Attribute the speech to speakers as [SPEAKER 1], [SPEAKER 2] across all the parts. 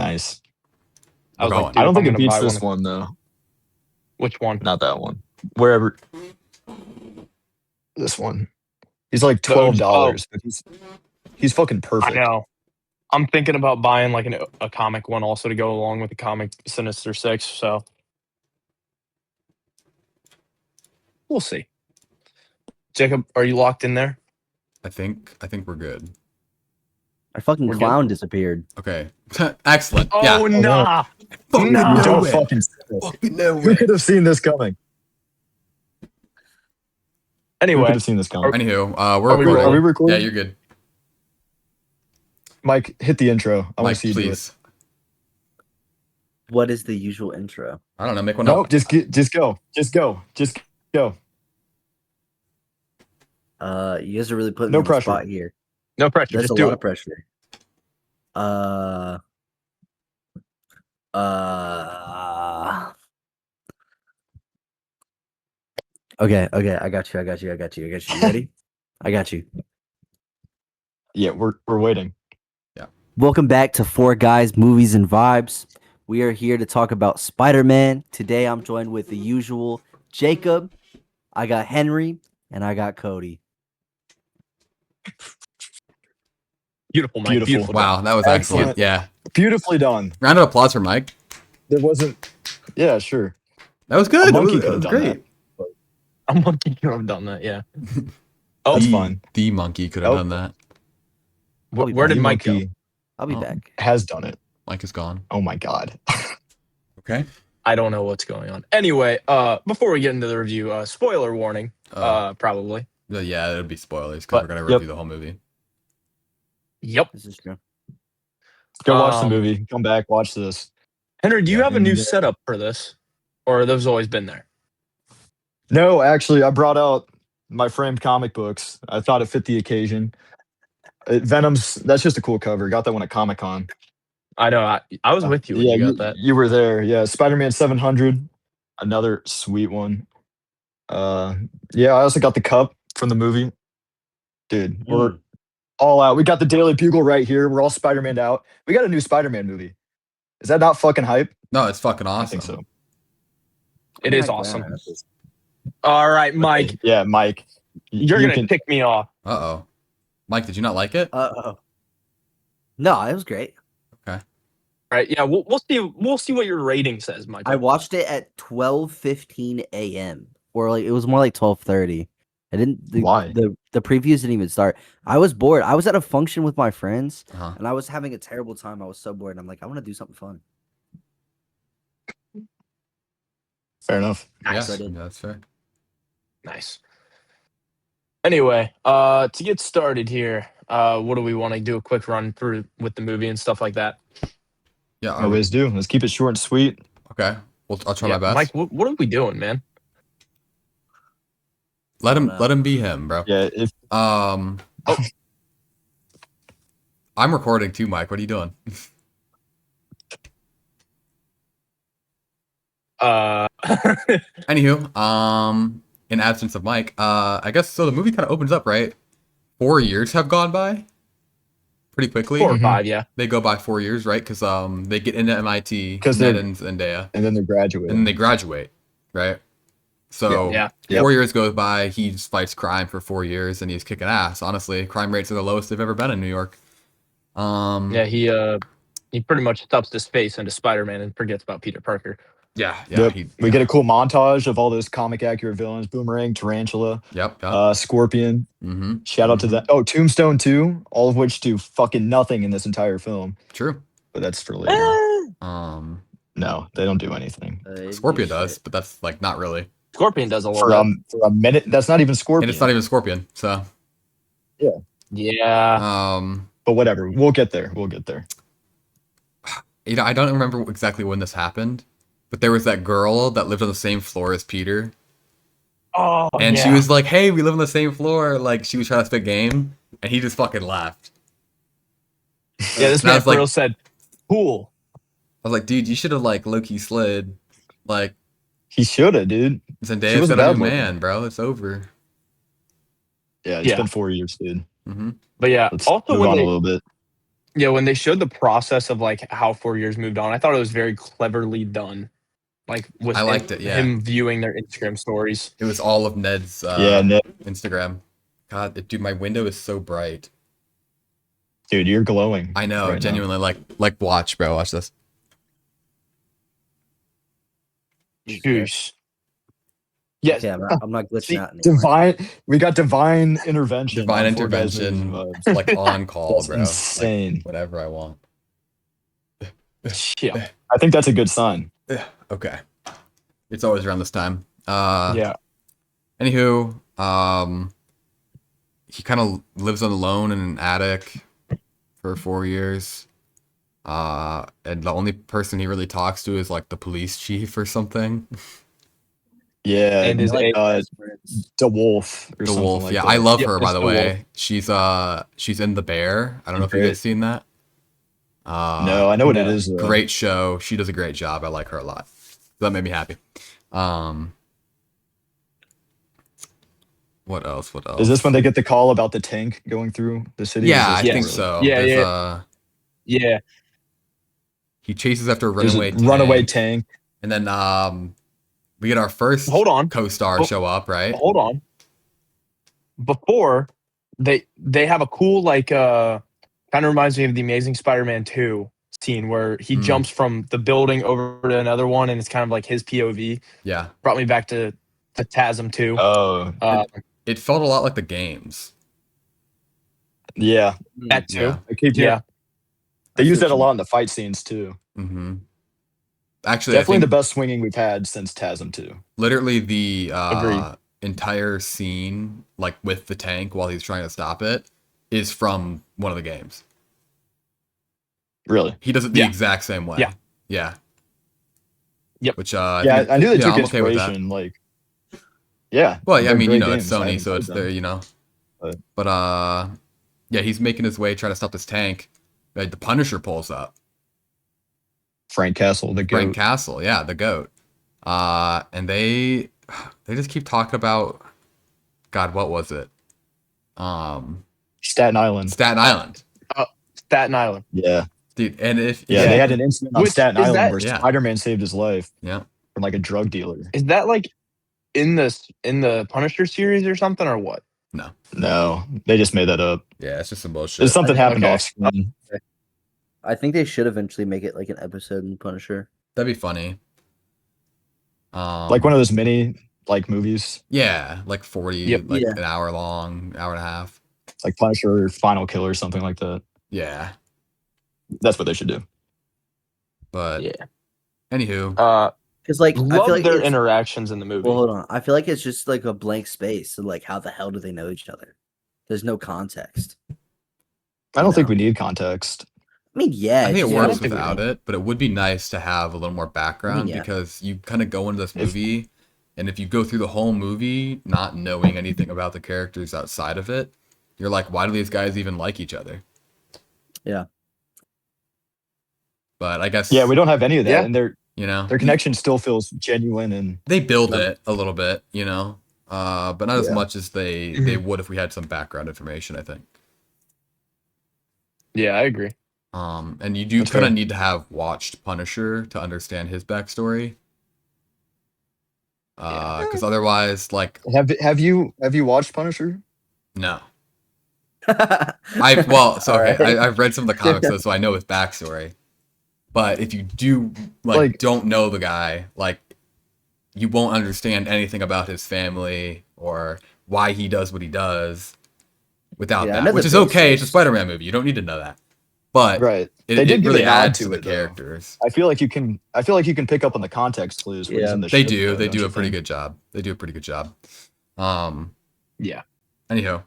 [SPEAKER 1] Nice.
[SPEAKER 2] I was
[SPEAKER 3] We're
[SPEAKER 2] like,
[SPEAKER 3] going.
[SPEAKER 1] I
[SPEAKER 2] dude,
[SPEAKER 1] don't
[SPEAKER 2] if
[SPEAKER 1] think
[SPEAKER 2] I'm
[SPEAKER 1] it
[SPEAKER 2] gonna
[SPEAKER 1] beats
[SPEAKER 2] buy
[SPEAKER 1] this
[SPEAKER 2] one,
[SPEAKER 1] one though.
[SPEAKER 2] which one?
[SPEAKER 1] Not that one. Wherever. This one. He's like
[SPEAKER 2] The OG
[SPEAKER 1] $12, but he's fucking
[SPEAKER 2] I
[SPEAKER 1] perfect.
[SPEAKER 2] know. I'm thinking about buying like a comic one also to go along with the comic Sinister Six. So we'll see. Jacob, are you locked in there?
[SPEAKER 3] I think we're good.
[SPEAKER 4] Our fucking
[SPEAKER 2] We're good.
[SPEAKER 4] clown disappeared.
[SPEAKER 3] Okay. Excellent.
[SPEAKER 2] Oh
[SPEAKER 3] Yeah.
[SPEAKER 2] nah.
[SPEAKER 3] Fucking
[SPEAKER 2] no.
[SPEAKER 1] You
[SPEAKER 3] know
[SPEAKER 1] don't
[SPEAKER 3] it.
[SPEAKER 1] fucking say it.
[SPEAKER 3] Fucking know
[SPEAKER 1] Who
[SPEAKER 3] it.
[SPEAKER 1] could have seen this coming? Who
[SPEAKER 2] Anyway,
[SPEAKER 1] could have seen this coming?
[SPEAKER 3] Anywho, we're
[SPEAKER 2] Are we
[SPEAKER 3] recording.
[SPEAKER 1] Are we recording?
[SPEAKER 3] Yeah, you're good.
[SPEAKER 1] Mike, hit the intro. I want
[SPEAKER 3] Mike,
[SPEAKER 1] to see you do it.
[SPEAKER 3] please.
[SPEAKER 4] What is the usual intro?
[SPEAKER 3] I don't know. Make one
[SPEAKER 1] No,
[SPEAKER 3] up.
[SPEAKER 1] just go. Just go.
[SPEAKER 4] You guys are really putting
[SPEAKER 1] No
[SPEAKER 4] me on
[SPEAKER 1] pressure.
[SPEAKER 4] the spot here.
[SPEAKER 2] no pressure.
[SPEAKER 4] That's
[SPEAKER 2] Just
[SPEAKER 4] a
[SPEAKER 2] do
[SPEAKER 4] lot
[SPEAKER 2] it.
[SPEAKER 4] of pressure. Okay, I got you. You ready? I got you.
[SPEAKER 1] Yeah, we're waiting.
[SPEAKER 4] Welcome back to Four Guys, Movies, and Vibes. We are here to talk about Spider-Man. Today I'm joined with the usual Jacob, I got Henry, and I got Cody.
[SPEAKER 2] Beautiful, Mike.
[SPEAKER 1] Beautiful.
[SPEAKER 2] Beautiful.
[SPEAKER 3] Wow, that was
[SPEAKER 1] Excellent.
[SPEAKER 3] excellent. Yeah.
[SPEAKER 1] Beautifully done.
[SPEAKER 3] Round of applause for Mike.
[SPEAKER 1] There wasn't. Yeah, sure.
[SPEAKER 3] That was good.
[SPEAKER 1] A monkey
[SPEAKER 3] It
[SPEAKER 1] could
[SPEAKER 3] was
[SPEAKER 1] have done
[SPEAKER 3] great.
[SPEAKER 2] A monkey could have done that. Yeah.
[SPEAKER 1] Oh, that's
[SPEAKER 3] the,
[SPEAKER 1] fine.
[SPEAKER 3] The monkey could have
[SPEAKER 1] Oh.
[SPEAKER 3] done that.
[SPEAKER 2] Where did
[SPEAKER 1] The
[SPEAKER 2] Mike go?
[SPEAKER 1] monkey
[SPEAKER 4] I'll be
[SPEAKER 3] Oh.
[SPEAKER 4] back.
[SPEAKER 1] has done it.
[SPEAKER 3] Mike is gone.
[SPEAKER 1] Oh my god.
[SPEAKER 3] Okay.
[SPEAKER 2] I don't know what's going on. Anyway, before we get into the review, spoiler warning. Probably.
[SPEAKER 3] Yeah, it'll be spoilers because
[SPEAKER 2] But-
[SPEAKER 3] we're gonna
[SPEAKER 1] Yep.
[SPEAKER 3] review the whole movie.
[SPEAKER 2] Yep.
[SPEAKER 4] This is true.
[SPEAKER 1] Go watch the
[SPEAKER 2] Um,
[SPEAKER 1] movie. Come back. Watch this.
[SPEAKER 2] Henry, do you
[SPEAKER 3] Yeah.
[SPEAKER 2] have a new
[SPEAKER 1] And-
[SPEAKER 2] setup for this, or have those always been there?
[SPEAKER 1] No, actually, I brought out my framed comic books. I thought it fit the occasion. Venom's. That's just a cool cover. Got that one at Comic Con.
[SPEAKER 2] I know. I was with you when
[SPEAKER 1] Yeah,
[SPEAKER 2] you got that.
[SPEAKER 1] you were there. Yeah, Spider-Man 700. Another sweet one. Yeah, I also got the cup from the movie. Dude, we're all out. We got the Daily Bugle right here. We're all Spider-Man out. We got a new Spider-Man movie. Is that not fucking hype?
[SPEAKER 3] No, it's fucking awesome.
[SPEAKER 1] I think so.
[SPEAKER 2] It is awesome. All right, Mike,
[SPEAKER 1] Yeah, Mike.
[SPEAKER 2] you're
[SPEAKER 1] you
[SPEAKER 2] gonna
[SPEAKER 1] can-
[SPEAKER 2] pick me off.
[SPEAKER 3] Uh-oh. Mike, did you not like it?
[SPEAKER 4] No, it was great.
[SPEAKER 2] All right, yeah, we'll see. We'll see what your rating says, Mike.
[SPEAKER 4] I watched it at 12:15 a.m. or like it was more like 12:30. I didn't.
[SPEAKER 1] Why?
[SPEAKER 4] The previews didn't even start. I was bored. I was at a function with my friends,
[SPEAKER 3] Uh-huh.
[SPEAKER 4] and I was having a terrible time. I was so bored. And I'm like, I want to do something fun.
[SPEAKER 1] Fair enough.
[SPEAKER 3] Yeah,
[SPEAKER 4] so I did.
[SPEAKER 3] that's fair.
[SPEAKER 2] Nice. Anyway, to get started here, what do we want to do? A quick run through with the movie and stuff like that.
[SPEAKER 3] Yeah.
[SPEAKER 1] Always do. Let's keep it short and sweet.
[SPEAKER 3] Okay. Well, I'll try
[SPEAKER 2] Yeah,
[SPEAKER 3] my best.
[SPEAKER 2] Mike, what are we doing, man?
[SPEAKER 3] Let him
[SPEAKER 4] No.
[SPEAKER 3] let him be him, bro.
[SPEAKER 1] Yeah, if
[SPEAKER 3] I'm recording too, Mike. What are you doing? Anywho, in absence of Mike, I guess so the movie kind of opens up, right? 4 years have gone by pretty quickly.
[SPEAKER 2] 4 or
[SPEAKER 1] Mhm.
[SPEAKER 2] 5, yeah.
[SPEAKER 3] They go by 4 years, right? Because they get into MIT,
[SPEAKER 1] 'Cause
[SPEAKER 3] Ned
[SPEAKER 1] they're-
[SPEAKER 3] and Zendaya,
[SPEAKER 1] and then they graduate.
[SPEAKER 3] and then they graduate, right? So
[SPEAKER 2] Yeah.
[SPEAKER 1] Yep.
[SPEAKER 3] 4 years goes by. He just fights crime for 4 years, and he's kicking ass. Honestly, crime rates are the lowest they've ever been in New York.
[SPEAKER 2] Yeah, he pretty much stuffs his face into Spider-Man and forgets about Peter Parker.
[SPEAKER 3] Yeah.
[SPEAKER 1] Yep. We get a cool montage of all those comic accurate villains: Boomerang, Tarantula,
[SPEAKER 3] Yep.
[SPEAKER 1] Scorpion.
[SPEAKER 3] Mm-hmm.
[SPEAKER 1] Shout out to that. Oh, Tombstone too. All of which do fucking nothing in this entire film.
[SPEAKER 3] True.
[SPEAKER 1] But that's for later. No, they don't do anything.
[SPEAKER 3] Scorpion does, but that's like not really.
[SPEAKER 2] Scorpion does a
[SPEAKER 1] For
[SPEAKER 2] lot.
[SPEAKER 1] for a minute. That's not even Scorpion.
[SPEAKER 3] And it's not even Scorpion. So,
[SPEAKER 2] Yeah.
[SPEAKER 1] But whatever. We'll get there. We'll get there.
[SPEAKER 3] I don't remember exactly when this happened, but there was that girl that lived on the same floor as Peter,
[SPEAKER 2] Oh,
[SPEAKER 3] and
[SPEAKER 2] yeah.
[SPEAKER 3] she was like, "Hey, we live on the same floor." Like she was trying to spit game, and he just fucking laughed.
[SPEAKER 2] Yeah, this
[SPEAKER 3] And I
[SPEAKER 2] man
[SPEAKER 3] was
[SPEAKER 2] for
[SPEAKER 3] like-
[SPEAKER 2] real said, "Cool."
[SPEAKER 3] I was like, "Dude, you should have like low-key slid." Like
[SPEAKER 1] He should have, dude. She
[SPEAKER 3] Zendaya's
[SPEAKER 1] wasn't
[SPEAKER 3] got a
[SPEAKER 1] bad
[SPEAKER 3] new
[SPEAKER 1] looking.
[SPEAKER 3] man, bro. It's over.
[SPEAKER 1] Yeah, it's
[SPEAKER 2] Yeah.
[SPEAKER 1] been 4 years, dude.
[SPEAKER 3] Mm-hmm.
[SPEAKER 2] But yeah,
[SPEAKER 1] Let's
[SPEAKER 2] also
[SPEAKER 1] move
[SPEAKER 2] when
[SPEAKER 1] on
[SPEAKER 2] they,
[SPEAKER 1] a little bit.
[SPEAKER 2] Yeah, when they showed the process of like how 4 years moved on, I thought it was very cleverly done. Like with
[SPEAKER 3] I liked it, yeah.
[SPEAKER 2] him viewing their Instagram stories.
[SPEAKER 3] It was all of Ned's
[SPEAKER 1] Yeah, Ned.
[SPEAKER 3] Instagram. God, dude, my window is so bright.
[SPEAKER 1] Dude, you're glowing.
[SPEAKER 3] I know,
[SPEAKER 1] right now.
[SPEAKER 3] genuinely. Like, watch, bro. Watch this.
[SPEAKER 2] Jeez. Yes.
[SPEAKER 4] Yeah, I'm not glitching
[SPEAKER 2] See,
[SPEAKER 4] out anymore.
[SPEAKER 1] We got divine intervention.
[SPEAKER 3] Divine
[SPEAKER 1] on 4 Guys
[SPEAKER 3] intervention,
[SPEAKER 1] Movies Vibes.
[SPEAKER 3] like on call,
[SPEAKER 1] That's
[SPEAKER 3] bro.
[SPEAKER 1] insane.
[SPEAKER 3] Like, whatever I want.
[SPEAKER 2] Yeah.
[SPEAKER 1] I think that's a good sign.
[SPEAKER 3] Okay. It's always around this time.
[SPEAKER 2] Yeah.
[SPEAKER 3] Anywho, he kind of lives alone in an attic for 4 years. And the only person he really talks to is like the police chief or something.
[SPEAKER 1] Yeah,
[SPEAKER 2] And his
[SPEAKER 4] Like
[SPEAKER 2] A-
[SPEAKER 4] best friends.
[SPEAKER 1] DeWolf or
[SPEAKER 3] The
[SPEAKER 1] something
[SPEAKER 3] Wolf.
[SPEAKER 1] like
[SPEAKER 3] Yeah,
[SPEAKER 1] that.
[SPEAKER 3] I love
[SPEAKER 2] Yep,
[SPEAKER 3] her, by
[SPEAKER 2] it's
[SPEAKER 3] the
[SPEAKER 2] The
[SPEAKER 3] way. She's in The Bear. I don't know if you
[SPEAKER 1] Great.
[SPEAKER 3] guys seen that.
[SPEAKER 1] No, I know what it
[SPEAKER 2] No.
[SPEAKER 1] is. Though.
[SPEAKER 3] Great show. She does a great job. I like her a lot. That made me happy. What else? What else?
[SPEAKER 1] Is this when they get the call about the tank going through the city?
[SPEAKER 3] Yeah, I
[SPEAKER 1] Is this
[SPEAKER 2] Yes.
[SPEAKER 3] think
[SPEAKER 1] really-
[SPEAKER 3] so.
[SPEAKER 2] Yeah,
[SPEAKER 3] There's,
[SPEAKER 2] yeah. Yeah.
[SPEAKER 3] he chases after a
[SPEAKER 1] There's
[SPEAKER 3] runaway
[SPEAKER 1] a runaway
[SPEAKER 3] tank,
[SPEAKER 1] tank.
[SPEAKER 3] and then we get our first
[SPEAKER 2] Hold on.
[SPEAKER 3] co-star
[SPEAKER 2] Oh.
[SPEAKER 3] show up, right?
[SPEAKER 2] Hold on. Before they have a cool like kind of reminds me of the Amazing Spider-Man 2 scene where he
[SPEAKER 3] Mm.
[SPEAKER 2] jumps from the building over to another one and it's kind of like his POV.
[SPEAKER 3] Yeah,
[SPEAKER 2] Brought me back to TASM 2.
[SPEAKER 1] Oh,
[SPEAKER 3] it felt a lot like the games.
[SPEAKER 1] yeah.
[SPEAKER 2] That too.
[SPEAKER 3] Yeah.
[SPEAKER 1] I keep
[SPEAKER 2] Yeah.
[SPEAKER 1] hearing- They use that a lot in the fight scenes too.
[SPEAKER 3] Mm-hmm. Actually, I
[SPEAKER 1] Definitely
[SPEAKER 3] think
[SPEAKER 1] the best swinging we've had since TASM 2.
[SPEAKER 3] literally the
[SPEAKER 2] Agreed.
[SPEAKER 3] entire scene, like with the tank while he's trying to stop it, is from one of the games.
[SPEAKER 1] Really?
[SPEAKER 3] He does it the
[SPEAKER 2] Yeah.
[SPEAKER 3] exact same way.
[SPEAKER 2] Yeah.
[SPEAKER 3] Yeah.
[SPEAKER 2] Yep.
[SPEAKER 3] Which
[SPEAKER 1] Yeah, I knew they took
[SPEAKER 3] I'm okay with that.
[SPEAKER 1] inspiration. Like, yeah.
[SPEAKER 3] Well, yeah, I
[SPEAKER 1] they're
[SPEAKER 3] mean, you
[SPEAKER 1] great
[SPEAKER 3] know, it's
[SPEAKER 1] games. I
[SPEAKER 3] Sony,
[SPEAKER 1] haven't
[SPEAKER 3] so
[SPEAKER 1] played
[SPEAKER 3] it's
[SPEAKER 1] them.
[SPEAKER 3] there, you know.
[SPEAKER 1] But-
[SPEAKER 3] But yeah, he's making his way trying to stop this tank. Like, the Punisher pulls up.
[SPEAKER 1] Frank Castle, the
[SPEAKER 3] Frank
[SPEAKER 1] goat.
[SPEAKER 3] Castle, yeah, the goat. And they just keep talking about, God, what was it?
[SPEAKER 1] Staten Island.
[SPEAKER 3] Staten Island,
[SPEAKER 2] Staten Island.
[SPEAKER 1] Yeah.
[SPEAKER 3] dude. And if
[SPEAKER 1] Yeah, they had an incident on
[SPEAKER 2] Which-
[SPEAKER 1] Staten
[SPEAKER 2] is
[SPEAKER 1] Island
[SPEAKER 2] that-
[SPEAKER 1] where
[SPEAKER 3] Yeah.
[SPEAKER 1] Spider-Man saved his life
[SPEAKER 3] yeah,
[SPEAKER 1] from like a drug dealer.
[SPEAKER 2] Is that like in the Punisher series or something or what?
[SPEAKER 1] No, they just made that up.
[SPEAKER 3] yeah, it's just some bullshit.
[SPEAKER 1] It's something happened
[SPEAKER 2] Okay.
[SPEAKER 1] off screen.
[SPEAKER 4] I think they should eventually make it like an episode in Punisher.
[SPEAKER 3] That'd be funny.
[SPEAKER 1] Like one of those mini like movies.
[SPEAKER 3] Yeah, like 40,
[SPEAKER 2] Yep.
[SPEAKER 3] like
[SPEAKER 4] Yeah.
[SPEAKER 3] an hour long, hour and a half.
[SPEAKER 1] It's like Punisher or Final Kill or something like that.
[SPEAKER 3] Yeah,
[SPEAKER 1] That's what they should do.
[SPEAKER 3] but
[SPEAKER 2] Yeah.
[SPEAKER 3] anywho,
[SPEAKER 4] Because like I
[SPEAKER 2] Love
[SPEAKER 4] feel like
[SPEAKER 2] their
[SPEAKER 4] it's-
[SPEAKER 2] interactions in the movie.
[SPEAKER 4] Well, hold on. I feel like it's just like a blank space. So like, how the hell do they know each other? There's no context.
[SPEAKER 1] I don't think
[SPEAKER 4] No.
[SPEAKER 1] we need context.
[SPEAKER 4] I mean, yeah,
[SPEAKER 3] I think it
[SPEAKER 4] just-
[SPEAKER 2] I
[SPEAKER 3] works
[SPEAKER 2] don't think we
[SPEAKER 3] without it, but it would be nice to have a little more background
[SPEAKER 4] yeah.
[SPEAKER 3] because you kind of go into this
[SPEAKER 1] If-
[SPEAKER 3] movie, and if you go through the whole movie not knowing anything about the characters outside of it, you're like, why do these guys even like each other?
[SPEAKER 4] Yeah.
[SPEAKER 3] But I guess
[SPEAKER 1] Yeah, we don't have any of that,
[SPEAKER 2] Yeah.
[SPEAKER 1] and their
[SPEAKER 3] you know,
[SPEAKER 1] connection still feels genuine and
[SPEAKER 3] they build it a little bit, you know, but not as
[SPEAKER 1] Yeah.
[SPEAKER 3] much as they
[SPEAKER 2] Mhm.
[SPEAKER 3] would if we had some background information. I think.
[SPEAKER 2] Yeah, I agree.
[SPEAKER 3] And you do
[SPEAKER 1] That's
[SPEAKER 3] kind of
[SPEAKER 1] fair.
[SPEAKER 3] need to have watched Punisher to understand his backstory. Because otherwise, like,
[SPEAKER 1] have you watched Punisher?
[SPEAKER 3] no. I've read some of the comics
[SPEAKER 4] Yeah.
[SPEAKER 3] though, so I know his backstory. But if you do
[SPEAKER 1] Like-
[SPEAKER 3] don't know the guy, like, you won't understand anything about his family or why he does what he does without
[SPEAKER 4] Yeah, I
[SPEAKER 3] that,
[SPEAKER 4] know
[SPEAKER 3] which
[SPEAKER 4] the
[SPEAKER 3] is okay. It's a
[SPEAKER 4] basics.
[SPEAKER 3] Spider-Man movie. You don't need to know that. But
[SPEAKER 1] Right.
[SPEAKER 3] it,
[SPEAKER 1] They did
[SPEAKER 3] it
[SPEAKER 1] give
[SPEAKER 3] really
[SPEAKER 1] an nod
[SPEAKER 3] adds
[SPEAKER 1] to
[SPEAKER 3] to the
[SPEAKER 1] it, though.
[SPEAKER 3] characters.
[SPEAKER 1] I feel like you can pick up on the context clues. When he's
[SPEAKER 4] Yeah.
[SPEAKER 1] in the
[SPEAKER 3] They
[SPEAKER 1] ship,
[SPEAKER 3] do.
[SPEAKER 1] though,
[SPEAKER 3] They
[SPEAKER 1] don't
[SPEAKER 3] do
[SPEAKER 1] you
[SPEAKER 3] a pretty
[SPEAKER 1] think?
[SPEAKER 3] good job. They do a pretty good job.
[SPEAKER 2] Yeah.
[SPEAKER 3] Anyhow,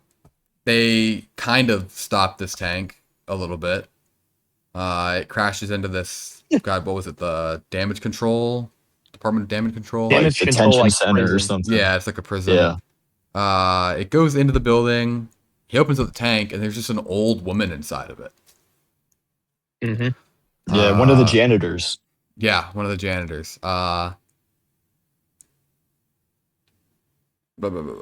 [SPEAKER 3] they kind of stop this tank a little bit. It crashes into this. God, what was it? The damage control department of damage control.
[SPEAKER 1] Like
[SPEAKER 2] Damage control,
[SPEAKER 1] detention
[SPEAKER 2] like
[SPEAKER 1] center or
[SPEAKER 2] prison.
[SPEAKER 1] something.
[SPEAKER 3] Yeah, it's like a prison.
[SPEAKER 1] Yeah.
[SPEAKER 3] It goes into the building. He opens up the tank, and there's just an old woman inside of it.
[SPEAKER 2] Mm-hmm.
[SPEAKER 1] Yeah, one of the
[SPEAKER 3] Uh,
[SPEAKER 1] janitors.
[SPEAKER 3] Yeah, one of the janitors. Blah, blah, blah, blah.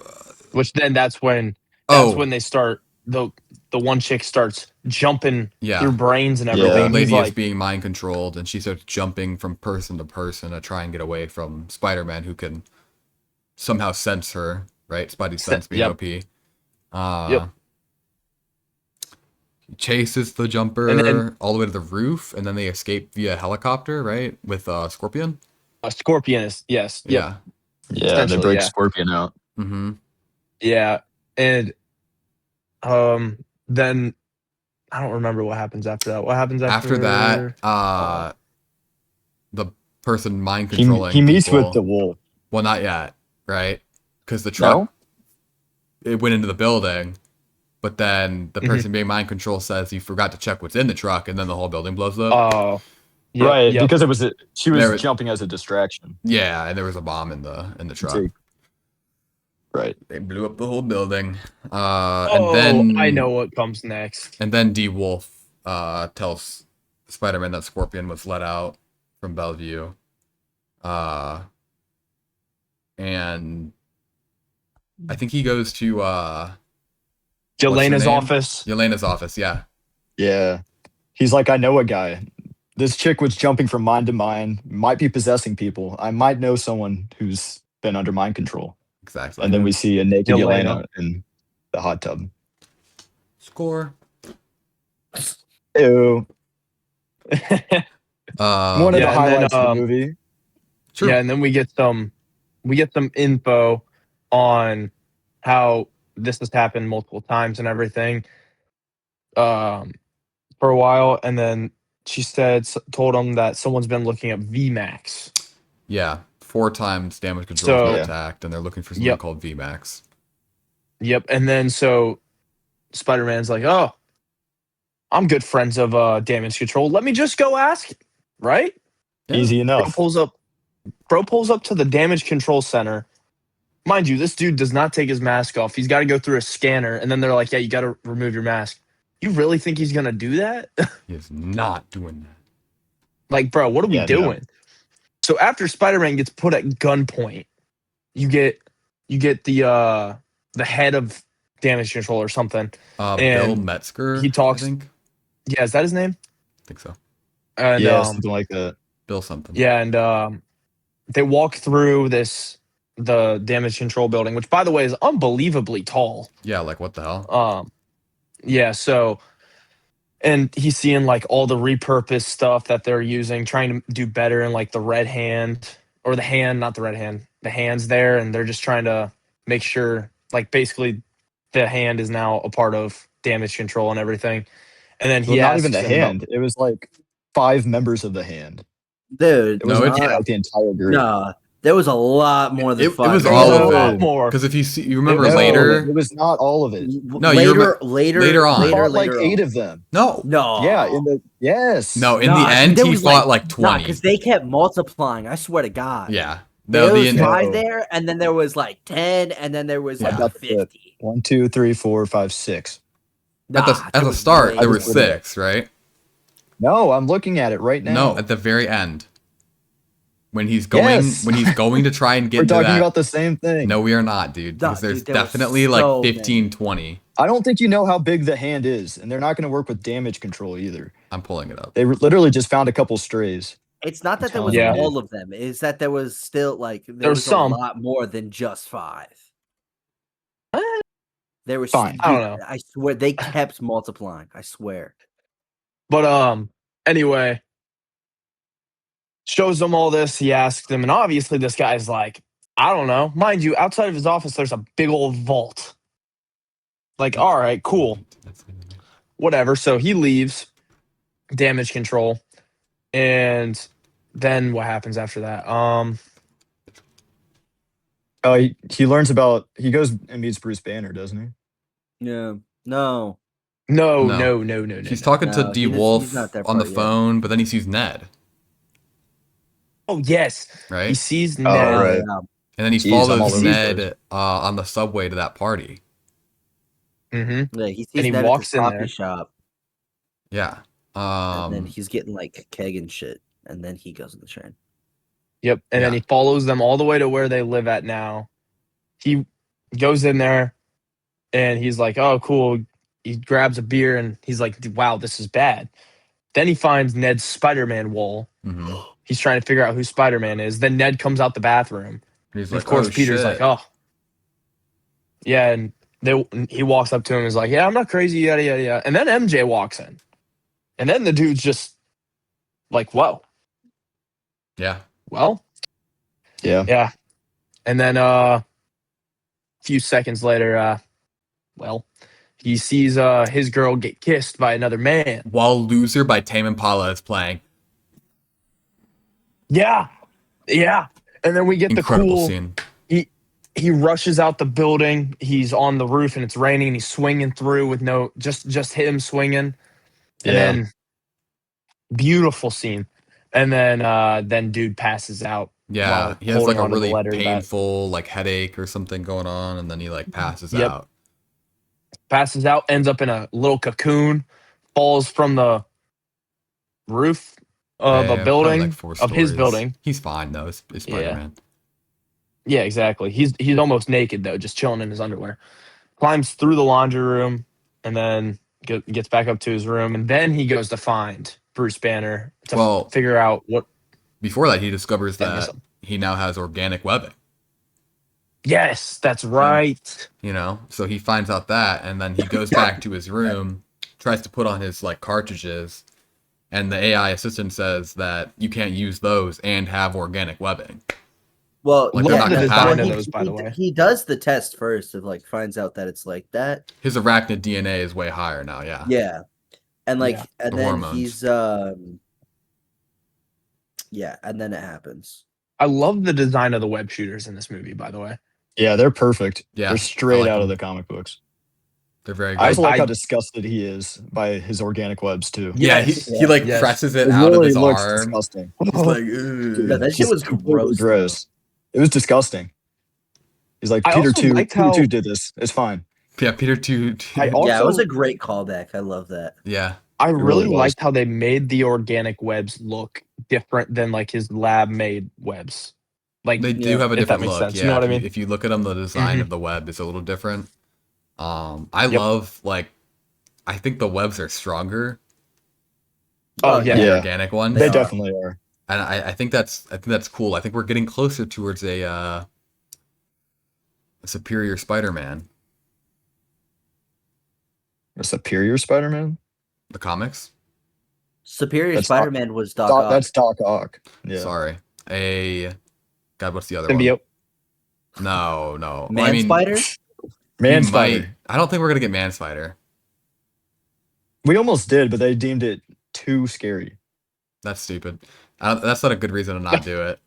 [SPEAKER 2] Which then that's when
[SPEAKER 3] Oh,
[SPEAKER 2] they start the one chick starts jumping
[SPEAKER 3] Yeah.
[SPEAKER 2] through brains and
[SPEAKER 1] Yeah.
[SPEAKER 3] The
[SPEAKER 2] everything.
[SPEAKER 3] old
[SPEAKER 2] and
[SPEAKER 3] lady
[SPEAKER 2] he's
[SPEAKER 3] is
[SPEAKER 2] like,
[SPEAKER 3] being mind controlled, and she starts jumping from person to person to try and get away from Spider-Man, who can somehow sense her. Right, Spidey sense being
[SPEAKER 2] yep.
[SPEAKER 3] OP.
[SPEAKER 2] Yep.
[SPEAKER 3] He chases the jumper
[SPEAKER 2] And then-
[SPEAKER 3] all the way to the roof, and then they escape via helicopter. Right, with Scorpion.
[SPEAKER 2] Scorpion is yes. Yep.
[SPEAKER 3] Yeah.
[SPEAKER 1] Yeah, they
[SPEAKER 2] Essentially,
[SPEAKER 1] break
[SPEAKER 2] yeah.
[SPEAKER 1] Scorpion out.
[SPEAKER 3] Mm-hmm.
[SPEAKER 2] Yeah. And then I don't remember what happens after that. What happens
[SPEAKER 3] After that, the person mind controlling.
[SPEAKER 1] He meets
[SPEAKER 3] people,
[SPEAKER 1] with the wolf.
[SPEAKER 3] Well, not yet, right? Because the truck it went into the building, but then the person being mind controlled says you forgot to check what's in the truck, and then the whole building blows up.
[SPEAKER 2] Oh, yep,
[SPEAKER 1] Right,
[SPEAKER 2] yep.
[SPEAKER 1] because she was
[SPEAKER 3] There-
[SPEAKER 1] jumping as a distraction.
[SPEAKER 3] Yeah, and there was a bomb in the truck.
[SPEAKER 1] Right.
[SPEAKER 3] They blew up the whole building.
[SPEAKER 2] Oh,
[SPEAKER 3] And then
[SPEAKER 2] I know what comes next.
[SPEAKER 3] And then D Wolf tells Spider-Man that Scorpion was let out from Bellevue. And I think he goes to
[SPEAKER 2] Yelena's
[SPEAKER 3] name?
[SPEAKER 2] office.
[SPEAKER 3] Yelena's office, yeah.
[SPEAKER 1] Yeah. He's like, I know a guy. This chick was jumping from mind to mind, might be possessing people. I might know someone who's been under mind control.
[SPEAKER 3] Exactly.
[SPEAKER 1] And then we see a naked
[SPEAKER 2] Yelena.
[SPEAKER 1] Yelena in the hot tub.
[SPEAKER 3] Score.
[SPEAKER 1] Ew. One of
[SPEAKER 2] Yeah,
[SPEAKER 1] the
[SPEAKER 2] and then,
[SPEAKER 1] highlights of the movie.
[SPEAKER 3] True.
[SPEAKER 2] Yeah, and then we get some info on how this has happened multiple times and everything. For a while, and then she told him that someone's been looking at VMAX.
[SPEAKER 3] Yeah, 4 times damage control has been
[SPEAKER 1] Yeah.
[SPEAKER 3] attacked, and they're looking for something
[SPEAKER 2] Yep.
[SPEAKER 3] called VMAX.
[SPEAKER 2] Yep, and then so Spider-Man's like, "Oh, I'm good friends of damage control. Let me just go ask." Right?
[SPEAKER 3] Yeah.
[SPEAKER 1] Easy
[SPEAKER 2] Bro
[SPEAKER 1] enough.
[SPEAKER 2] pulls up to the damage control center. Mind you, this dude does not take his mask off. He's got to go through a scanner, and then they're like, "Yeah, you got to remove your mask." You really think he's gonna do that?
[SPEAKER 3] He is not doing that.
[SPEAKER 2] Like, bro, what are we
[SPEAKER 1] Yeah, no.
[SPEAKER 2] doing? So after Spider-Man gets put at gunpoint, you get the head of damage control or something.
[SPEAKER 3] Bill
[SPEAKER 2] And
[SPEAKER 3] Metzger,
[SPEAKER 2] he talks-
[SPEAKER 3] I think
[SPEAKER 2] Yeah, is that his name?
[SPEAKER 3] so.
[SPEAKER 2] And
[SPEAKER 1] Yeah, something like that.
[SPEAKER 3] Bill something.
[SPEAKER 2] yeah, and they walk through the damage control building, which by the way is unbelievably tall.
[SPEAKER 3] Yeah, like what the hell?
[SPEAKER 2] Yeah, so and he's seeing like all the repurposed stuff that they're using, trying to do better in like the red hand or the hand, not the red hand, the hands there, and they're just trying to make sure like basically the hand is now a part of damage control and everything. And then
[SPEAKER 1] Well,
[SPEAKER 2] he
[SPEAKER 1] not
[SPEAKER 2] asks
[SPEAKER 1] even the
[SPEAKER 2] him about-
[SPEAKER 1] hand. It was like 5 members of the hand.
[SPEAKER 4] Dude,
[SPEAKER 1] It was
[SPEAKER 3] No,
[SPEAKER 1] not
[SPEAKER 3] it's-
[SPEAKER 1] like the entire group.
[SPEAKER 4] nah, there was a lot more than
[SPEAKER 3] It
[SPEAKER 4] five.
[SPEAKER 3] was
[SPEAKER 2] There
[SPEAKER 3] all
[SPEAKER 2] was a
[SPEAKER 3] of
[SPEAKER 2] lot
[SPEAKER 3] it.
[SPEAKER 2] more.
[SPEAKER 3] Because if you remember
[SPEAKER 1] No,
[SPEAKER 3] later,
[SPEAKER 1] it was not all of it.
[SPEAKER 3] No, you later on.
[SPEAKER 1] He fought
[SPEAKER 4] later
[SPEAKER 1] like 8
[SPEAKER 4] on.
[SPEAKER 1] of them.
[SPEAKER 3] no,
[SPEAKER 4] No.
[SPEAKER 1] Yeah, yes.
[SPEAKER 3] no. In
[SPEAKER 4] Nah,
[SPEAKER 3] the end,
[SPEAKER 4] there
[SPEAKER 3] he
[SPEAKER 4] was,
[SPEAKER 3] fought like 20.
[SPEAKER 4] because they kept multiplying. I swear to God.
[SPEAKER 3] Yeah.
[SPEAKER 4] There
[SPEAKER 3] No,
[SPEAKER 4] was
[SPEAKER 3] the
[SPEAKER 1] five-
[SPEAKER 4] 5 there, and then there was like 10, and then there was
[SPEAKER 3] Yeah.
[SPEAKER 4] like
[SPEAKER 1] Got the
[SPEAKER 4] 50.
[SPEAKER 1] 1, 2, 3, 4, 5, 6.
[SPEAKER 3] at
[SPEAKER 4] There
[SPEAKER 3] the
[SPEAKER 4] was
[SPEAKER 3] start
[SPEAKER 4] way
[SPEAKER 3] there were
[SPEAKER 4] more.
[SPEAKER 3] 6, right?
[SPEAKER 1] No, I'm looking at it right now.
[SPEAKER 3] No, at the very end. When he's going
[SPEAKER 1] Yes.
[SPEAKER 3] to try and get
[SPEAKER 1] We're
[SPEAKER 3] into
[SPEAKER 1] talking
[SPEAKER 3] that.
[SPEAKER 1] about the same thing.
[SPEAKER 3] No, we are not, dude.
[SPEAKER 4] Nah,
[SPEAKER 3] Because there's
[SPEAKER 4] dude, there was
[SPEAKER 3] definitely
[SPEAKER 4] so
[SPEAKER 3] like
[SPEAKER 4] many.
[SPEAKER 3] 15, 20.
[SPEAKER 1] I don't think you know how big the hand is, and they're not going to work with damage control either.
[SPEAKER 3] I'm pulling it up.
[SPEAKER 1] They literally just found a couple strays.
[SPEAKER 4] It's not that there
[SPEAKER 1] telling
[SPEAKER 4] was
[SPEAKER 2] you,
[SPEAKER 4] all of them. It's that there was still like there
[SPEAKER 2] was
[SPEAKER 4] was
[SPEAKER 2] some.
[SPEAKER 4] a lot more than just 5. There was
[SPEAKER 1] Fine.
[SPEAKER 2] I don't know.
[SPEAKER 4] I swear they kept multiplying. I swear.
[SPEAKER 2] But anyway, shows them all this. He asks them, and obviously this guy's like, I don't know. Mind you, outside of his office, there's a big old vault. Like, all right, cool, whatever. So he leaves damage control, and then what happens after that?
[SPEAKER 1] He learns about. He goes and meets Bruce Banner, doesn't he?
[SPEAKER 4] Yeah. No.
[SPEAKER 2] No.
[SPEAKER 3] He's talking
[SPEAKER 4] No,
[SPEAKER 3] to
[SPEAKER 4] he
[SPEAKER 3] D
[SPEAKER 4] doesn't-
[SPEAKER 3] Wolf
[SPEAKER 4] he's not that
[SPEAKER 3] on the
[SPEAKER 4] far yet.
[SPEAKER 3] phone, but then he sees Ned,
[SPEAKER 2] Oh yes, he
[SPEAKER 3] right?
[SPEAKER 2] sees
[SPEAKER 1] Oh,
[SPEAKER 2] Ned.
[SPEAKER 1] right.
[SPEAKER 4] Yeah.
[SPEAKER 3] And then he
[SPEAKER 1] Jeez, I'm all
[SPEAKER 3] follows
[SPEAKER 1] over
[SPEAKER 3] Ned
[SPEAKER 1] this.
[SPEAKER 3] on the subway to that party.
[SPEAKER 2] Mm-hmm.
[SPEAKER 4] Yeah, he sees
[SPEAKER 2] And he
[SPEAKER 4] Ned
[SPEAKER 2] walks
[SPEAKER 4] at
[SPEAKER 2] in
[SPEAKER 4] the
[SPEAKER 2] there.
[SPEAKER 4] coffee shop,
[SPEAKER 3] Yeah.
[SPEAKER 4] and then he's getting like keg and shit, and then he goes on the train.
[SPEAKER 2] Yep. And then
[SPEAKER 3] Yeah.
[SPEAKER 2] he follows them all the way to where they live at now. He goes in there and he's like, oh, cool. he grabs a beer and he's like, wow, this is bad. Then he finds Ned's Spider-Man wall.
[SPEAKER 3] hmm
[SPEAKER 2] He's trying to figure out who Spider-Man is. Then Ned comes out the bathroom.
[SPEAKER 3] He's
[SPEAKER 2] And
[SPEAKER 3] like,
[SPEAKER 2] of course,
[SPEAKER 3] oh,
[SPEAKER 2] Peter's
[SPEAKER 3] shit.
[SPEAKER 2] like, oh. Yeah, and he walks up to him and is like, yeah, I'm not crazy, yada, yada, yada. And then MJ walks in. And then the dude's just like, whoa,
[SPEAKER 3] Yeah.
[SPEAKER 2] well,
[SPEAKER 1] Yeah.
[SPEAKER 2] yeah. And then a few seconds later, well, he sees his girl get kissed by another man.
[SPEAKER 3] While Loser by Tame Impala is playing.
[SPEAKER 2] Yeah. Yeah. And then we get
[SPEAKER 3] Incredible
[SPEAKER 2] the cool
[SPEAKER 3] scene.
[SPEAKER 2] he rushes out the building. He's on the roof and it's raining. He's swinging through with just him swinging. And
[SPEAKER 1] Yeah.
[SPEAKER 2] then beautiful scene. And then dude passes out.
[SPEAKER 3] Yeah,
[SPEAKER 2] while
[SPEAKER 3] he has like
[SPEAKER 2] holding
[SPEAKER 3] a
[SPEAKER 2] onto the
[SPEAKER 3] really
[SPEAKER 2] letter that-
[SPEAKER 3] painful like headache or something going on, and then he like passes
[SPEAKER 2] Yep.
[SPEAKER 3] out.
[SPEAKER 2] Passes out, ends up in a little cocoon, falls from the roof of
[SPEAKER 3] Yeah,
[SPEAKER 2] a
[SPEAKER 3] probably,
[SPEAKER 2] building,
[SPEAKER 3] like, 4
[SPEAKER 2] of his
[SPEAKER 3] stories.
[SPEAKER 2] building.
[SPEAKER 3] He's fine though. It's Spider-Man.
[SPEAKER 2] Yeah, exactly. He's almost naked though, just chilling in his underwear. Climbs through the laundry room and then gets back up to his room, and then he goes to find Bruce Banner to
[SPEAKER 3] Well,
[SPEAKER 2] figure out what.
[SPEAKER 3] Before that, he discovers
[SPEAKER 2] Yeah, miss
[SPEAKER 3] that
[SPEAKER 2] him.
[SPEAKER 3] he now has organic webbing.
[SPEAKER 2] Yes, that's right.
[SPEAKER 3] You know, so he finds out that, and then he goes back to his room, tries to put on his like cartridges, and the AI assistant says that you can't use those and have organic webbing.
[SPEAKER 4] Well,
[SPEAKER 3] Like,
[SPEAKER 2] they're not
[SPEAKER 4] yeah,
[SPEAKER 2] compatible.
[SPEAKER 4] well,
[SPEAKER 2] Design of those, by the way.
[SPEAKER 4] he does the test first of like finds out that it's like that.
[SPEAKER 3] His arachnid DNA is way higher now. Yeah.
[SPEAKER 4] Yeah, and like
[SPEAKER 2] Yeah.
[SPEAKER 4] and
[SPEAKER 3] The
[SPEAKER 4] then
[SPEAKER 3] hormones.
[SPEAKER 4] he's yeah, and then it happens.
[SPEAKER 2] I love the design of the web shooters in this movie, by the way.
[SPEAKER 1] Yeah, they're perfect.
[SPEAKER 3] Yeah,
[SPEAKER 1] They're straight
[SPEAKER 3] I like
[SPEAKER 1] out of
[SPEAKER 3] them.
[SPEAKER 1] the comic books.
[SPEAKER 3] They're very good.
[SPEAKER 1] I also like
[SPEAKER 2] I-
[SPEAKER 1] how disgusted he is by his organic webs too.
[SPEAKER 3] Yeah,
[SPEAKER 2] Yes.
[SPEAKER 3] he like
[SPEAKER 2] Yes.
[SPEAKER 3] presses it
[SPEAKER 1] It
[SPEAKER 3] out of
[SPEAKER 1] really
[SPEAKER 3] his
[SPEAKER 1] looks
[SPEAKER 3] arm.
[SPEAKER 1] disgusting.
[SPEAKER 3] He's like,
[SPEAKER 4] Yeah, that
[SPEAKER 3] "Ugh."
[SPEAKER 4] shit was
[SPEAKER 1] Completely
[SPEAKER 4] gross.
[SPEAKER 1] It was disgusting. He's like,
[SPEAKER 2] I
[SPEAKER 1] Peter
[SPEAKER 2] also
[SPEAKER 1] 2,
[SPEAKER 2] liked
[SPEAKER 1] Peter
[SPEAKER 2] how-
[SPEAKER 1] 2 did this. It's fine.
[SPEAKER 3] Yeah, Peter too.
[SPEAKER 2] I
[SPEAKER 3] Yeah,
[SPEAKER 2] also,
[SPEAKER 4] Yeah, it was a great callback. I love that.
[SPEAKER 3] yeah,
[SPEAKER 2] I
[SPEAKER 1] really
[SPEAKER 2] really
[SPEAKER 1] was.
[SPEAKER 2] liked how they made the organic webs look different than like his lab made webs. Like
[SPEAKER 3] they do
[SPEAKER 4] Yeah,
[SPEAKER 3] have a
[SPEAKER 2] if that
[SPEAKER 3] different
[SPEAKER 2] makes
[SPEAKER 3] look.
[SPEAKER 2] sense.
[SPEAKER 3] Yeah,
[SPEAKER 2] You know what I
[SPEAKER 3] if you-
[SPEAKER 2] mean?
[SPEAKER 3] if you look at them, the design
[SPEAKER 2] Mhm.
[SPEAKER 3] of the web is a little different. I
[SPEAKER 2] Yep.
[SPEAKER 3] love like, I think the webs are stronger.
[SPEAKER 2] Oh,
[SPEAKER 3] than
[SPEAKER 2] yeah.
[SPEAKER 3] the
[SPEAKER 1] Yeah.
[SPEAKER 3] organic ones.
[SPEAKER 1] They
[SPEAKER 4] are.
[SPEAKER 1] definitely are.
[SPEAKER 3] And I think that's cool. I think we're getting closer towards a superior Spider-Man.
[SPEAKER 1] A superior Spider-Man?
[SPEAKER 3] The comics.
[SPEAKER 4] Superior
[SPEAKER 1] That's Doc-
[SPEAKER 4] Spider-Man was Doc Ock.
[SPEAKER 1] That's Doc Ock. Yeah.
[SPEAKER 3] Sorry, God. What's the other
[SPEAKER 2] symbiote.
[SPEAKER 3] one? No. Well,
[SPEAKER 4] Man
[SPEAKER 3] I mean,
[SPEAKER 4] Spider.
[SPEAKER 1] Man
[SPEAKER 3] we
[SPEAKER 1] Spider.
[SPEAKER 3] might- I don't think we're gonna get Man Spider.
[SPEAKER 1] We almost did, but they deemed it too scary.
[SPEAKER 3] That's stupid. That's not a good reason to not do it.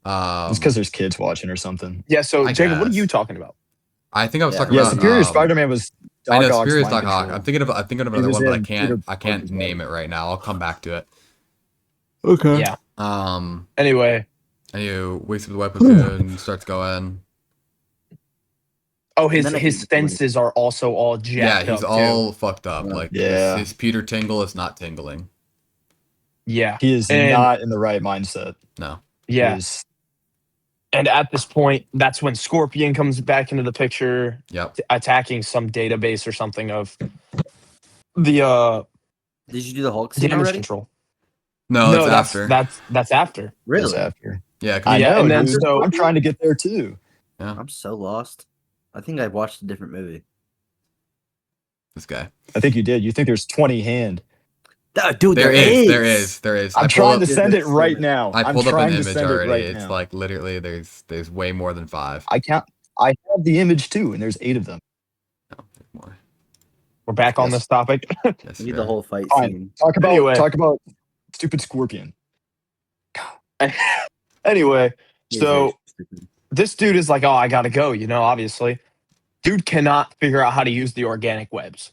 [SPEAKER 1] It's because there's kids watching or something.
[SPEAKER 2] Yeah, so
[SPEAKER 3] I
[SPEAKER 2] Jacob, what are
[SPEAKER 3] guess.
[SPEAKER 2] you talking about?
[SPEAKER 3] I think I was
[SPEAKER 4] Yeah.
[SPEAKER 3] talking
[SPEAKER 1] Yeah,
[SPEAKER 3] about
[SPEAKER 1] Superior Spider-Man was
[SPEAKER 3] I know
[SPEAKER 1] Doc Ock's
[SPEAKER 3] Superior is
[SPEAKER 1] mind
[SPEAKER 3] Doc Ock.
[SPEAKER 1] control.
[SPEAKER 3] I'm thinking of
[SPEAKER 1] He
[SPEAKER 3] another
[SPEAKER 1] was
[SPEAKER 3] one, but
[SPEAKER 1] in Peter
[SPEAKER 3] I can't
[SPEAKER 1] Parker's
[SPEAKER 3] name
[SPEAKER 1] web.
[SPEAKER 3] it right now. I'll come back to it.
[SPEAKER 1] Okay.
[SPEAKER 2] Yeah. Anyway,
[SPEAKER 3] And you waste the weapon and starts going.
[SPEAKER 2] oh,
[SPEAKER 4] And then I
[SPEAKER 2] his
[SPEAKER 4] think-
[SPEAKER 2] fences are also all
[SPEAKER 3] Yeah,
[SPEAKER 2] jacked
[SPEAKER 3] he's
[SPEAKER 2] up
[SPEAKER 3] all fucked up.
[SPEAKER 4] Yeah.
[SPEAKER 3] Like
[SPEAKER 1] Yeah.
[SPEAKER 3] his Peter tingle is not tingling.
[SPEAKER 2] too. Yeah,
[SPEAKER 1] He is
[SPEAKER 2] And-
[SPEAKER 1] not in the right mindset.
[SPEAKER 3] No.
[SPEAKER 1] He
[SPEAKER 2] yeah.
[SPEAKER 1] is-
[SPEAKER 2] And at this point, that's when Scorpion comes back into the picture,
[SPEAKER 3] Yep.
[SPEAKER 2] attacking some database or something of the
[SPEAKER 4] Did you do the Hulk scene
[SPEAKER 2] damage
[SPEAKER 4] already?
[SPEAKER 2] control.
[SPEAKER 3] No, it's
[SPEAKER 2] that's
[SPEAKER 3] after.
[SPEAKER 2] that's after.
[SPEAKER 1] is
[SPEAKER 4] Really?
[SPEAKER 1] after.
[SPEAKER 3] Yeah, 'cause
[SPEAKER 1] I
[SPEAKER 2] Yeah,
[SPEAKER 1] know,
[SPEAKER 2] and then
[SPEAKER 1] dude.
[SPEAKER 2] so-
[SPEAKER 1] I'm trying to get there too.
[SPEAKER 4] I'm so lost. I think I watched a different movie.
[SPEAKER 3] this guy.
[SPEAKER 1] I think you did. You think there's 20 hand.
[SPEAKER 4] Dude,
[SPEAKER 3] There is.
[SPEAKER 1] I'm
[SPEAKER 3] I
[SPEAKER 1] trying
[SPEAKER 3] pulled
[SPEAKER 1] to
[SPEAKER 3] up,
[SPEAKER 1] send it
[SPEAKER 4] There's so
[SPEAKER 1] right
[SPEAKER 4] many.
[SPEAKER 1] now.
[SPEAKER 3] I
[SPEAKER 1] I'm
[SPEAKER 3] pulled up an
[SPEAKER 1] trying to
[SPEAKER 3] image
[SPEAKER 1] send it
[SPEAKER 3] already.
[SPEAKER 1] right
[SPEAKER 3] It's
[SPEAKER 1] now.
[SPEAKER 3] like literally there's way more than 5.
[SPEAKER 1] I have the image too, and there's 8 of them.
[SPEAKER 3] More.
[SPEAKER 2] We're back on
[SPEAKER 1] Yes.
[SPEAKER 2] this topic.
[SPEAKER 3] Yes,
[SPEAKER 4] I need
[SPEAKER 3] fair.
[SPEAKER 4] the whole fight
[SPEAKER 1] Fine.
[SPEAKER 4] scene.
[SPEAKER 2] Anyway.
[SPEAKER 1] Talk about stupid Scorpion.
[SPEAKER 2] Anyway,
[SPEAKER 4] He's
[SPEAKER 2] so
[SPEAKER 4] very stupid.
[SPEAKER 2] this dude is like, oh, I gotta go, obviously. Dude cannot figure out how to use the organic webs.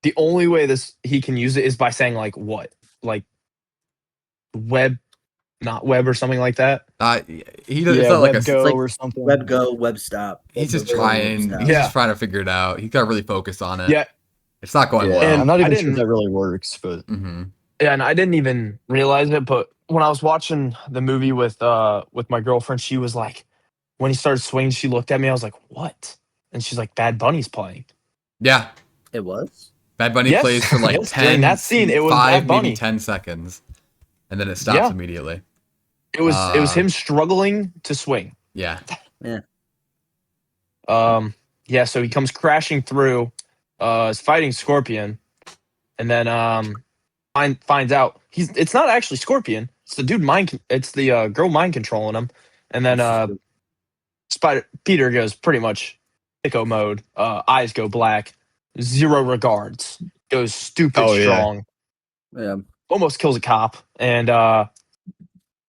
[SPEAKER 2] The only way he can use it is by saying like what? Like web, not web or something like that.
[SPEAKER 3] He does.
[SPEAKER 1] Yeah,
[SPEAKER 3] It's not like
[SPEAKER 1] Web
[SPEAKER 3] a.
[SPEAKER 1] Go
[SPEAKER 4] like
[SPEAKER 1] or something.
[SPEAKER 4] Web go, web stop.
[SPEAKER 3] He's just
[SPEAKER 4] Web go,
[SPEAKER 3] trying.
[SPEAKER 4] web
[SPEAKER 3] He's
[SPEAKER 4] stop.
[SPEAKER 2] Yeah.
[SPEAKER 3] just trying to figure it out. He's got to really focus on it.
[SPEAKER 2] Yeah.
[SPEAKER 3] It's not going
[SPEAKER 1] Yeah,
[SPEAKER 3] well.
[SPEAKER 2] And
[SPEAKER 1] I'm not
[SPEAKER 2] I
[SPEAKER 1] even sure if
[SPEAKER 2] didn't-
[SPEAKER 1] that really works, but
[SPEAKER 3] hmm
[SPEAKER 2] Yeah, and I didn't even realize it, but when I was watching the movie with my girlfriend, she was like, when he started swinging, she looked at me. I was like, "What?" And she's like, "Bad Bunny's playing."
[SPEAKER 3] Yeah.
[SPEAKER 4] It was.
[SPEAKER 3] Bad Bunny
[SPEAKER 2] Yes,
[SPEAKER 3] plays for like
[SPEAKER 2] yes,
[SPEAKER 3] 10,
[SPEAKER 2] during that scene, it was
[SPEAKER 3] 5,
[SPEAKER 2] Bad
[SPEAKER 3] maybe
[SPEAKER 2] Bunny.
[SPEAKER 3] 10 seconds. And then it stops
[SPEAKER 2] Yeah.
[SPEAKER 3] immediately.
[SPEAKER 2] It was him struggling to swing.
[SPEAKER 3] Yeah.
[SPEAKER 2] Yeah, so he comes crashing through, is fighting Scorpion, and then finds out it's not actually Scorpion. It's the dude it's the girl mind controlling him. And then Peter goes pretty much sicko mode. Eyes go black, zero regards, goes stupid
[SPEAKER 1] Oh, yeah.
[SPEAKER 2] strong,
[SPEAKER 4] Yeah.
[SPEAKER 2] almost kills a cop, and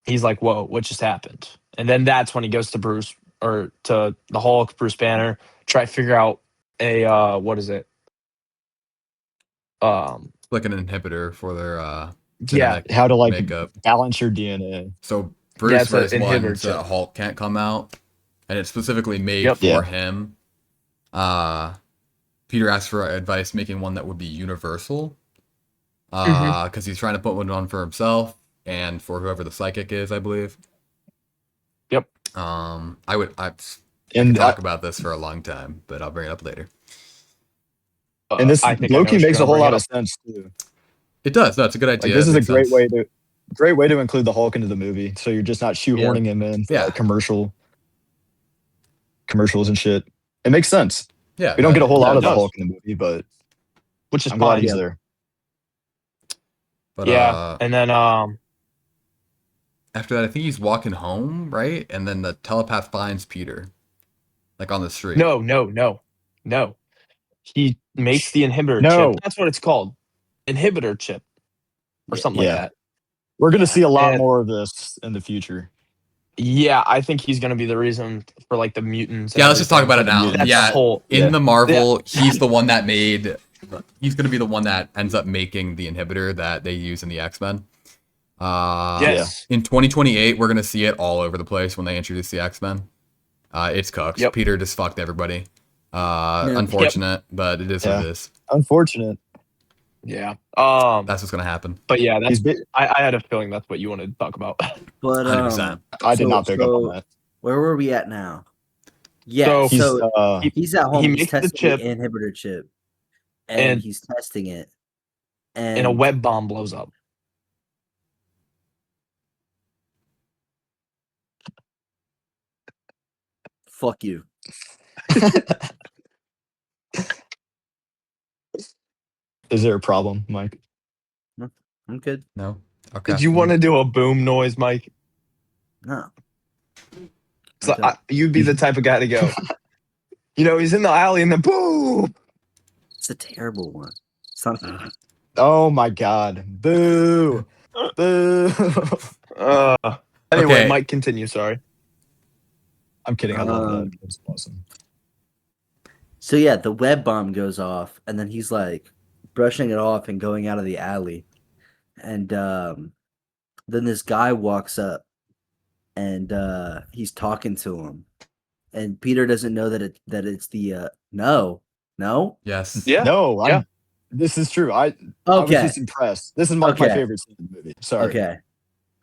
[SPEAKER 2] he's like, "Whoa, what just happened?" And then that's when he goes to Bruce or to the Hulk, Bruce Banner, try to figure out a what is it?
[SPEAKER 3] Like an inhibitor for their
[SPEAKER 2] Yeah,
[SPEAKER 3] genetic
[SPEAKER 1] How to like
[SPEAKER 3] makeup.
[SPEAKER 1] balance your DNA.
[SPEAKER 3] So Bruce
[SPEAKER 2] it's a
[SPEAKER 3] wears one
[SPEAKER 2] inhibitor
[SPEAKER 3] so that
[SPEAKER 2] chip.
[SPEAKER 3] Hulk can't come out. And it's specifically made
[SPEAKER 2] Yep.
[SPEAKER 3] for
[SPEAKER 1] Yeah.
[SPEAKER 3] him. Peter asks for advice making one that would be universal. Because he's trying to put one on for himself and for whoever the psychic is, I believe.
[SPEAKER 2] Yep.
[SPEAKER 3] I
[SPEAKER 1] And
[SPEAKER 3] talk about this for a long time, but I'll bring it up later.
[SPEAKER 1] and this
[SPEAKER 2] I think I know
[SPEAKER 1] Loki
[SPEAKER 2] what you're
[SPEAKER 1] makes a
[SPEAKER 2] gonna
[SPEAKER 1] whole
[SPEAKER 2] bring
[SPEAKER 1] lot
[SPEAKER 2] up.
[SPEAKER 1] of sense too.
[SPEAKER 3] It does. No, it's a good
[SPEAKER 1] Like
[SPEAKER 3] idea.
[SPEAKER 1] this
[SPEAKER 3] It
[SPEAKER 1] is a
[SPEAKER 3] makes
[SPEAKER 1] great
[SPEAKER 3] sense.
[SPEAKER 1] way to include the Hulk into the movie. So you're just not shoehorning him in for
[SPEAKER 3] Yeah.
[SPEAKER 1] like commercials and shit. It makes sense.
[SPEAKER 3] Yeah.
[SPEAKER 1] We don't get a whole
[SPEAKER 2] Yeah,
[SPEAKER 1] lot
[SPEAKER 2] it
[SPEAKER 1] of the
[SPEAKER 2] does.
[SPEAKER 1] Hulk in the movie, but
[SPEAKER 2] Which is
[SPEAKER 1] I'm glad
[SPEAKER 2] fine.
[SPEAKER 1] he's there.
[SPEAKER 3] But
[SPEAKER 2] Yeah, and then
[SPEAKER 3] after that, I think he's walking home, right? And then the telepath finds Peter, like on the street.
[SPEAKER 2] no. He makes the inhibitor
[SPEAKER 1] No.
[SPEAKER 2] chip. That's what it's called, inhibitor chip, or something like
[SPEAKER 1] Yeah.
[SPEAKER 2] that.
[SPEAKER 1] We're gonna see a lot
[SPEAKER 2] And-
[SPEAKER 1] more of this in the future.
[SPEAKER 2] Yeah, I think he's gonna be the reason for like the mutants. and
[SPEAKER 3] Yeah, let's just talk about it
[SPEAKER 2] everything.
[SPEAKER 3] now.
[SPEAKER 2] That's
[SPEAKER 3] Yeah,
[SPEAKER 2] the whole.
[SPEAKER 3] in
[SPEAKER 1] Yeah.
[SPEAKER 3] the Marvel, he's the one that made. He's gonna be the one that ends up making the inhibitor that they use in the X-Men.
[SPEAKER 2] Yes.
[SPEAKER 3] In 2028, we're gonna see it all over the place when they introduce the X-Men. It's cooked.
[SPEAKER 2] Yep.
[SPEAKER 3] Peter just fucked everybody.
[SPEAKER 4] Yeah.
[SPEAKER 3] Unfortunate, but it is what it is.
[SPEAKER 1] Unfortunate.
[SPEAKER 2] Yeah.
[SPEAKER 3] That's what's gonna happen.
[SPEAKER 2] But yeah,
[SPEAKER 1] He's
[SPEAKER 2] that's.
[SPEAKER 1] bi-
[SPEAKER 2] I had a feeling that's what you wanted to talk about.
[SPEAKER 4] But
[SPEAKER 3] 100%.
[SPEAKER 1] I did
[SPEAKER 4] so-
[SPEAKER 1] not pick up
[SPEAKER 4] so-
[SPEAKER 1] on that.
[SPEAKER 4] where were we at now? Yeah.
[SPEAKER 2] So-
[SPEAKER 1] He's
[SPEAKER 4] So he's at home.
[SPEAKER 2] he
[SPEAKER 4] He's
[SPEAKER 2] makes the
[SPEAKER 4] testing
[SPEAKER 2] chip.
[SPEAKER 4] the inhibitor chip, and
[SPEAKER 2] And-
[SPEAKER 4] he's testing it, and,
[SPEAKER 2] And a web bomb blows up.
[SPEAKER 4] Fuck you.
[SPEAKER 1] is there a problem, Mike?
[SPEAKER 4] I'm good.
[SPEAKER 3] No. Okay.
[SPEAKER 2] Did you want to do a boom noise, Mike?
[SPEAKER 4] No.
[SPEAKER 2] So
[SPEAKER 4] Okay.
[SPEAKER 2] you'd be the type of guy to go. He's in the alley and then boom.
[SPEAKER 4] It's a terrible one. It's not-
[SPEAKER 1] Oh my god. Boo. Boo.
[SPEAKER 2] Anyway,
[SPEAKER 3] Okay.
[SPEAKER 2] Mike, continue. Sorry.
[SPEAKER 1] I'm kidding. I love
[SPEAKER 4] Um,
[SPEAKER 1] that. It's awesome.
[SPEAKER 4] So yeah, the web bomb goes off, and then he's like brushing it off and going out of the alley, and then this guy walks up, and he's talking to him, and Peter doesn't know that it's the no.
[SPEAKER 3] Yes.
[SPEAKER 2] Yeah.
[SPEAKER 1] No,
[SPEAKER 2] yeah.
[SPEAKER 1] This is true. I was
[SPEAKER 4] Okay,
[SPEAKER 1] just impressed. This is my
[SPEAKER 4] Okay.
[SPEAKER 1] favorite scene in the movie. Sorry.
[SPEAKER 4] okay.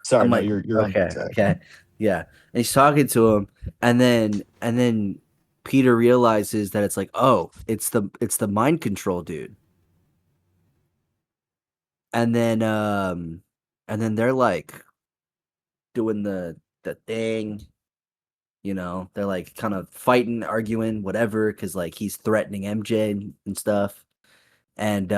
[SPEAKER 1] Sorry.
[SPEAKER 4] I'm
[SPEAKER 1] No,
[SPEAKER 4] like,
[SPEAKER 1] you're on
[SPEAKER 4] okay,
[SPEAKER 1] the track.
[SPEAKER 4] okay, yeah. And he's talking to him, and then Peter realizes that it's like, oh, it's the mind control dude. And then they're like doing the thing, they're like kind of fighting, arguing, whatever, because like he's threatening MJ and stuff. And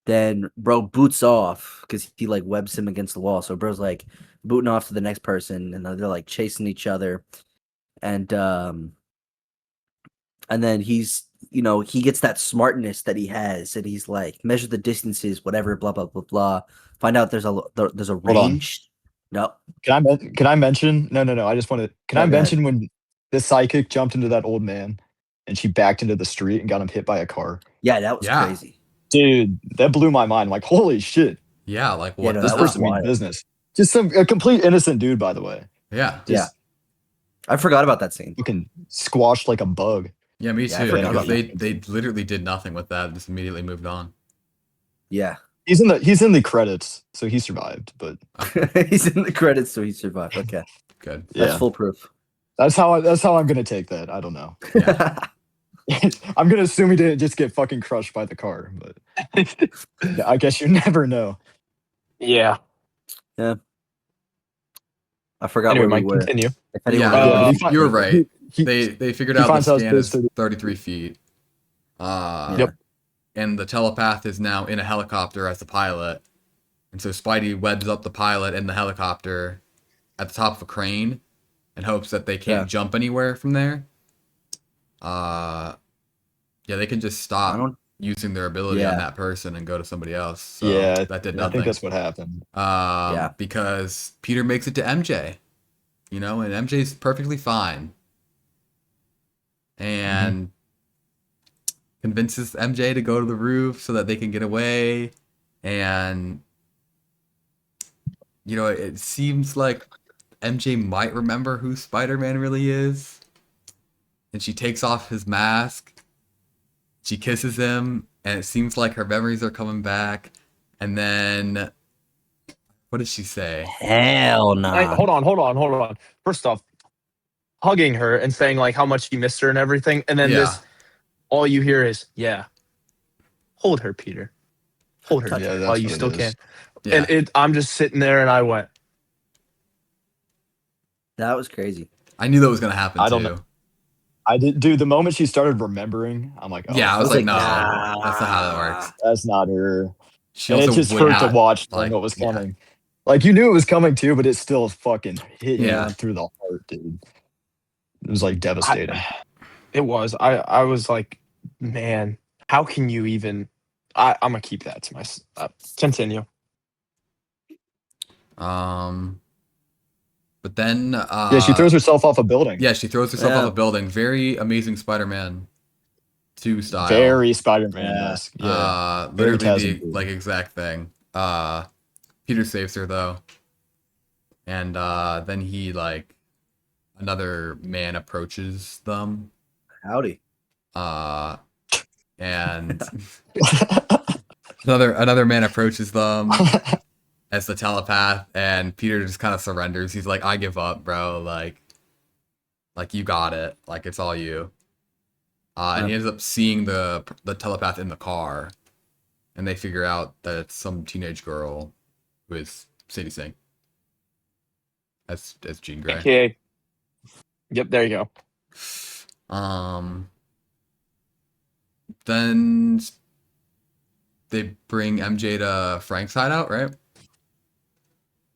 [SPEAKER 4] then bro boots off because he like webs him against the wall. So bro's like booting off to the next person, and they're like chasing each other. And then he's he gets that smartness that he has, and he's like measure the distances, whatever, blah blah blah blah. Find out there's a
[SPEAKER 1] on.
[SPEAKER 4] range. No,
[SPEAKER 1] Can I mention? No. I just want to. Can
[SPEAKER 4] Oh,
[SPEAKER 1] I
[SPEAKER 4] go ahead.
[SPEAKER 1] mention when the psychic jumped into that old man and she backed into the street and got him hit by a car?
[SPEAKER 4] yeah, that was
[SPEAKER 3] Yeah.
[SPEAKER 4] crazy.
[SPEAKER 1] Dude, that blew my mind. Like, holy shit,
[SPEAKER 3] Yeah. Like
[SPEAKER 4] Yeah,
[SPEAKER 3] what?
[SPEAKER 4] no,
[SPEAKER 1] this
[SPEAKER 4] that was
[SPEAKER 1] person means
[SPEAKER 4] wild.
[SPEAKER 1] business. Just a complete innocent dude, by the way.
[SPEAKER 3] Yeah.
[SPEAKER 4] Yeah.
[SPEAKER 1] Just
[SPEAKER 4] I forgot about that scene.
[SPEAKER 1] fucking squashed like a bug.
[SPEAKER 3] Yeah. Me
[SPEAKER 4] Yeah, I
[SPEAKER 3] too.
[SPEAKER 4] forgot
[SPEAKER 3] Because
[SPEAKER 1] about
[SPEAKER 3] they literally did nothing with that. Just immediately moved on.
[SPEAKER 4] Yeah,
[SPEAKER 1] He's in the credits, so he survived. But
[SPEAKER 4] he's in the credits, so he survived. Okay,
[SPEAKER 3] Good.
[SPEAKER 4] that's
[SPEAKER 1] yeah,
[SPEAKER 4] foolproof.
[SPEAKER 1] that's how I'm gonna take that. I don't know. I'm gonna assume he didn't just get fucking crushed by the car, but I guess you never know.
[SPEAKER 2] Yeah.
[SPEAKER 4] I forgot
[SPEAKER 2] Anyway,
[SPEAKER 4] where we
[SPEAKER 2] Mike,
[SPEAKER 4] were.
[SPEAKER 2] continue.
[SPEAKER 4] If anyone
[SPEAKER 3] Yeah,
[SPEAKER 1] but
[SPEAKER 2] he
[SPEAKER 1] fi-
[SPEAKER 3] you were right.
[SPEAKER 1] he-
[SPEAKER 3] They figured
[SPEAKER 1] he
[SPEAKER 3] out the
[SPEAKER 1] finds out
[SPEAKER 3] scan is
[SPEAKER 1] space
[SPEAKER 3] 33 feet.
[SPEAKER 2] Yep.
[SPEAKER 3] And the telepath is now in a helicopter as the pilot. And so Spidey webs up the pilot in the helicopter at the top of a crane and hopes that they can't
[SPEAKER 4] Yeah.
[SPEAKER 3] jump anywhere from there. Yeah, they can just
[SPEAKER 4] I
[SPEAKER 3] stop
[SPEAKER 4] don't.
[SPEAKER 3] using their ability on
[SPEAKER 4] Yeah.
[SPEAKER 3] that person and go to somebody else. So
[SPEAKER 1] yeah,
[SPEAKER 3] that did
[SPEAKER 1] I
[SPEAKER 3] nothing.
[SPEAKER 1] think that's what happened.
[SPEAKER 4] Yeah.
[SPEAKER 3] Because Peter makes it to MJ, and MJ's perfectly fine, and convinces MJ to go to the roof so that they can get away, and it seems like MJ might remember who Spider-Man really is, and she takes off his mask, she kisses him, and it seems like her memories are coming back, and then what did she say?
[SPEAKER 4] Hell no.
[SPEAKER 2] Hold on. First off, hugging her and saying like how much he missed her and everything, and then
[SPEAKER 3] Yeah.
[SPEAKER 2] all you hear is, yeah, hold her, Peter. Hold her
[SPEAKER 1] Yeah, that's
[SPEAKER 2] while you
[SPEAKER 1] what it
[SPEAKER 2] still
[SPEAKER 1] is.
[SPEAKER 2] can.
[SPEAKER 3] Yeah.
[SPEAKER 2] And I'm just sitting there and I went,
[SPEAKER 4] That was crazy.
[SPEAKER 3] I knew that was gonna happen
[SPEAKER 1] I don't
[SPEAKER 3] too.
[SPEAKER 1] know. I did, dude. The moment she started remembering, I'm like, oh,
[SPEAKER 3] Yeah, I was like, no,
[SPEAKER 4] nah.
[SPEAKER 3] that's not how that works.
[SPEAKER 1] that's not her.
[SPEAKER 3] She
[SPEAKER 1] And
[SPEAKER 3] also
[SPEAKER 1] it just
[SPEAKER 3] went
[SPEAKER 1] hurt to
[SPEAKER 3] out,
[SPEAKER 1] watch
[SPEAKER 3] like,
[SPEAKER 1] knowing what was
[SPEAKER 3] yeah.
[SPEAKER 1] coming. Like you knew it was coming too, but it still fucking hit
[SPEAKER 3] Yeah.
[SPEAKER 1] you through the heart, dude. It was like devastating.
[SPEAKER 2] it was. I was like, man, how can you even? I'm gonna keep that to myself. Continue.
[SPEAKER 3] But then
[SPEAKER 1] Yeah, she throws herself off a building.
[SPEAKER 3] Yeah, she throws herself
[SPEAKER 4] Yeah.
[SPEAKER 3] off a building. Very Amazing Spider-Man 2 style.
[SPEAKER 1] Very Spider-Man-esque. Yeah. Very
[SPEAKER 3] Literally the
[SPEAKER 1] Tasman.
[SPEAKER 3] like exact thing. Peter saves her though. And then he like another man approaches them.
[SPEAKER 4] Howdy.
[SPEAKER 3] And another man approaches them as the telepath, and Peter just kind of surrenders. He's like, I give up, bro. Like you got it. Like it's all you. And he ends up seeing the telepath in the car, and they figure out that it's some teenage girl who is Sadie Sink as Jean Grey.
[SPEAKER 2] Okay. Yep. There you go.
[SPEAKER 3] Then they bring MJ to Frank's hideout, right?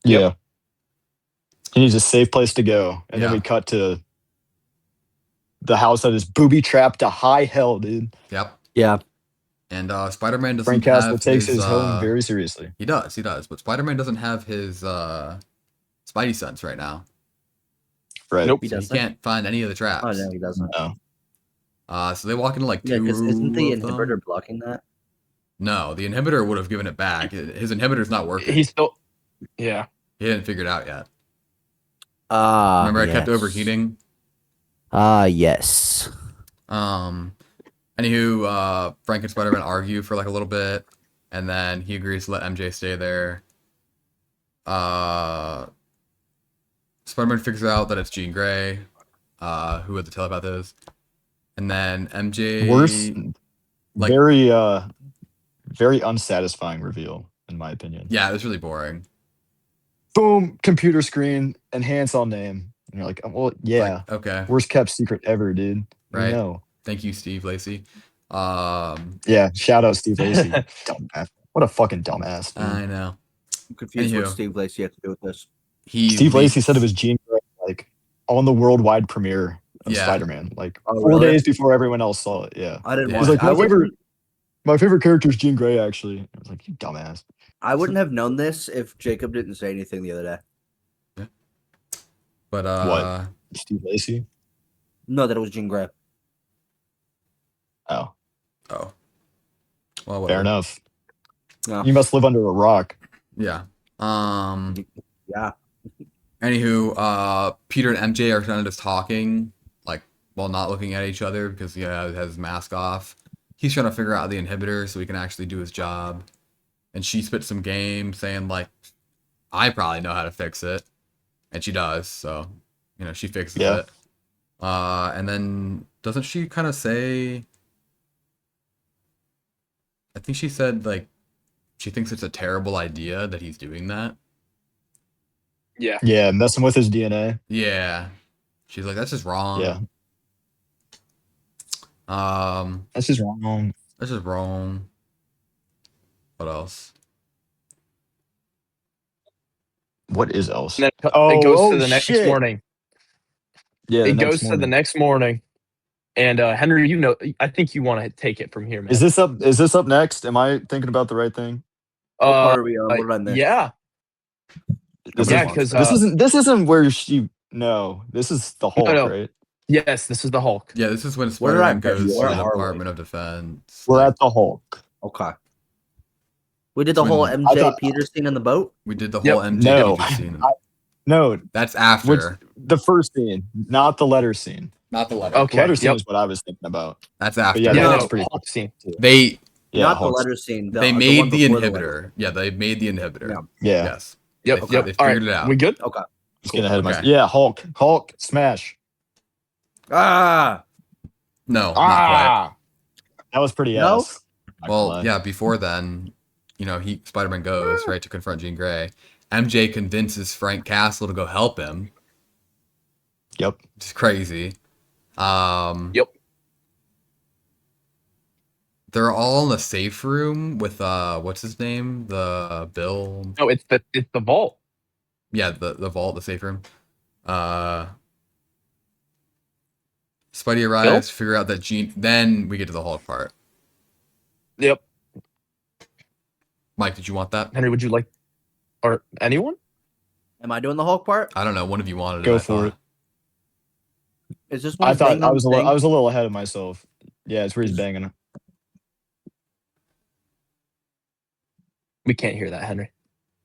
[SPEAKER 1] Yeah. He needs a safe place to go. And then
[SPEAKER 3] Yeah.
[SPEAKER 1] we cut to the house that is booby trapped to high hell, dude.
[SPEAKER 3] Yep.
[SPEAKER 4] Yeah.
[SPEAKER 3] And Spider-Man doesn't
[SPEAKER 1] Frank
[SPEAKER 3] have
[SPEAKER 1] Castle takes
[SPEAKER 3] his
[SPEAKER 1] his home very seriously.
[SPEAKER 3] He does, but Spider-Man doesn't have his Spidey sense right now.
[SPEAKER 1] Right.
[SPEAKER 2] Nope.
[SPEAKER 4] He
[SPEAKER 3] So he
[SPEAKER 4] doesn't.
[SPEAKER 3] can't find any of the traps.
[SPEAKER 4] Oh no, he doesn't.
[SPEAKER 1] No.
[SPEAKER 3] So they walk into like
[SPEAKER 4] Yeah,
[SPEAKER 3] two
[SPEAKER 4] because isn't the
[SPEAKER 3] of them.
[SPEAKER 4] inhibitor blocking that?
[SPEAKER 3] No, the inhibitor would have given it back. His inhibitor's not working.
[SPEAKER 2] He's still. Yeah.
[SPEAKER 3] He hadn't figured it out yet.
[SPEAKER 4] Remember,
[SPEAKER 3] Remember, I kept overheating.
[SPEAKER 4] Yes.
[SPEAKER 3] Anywho, Frank and Spider-Man argue for like a little bit, and then he agrees to let MJ stay there. Spider-Man figures out that it's Jean Grey, who the telepath is, and then MJ
[SPEAKER 1] Worse.
[SPEAKER 3] like-
[SPEAKER 1] Very unsatisfying reveal, in my opinion.
[SPEAKER 3] Yeah, it was really boring.
[SPEAKER 1] Boom, computer screen, enhance all name. And you're like, oh, well, yeah.
[SPEAKER 3] Like, okay,
[SPEAKER 1] Worst kept secret ever, dude.
[SPEAKER 3] Right.
[SPEAKER 1] No.
[SPEAKER 3] thank you, Steve Lacey.
[SPEAKER 1] Yeah, shout out Steve Lacey. Dumbass. What a fucking dumbass. Dude.
[SPEAKER 3] I know.
[SPEAKER 4] I'm confused
[SPEAKER 3] Anywho.
[SPEAKER 4] what Steve Lacey had to do with this.
[SPEAKER 1] Steve Lacey
[SPEAKER 3] leaks-
[SPEAKER 1] said it was Jean Grey, like on the worldwide premiere of
[SPEAKER 3] Yeah.
[SPEAKER 1] Spider-Man, like
[SPEAKER 4] Oh,
[SPEAKER 1] 4
[SPEAKER 4] really?
[SPEAKER 1] days before everyone else saw it. Yeah.
[SPEAKER 4] I didn't
[SPEAKER 3] Yeah.
[SPEAKER 4] watch
[SPEAKER 1] He's
[SPEAKER 4] it.
[SPEAKER 1] like, my favorite character is Jean Grey, actually. I was like, you dumbass.
[SPEAKER 4] I wouldn't have known this if Jacob didn't say anything the other day.
[SPEAKER 3] But
[SPEAKER 1] What? Steve Lacey?
[SPEAKER 4] No, that it was Jean Grey.
[SPEAKER 1] Oh,
[SPEAKER 3] Oh. Well, whatever.
[SPEAKER 1] fair enough.
[SPEAKER 4] No.
[SPEAKER 1] You must live under a rock.
[SPEAKER 3] Yeah.
[SPEAKER 4] Yeah.
[SPEAKER 3] Anywho, Peter and MJ are kind of just talking, like while not looking at each other because he has his mask off. He's trying to figure out the inhibitor so he can actually do his job. And she spits some game saying like, I probably know how to fix it. And she does, so she fixes
[SPEAKER 1] Yeah.
[SPEAKER 3] it. And then doesn't she kind of say? I think she said like she thinks it's a terrible idea that he's doing that.
[SPEAKER 2] Yeah.
[SPEAKER 1] Yeah, messing with his DNA.
[SPEAKER 3] Yeah, she's like that's just wrong.
[SPEAKER 1] Yeah, that's just wrong.
[SPEAKER 3] This is wrong. What else?
[SPEAKER 1] What is else?
[SPEAKER 2] And then
[SPEAKER 1] Oh,
[SPEAKER 2] it goes
[SPEAKER 1] oh,
[SPEAKER 2] to the next
[SPEAKER 1] shit.
[SPEAKER 2] morning.
[SPEAKER 1] Yeah,
[SPEAKER 2] It goes to the
[SPEAKER 1] morning.
[SPEAKER 2] next morning. And Henry, you know, I think you want to take it from here, man.
[SPEAKER 1] Is this up? Is this up next? Am I thinking about the right thing?
[SPEAKER 4] What part are we on? What did I miss?
[SPEAKER 2] Yeah.
[SPEAKER 1] This
[SPEAKER 2] Yeah,
[SPEAKER 1] is-
[SPEAKER 2] 'cause,
[SPEAKER 1] this isn't where she. No, this is the Hulk,
[SPEAKER 2] no.
[SPEAKER 1] right?
[SPEAKER 2] Yes, this is the Hulk.
[SPEAKER 3] Yeah, this is when
[SPEAKER 4] Where did I
[SPEAKER 3] Spider-Man
[SPEAKER 4] miss?
[SPEAKER 3] goes
[SPEAKER 4] Where
[SPEAKER 3] to the
[SPEAKER 4] are we?
[SPEAKER 3] Department of Defense.
[SPEAKER 1] We're
[SPEAKER 3] Like,
[SPEAKER 1] at the Hulk.
[SPEAKER 4] Okay. We did the whole
[SPEAKER 3] When-
[SPEAKER 4] MJ
[SPEAKER 1] thought-
[SPEAKER 4] Peter scene in the boat.
[SPEAKER 3] we did the
[SPEAKER 2] Yep.
[SPEAKER 3] whole MJ
[SPEAKER 1] No.
[SPEAKER 3] Peter scene.
[SPEAKER 1] No,
[SPEAKER 3] That's after,
[SPEAKER 1] the first scene, not the letter scene.
[SPEAKER 3] not the letter.
[SPEAKER 2] Okay.
[SPEAKER 1] The letter scene
[SPEAKER 2] Yep.
[SPEAKER 1] is what I was thinking about.
[SPEAKER 3] That's after.
[SPEAKER 1] yeah,
[SPEAKER 2] Yeah,
[SPEAKER 1] that's
[SPEAKER 2] no,
[SPEAKER 1] pretty-
[SPEAKER 2] Hulk scene.
[SPEAKER 3] They
[SPEAKER 1] Yeah,
[SPEAKER 4] Not
[SPEAKER 1] Hulk's-
[SPEAKER 4] the letter scene.
[SPEAKER 3] they
[SPEAKER 4] one
[SPEAKER 3] made the
[SPEAKER 4] before letter.
[SPEAKER 3] inhibitor. Yeah, they made the inhibitor.
[SPEAKER 4] Yeah.
[SPEAKER 1] Yeah,
[SPEAKER 3] Yes.
[SPEAKER 2] Yep.
[SPEAKER 3] They-
[SPEAKER 2] Yep.
[SPEAKER 3] they
[SPEAKER 2] All right.
[SPEAKER 3] figured it out.
[SPEAKER 2] We good?
[SPEAKER 4] Okay.
[SPEAKER 1] just getting ahead of myself.
[SPEAKER 3] Okay.
[SPEAKER 1] Yeah, Hulk, smash.
[SPEAKER 4] Ah.
[SPEAKER 3] No, not quite.
[SPEAKER 1] That was pretty
[SPEAKER 4] No?
[SPEAKER 1] ass. Not gonna
[SPEAKER 3] Well,
[SPEAKER 1] lie.
[SPEAKER 3] yeah, before then, Spider-Man goes, right, to confront Jean Grey. MJ convinces Frank Castle to go help him.
[SPEAKER 1] Yep.
[SPEAKER 3] It's crazy.
[SPEAKER 2] Yep.
[SPEAKER 3] They're all in the safe room with what's his name? The Bill.
[SPEAKER 2] No, it's the vault.
[SPEAKER 3] Yeah, the vault, the safe room. Spidey arrives, figure out that Jean. Then we get to the Hulk part.
[SPEAKER 2] Yep.
[SPEAKER 3] Mike, did you want that?
[SPEAKER 2] Henry, would you like, or anyone?
[SPEAKER 4] Am I doing the Hulk part?
[SPEAKER 3] I don't know. One of you wanted it.
[SPEAKER 1] Go
[SPEAKER 3] I
[SPEAKER 1] for
[SPEAKER 3] thought.
[SPEAKER 4] Is this one?
[SPEAKER 1] I thought
[SPEAKER 4] banging
[SPEAKER 1] I
[SPEAKER 4] on
[SPEAKER 1] was
[SPEAKER 4] the
[SPEAKER 1] a little,
[SPEAKER 4] thing?
[SPEAKER 1] I was a little ahead of myself. Yeah, it's where he's banging.
[SPEAKER 2] We can't hear that, Henry.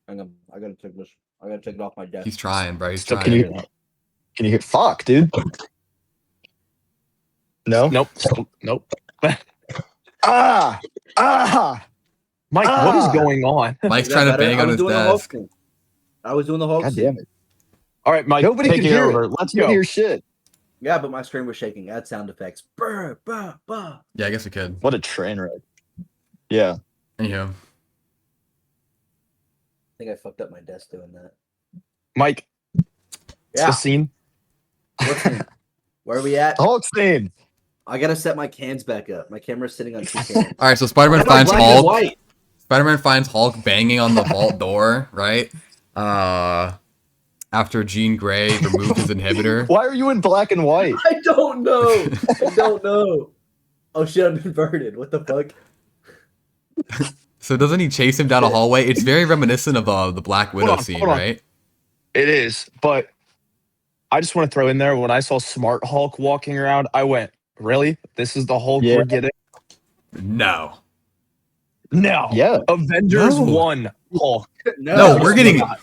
[SPEAKER 4] Hang on. I gotta take this. I gotta take it off my desk.
[SPEAKER 3] He's trying, bro. He's
[SPEAKER 2] Still
[SPEAKER 3] trying.
[SPEAKER 1] Can you hear? Fuck, dude. No.
[SPEAKER 2] Nope. Nope.
[SPEAKER 1] Ah.
[SPEAKER 2] Mike, what is
[SPEAKER 1] Ah!
[SPEAKER 2] going on?
[SPEAKER 3] Mike's
[SPEAKER 4] Is that
[SPEAKER 3] trying to
[SPEAKER 4] better?
[SPEAKER 3] bang
[SPEAKER 4] I
[SPEAKER 3] on
[SPEAKER 4] was
[SPEAKER 3] his
[SPEAKER 4] doing the Hulk
[SPEAKER 3] desk.
[SPEAKER 4] scene. I was doing the Hulk
[SPEAKER 1] God
[SPEAKER 4] scene.
[SPEAKER 1] damn it.
[SPEAKER 2] All right, Mike.
[SPEAKER 1] Nobody
[SPEAKER 2] take
[SPEAKER 1] can
[SPEAKER 2] it
[SPEAKER 1] hear
[SPEAKER 2] over.
[SPEAKER 1] it.
[SPEAKER 2] Let's
[SPEAKER 1] You can
[SPEAKER 2] go.
[SPEAKER 1] hear shit.
[SPEAKER 4] Yeah, but my screen was shaking. Add sound effects. Brr, brr, brr.
[SPEAKER 3] Yeah, I guess we could.
[SPEAKER 1] What a train wreck. Yeah.
[SPEAKER 3] Anyhow,
[SPEAKER 4] I think I fucked up my desk doing that.
[SPEAKER 2] Mike, it's
[SPEAKER 4] Yeah.
[SPEAKER 2] the scene.
[SPEAKER 4] What's scene? Where are we at?
[SPEAKER 1] Hulk scene.
[SPEAKER 4] I gotta set my cans back up. My camera's sitting on two cans.
[SPEAKER 3] all right. So Spider-Man
[SPEAKER 4] I know,
[SPEAKER 3] finds
[SPEAKER 4] black and
[SPEAKER 3] Hulk.
[SPEAKER 4] white.
[SPEAKER 3] Spider-Man finds Hulk banging on the vault door, right? After Jean Grey removed his inhibitor.
[SPEAKER 1] Why are you in black and white?
[SPEAKER 4] I don't know. I don't know. Oh shit, I'm inverted. What the fuck?
[SPEAKER 3] So doesn't he chase him down a hallway? It's very reminiscent of the Black Widow
[SPEAKER 2] on,
[SPEAKER 3] scene,
[SPEAKER 2] hold on.
[SPEAKER 3] right?
[SPEAKER 2] It is, but I just want to throw in there when I saw Smart Hulk walking around, I went, "Really? This is the Hulk
[SPEAKER 1] Yeah.
[SPEAKER 2] we're getting?"
[SPEAKER 3] No.
[SPEAKER 2] No.
[SPEAKER 1] Yeah.
[SPEAKER 2] Avengers
[SPEAKER 3] No.
[SPEAKER 2] 1 Hulk.
[SPEAKER 3] No, we're getting
[SPEAKER 2] not.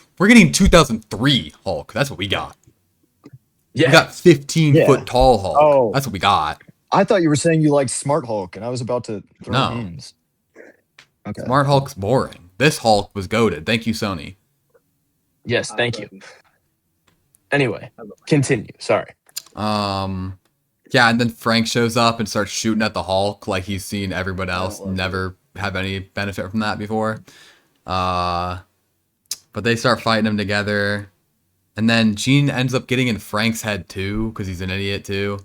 [SPEAKER 3] 2003 Hulk. That's what we got.
[SPEAKER 2] Yeah.
[SPEAKER 3] We got 15
[SPEAKER 1] Yeah.
[SPEAKER 3] foot tall Hulk.
[SPEAKER 1] Oh.
[SPEAKER 3] That's what we got.
[SPEAKER 1] I thought you were saying you liked Smart Hulk, and I was about to throw
[SPEAKER 3] No.
[SPEAKER 1] hands. Okay.
[SPEAKER 3] Smart Hulk's boring. This Hulk was goated. Thank you, Sony.
[SPEAKER 2] Yes, thank you. Anyway, continue. Sorry.
[SPEAKER 3] Yeah, and then Frank shows up and starts shooting at the Hulk like he's seen everyone else
[SPEAKER 4] love
[SPEAKER 3] never have any benefit from that before. But they start fighting him together. And then Jean ends up getting in Frank's head too, because he's an idiot too.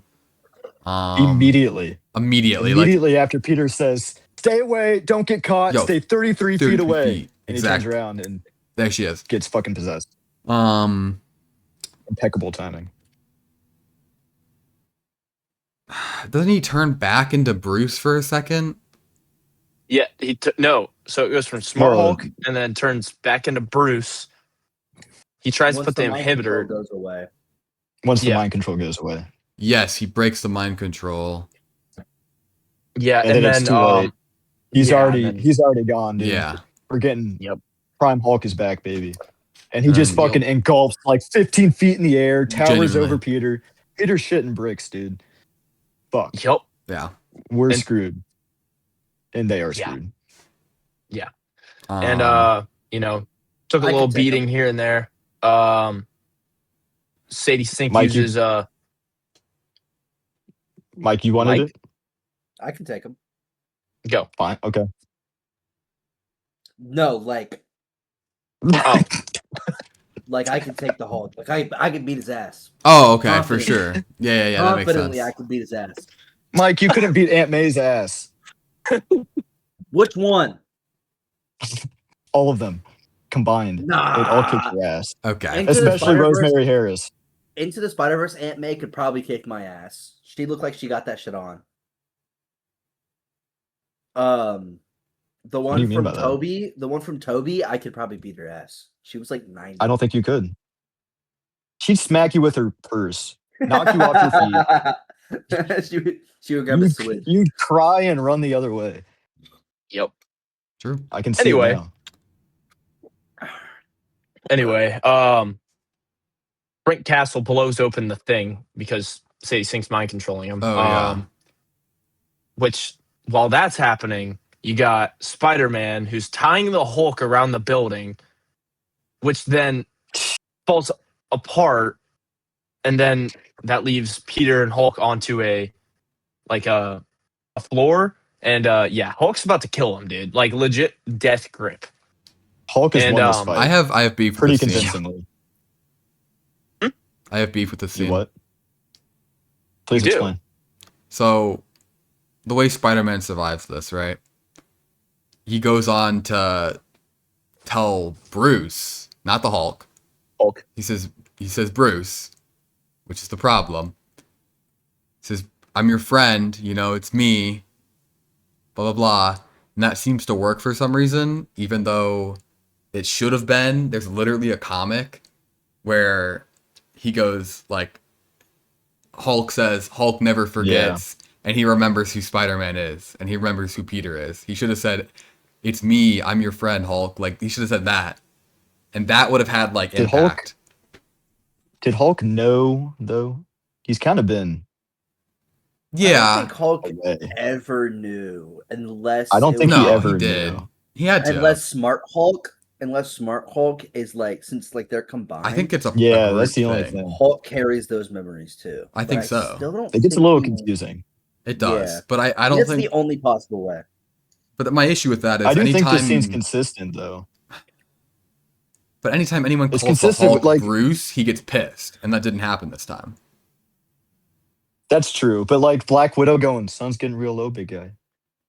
[SPEAKER 1] Immediately.
[SPEAKER 3] Immediately.
[SPEAKER 1] After Peter says, "Stay away, don't get caught,
[SPEAKER 3] Yo,
[SPEAKER 1] stay 33 feet
[SPEAKER 3] 33
[SPEAKER 1] away."
[SPEAKER 3] feet.
[SPEAKER 1] And
[SPEAKER 3] Exactly.
[SPEAKER 1] he turns around and
[SPEAKER 3] There she is.
[SPEAKER 1] gets fucking possessed. Impeccable timing.
[SPEAKER 3] Doesn't he turn back into Bruce for a second?
[SPEAKER 2] Yeah, no. So it goes from Smart
[SPEAKER 1] Well,
[SPEAKER 2] Hulk and then turns back into Bruce. He tries to
[SPEAKER 4] Once
[SPEAKER 2] put the
[SPEAKER 4] mind control
[SPEAKER 2] inhibitor.
[SPEAKER 4] goes away.
[SPEAKER 1] Once the
[SPEAKER 2] Yeah.
[SPEAKER 1] mind control goes away.
[SPEAKER 3] Yes, he breaks the mind control.
[SPEAKER 2] Yeah,
[SPEAKER 1] And
[SPEAKER 2] and
[SPEAKER 1] then
[SPEAKER 2] then
[SPEAKER 1] it's too late. He's
[SPEAKER 2] yeah,
[SPEAKER 1] already
[SPEAKER 2] and then-
[SPEAKER 1] he's already gone, dude.
[SPEAKER 3] Yeah.
[SPEAKER 1] We're getting
[SPEAKER 2] Yep.
[SPEAKER 1] Prime Hulk is back, baby. And he just
[SPEAKER 3] Yep.
[SPEAKER 1] fucking engulfs like 15 feet in the air, towers
[SPEAKER 3] Genuinely.
[SPEAKER 1] over Peter. Peter's shitting bricks, dude. Fuck.
[SPEAKER 2] Yep.
[SPEAKER 3] Yeah.
[SPEAKER 1] We're
[SPEAKER 2] And-
[SPEAKER 1] screwed. And they are
[SPEAKER 2] Yeah.
[SPEAKER 1] screwed.
[SPEAKER 2] And took a
[SPEAKER 4] I
[SPEAKER 2] little
[SPEAKER 4] can take
[SPEAKER 2] beating here and there. Sadie Sink
[SPEAKER 1] Mike, you-
[SPEAKER 2] uses
[SPEAKER 1] Mike, you wanted
[SPEAKER 4] Mike?
[SPEAKER 1] it?
[SPEAKER 4] I can take him.
[SPEAKER 2] Go.
[SPEAKER 1] Fine. Okay.
[SPEAKER 4] No, like
[SPEAKER 2] Oh,
[SPEAKER 4] I can take the Hulk. Like I can beat his ass.
[SPEAKER 3] Oh, okay, for
[SPEAKER 4] Confidently.
[SPEAKER 3] sure. Yeah, that makes
[SPEAKER 4] Confidently, I
[SPEAKER 3] sense.
[SPEAKER 4] can beat his ass.
[SPEAKER 1] Mike, you couldn't beat Aunt May's ass.
[SPEAKER 4] Which one?
[SPEAKER 1] All of them combined. They'd all kick
[SPEAKER 4] Nah.
[SPEAKER 1] your ass.
[SPEAKER 3] Okay.
[SPEAKER 4] Into the
[SPEAKER 1] Especially
[SPEAKER 4] Spider-Verse-
[SPEAKER 1] Rosemary Harris.
[SPEAKER 4] Into the Spider-Verse, Aunt May could probably kick my ass. She looked like she got that shit on. The
[SPEAKER 1] do you
[SPEAKER 4] one
[SPEAKER 1] mean
[SPEAKER 4] from
[SPEAKER 1] by that?
[SPEAKER 4] Toby, I could probably beat her ass. She was like 90.
[SPEAKER 1] I don't think you could. She'd smack you with her purse, knock you off your feet.
[SPEAKER 4] she would grab a switch.
[SPEAKER 1] You'd cry and run the other way.
[SPEAKER 2] yep.
[SPEAKER 3] True.
[SPEAKER 1] I can see
[SPEAKER 2] Anyway.
[SPEAKER 1] it now.
[SPEAKER 2] Anyway, Frank Castle blows open the thing because Sadie Sink's mind controlling him.
[SPEAKER 3] Oh, yeah.
[SPEAKER 2] Which, while that's happening, you got Spider-Man who's tying the Hulk around the building, which then falls apart, and then that leaves Peter and Hulk onto a floor. And yeah, Hulk's about to kill him, dude. Like legit death grip.
[SPEAKER 1] Hulk has
[SPEAKER 2] And,
[SPEAKER 1] won this
[SPEAKER 2] um,
[SPEAKER 1] fight
[SPEAKER 3] I have beef with
[SPEAKER 1] pretty
[SPEAKER 3] the scene.
[SPEAKER 1] convincingly.
[SPEAKER 3] I have beef with the
[SPEAKER 1] You
[SPEAKER 3] scene.
[SPEAKER 1] what? Please
[SPEAKER 2] You do?
[SPEAKER 1] explain.
[SPEAKER 3] So, the way Spider-Man survives this, right? He goes on to tell Bruce, not the Hulk.
[SPEAKER 2] Hulk.
[SPEAKER 3] He says Bruce, which is the problem. He says, "I'm your friend, it's me." Blah blah blah. And that seems to work for some reason, even though it should have been. There's literally a comic where he goes like, Hulk says Hulk never forgets, and he remembers who Spider-Man is, and he remembers who Peter is. He should have said, "It's me, I'm your friend, Hulk." Like, he should have said that, and that would have had like
[SPEAKER 1] Did
[SPEAKER 3] impact.
[SPEAKER 1] Did Hulk know though? He's kind of been
[SPEAKER 4] I don't
[SPEAKER 3] Yeah,
[SPEAKER 4] think Hulk
[SPEAKER 1] away.
[SPEAKER 4] ever knew unless
[SPEAKER 1] I don't
[SPEAKER 4] it
[SPEAKER 1] think
[SPEAKER 4] was-
[SPEAKER 1] he
[SPEAKER 3] no,
[SPEAKER 1] ever
[SPEAKER 3] he did.
[SPEAKER 1] knew.
[SPEAKER 3] He had to.
[SPEAKER 4] unless Smart Hulk is like, since like they're combined.
[SPEAKER 3] I think it's a
[SPEAKER 1] Yeah,
[SPEAKER 3] a
[SPEAKER 1] that's the
[SPEAKER 3] group
[SPEAKER 1] only
[SPEAKER 3] thing.
[SPEAKER 1] thing.
[SPEAKER 4] Hulk carries those memories too.
[SPEAKER 3] I
[SPEAKER 4] But
[SPEAKER 3] think so.
[SPEAKER 4] Still don't
[SPEAKER 1] It gets a
[SPEAKER 4] think
[SPEAKER 1] little
[SPEAKER 4] he-
[SPEAKER 1] confusing.
[SPEAKER 3] It does,
[SPEAKER 4] Yeah.
[SPEAKER 3] but I don't
[SPEAKER 4] That's
[SPEAKER 3] think.
[SPEAKER 4] the only possible way.
[SPEAKER 3] But my issue with that is
[SPEAKER 1] I do
[SPEAKER 3] anytime.
[SPEAKER 1] think this scene's consistent though.
[SPEAKER 3] But anytime anyone
[SPEAKER 1] It's
[SPEAKER 3] calls the
[SPEAKER 1] consistent
[SPEAKER 3] Hulk
[SPEAKER 1] with, like-
[SPEAKER 3] Bruce, he gets pissed, and that didn't happen this time.
[SPEAKER 1] That's true. But like Black Widow going, sun's getting real low, big guy.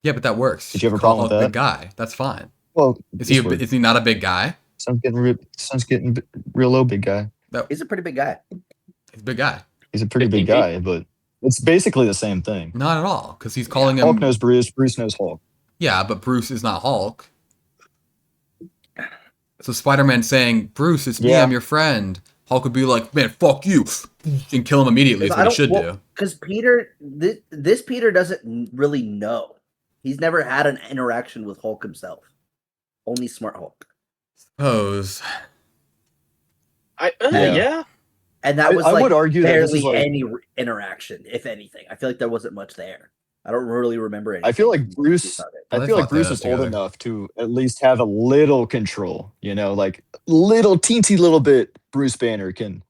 [SPEAKER 3] Yeah, but that works.
[SPEAKER 1] Did you have a
[SPEAKER 3] Call
[SPEAKER 1] problem with
[SPEAKER 3] Hulk
[SPEAKER 1] that?
[SPEAKER 3] Big guy. That's fine.
[SPEAKER 1] Well,
[SPEAKER 3] Is he not a big guy?
[SPEAKER 1] sun's getting real low, big guy.
[SPEAKER 4] He's a pretty big guy.
[SPEAKER 3] He's a big guy.
[SPEAKER 1] He's a pretty
[SPEAKER 2] 15
[SPEAKER 1] big guy, but it's basically the same thing.
[SPEAKER 3] Not at all, because he's calling him.
[SPEAKER 1] Hulk knows Bruce, Bruce knows Hulk.
[SPEAKER 3] Yeah, but Bruce is not Hulk. So Spider-Man saying, "Bruce, it's me.
[SPEAKER 1] Yeah.
[SPEAKER 3] I'm your friend." Hulk would be like, "Man, fuck you," and kill him immediately. Is what he should do.
[SPEAKER 4] Because Peter, this Peter doesn't really know. He's never had an interaction with Hulk himself. Only Smart Hulk,
[SPEAKER 3] Suppose.
[SPEAKER 1] Yeah.
[SPEAKER 2] Yeah.
[SPEAKER 4] and that was
[SPEAKER 1] I
[SPEAKER 4] like
[SPEAKER 1] would argue that this
[SPEAKER 4] barely
[SPEAKER 1] is like,
[SPEAKER 4] any interaction, if anything. I feel like there wasn't much there. I don't really remember anything.
[SPEAKER 1] I feel like Bruce.
[SPEAKER 4] about it.
[SPEAKER 3] Well,
[SPEAKER 1] I
[SPEAKER 3] they
[SPEAKER 1] feel like
[SPEAKER 3] fought
[SPEAKER 1] Bruce
[SPEAKER 3] Thanos
[SPEAKER 1] is old
[SPEAKER 3] together.
[SPEAKER 1] enough to at least have a little control. Like little teensy little bit. Bruce Banner can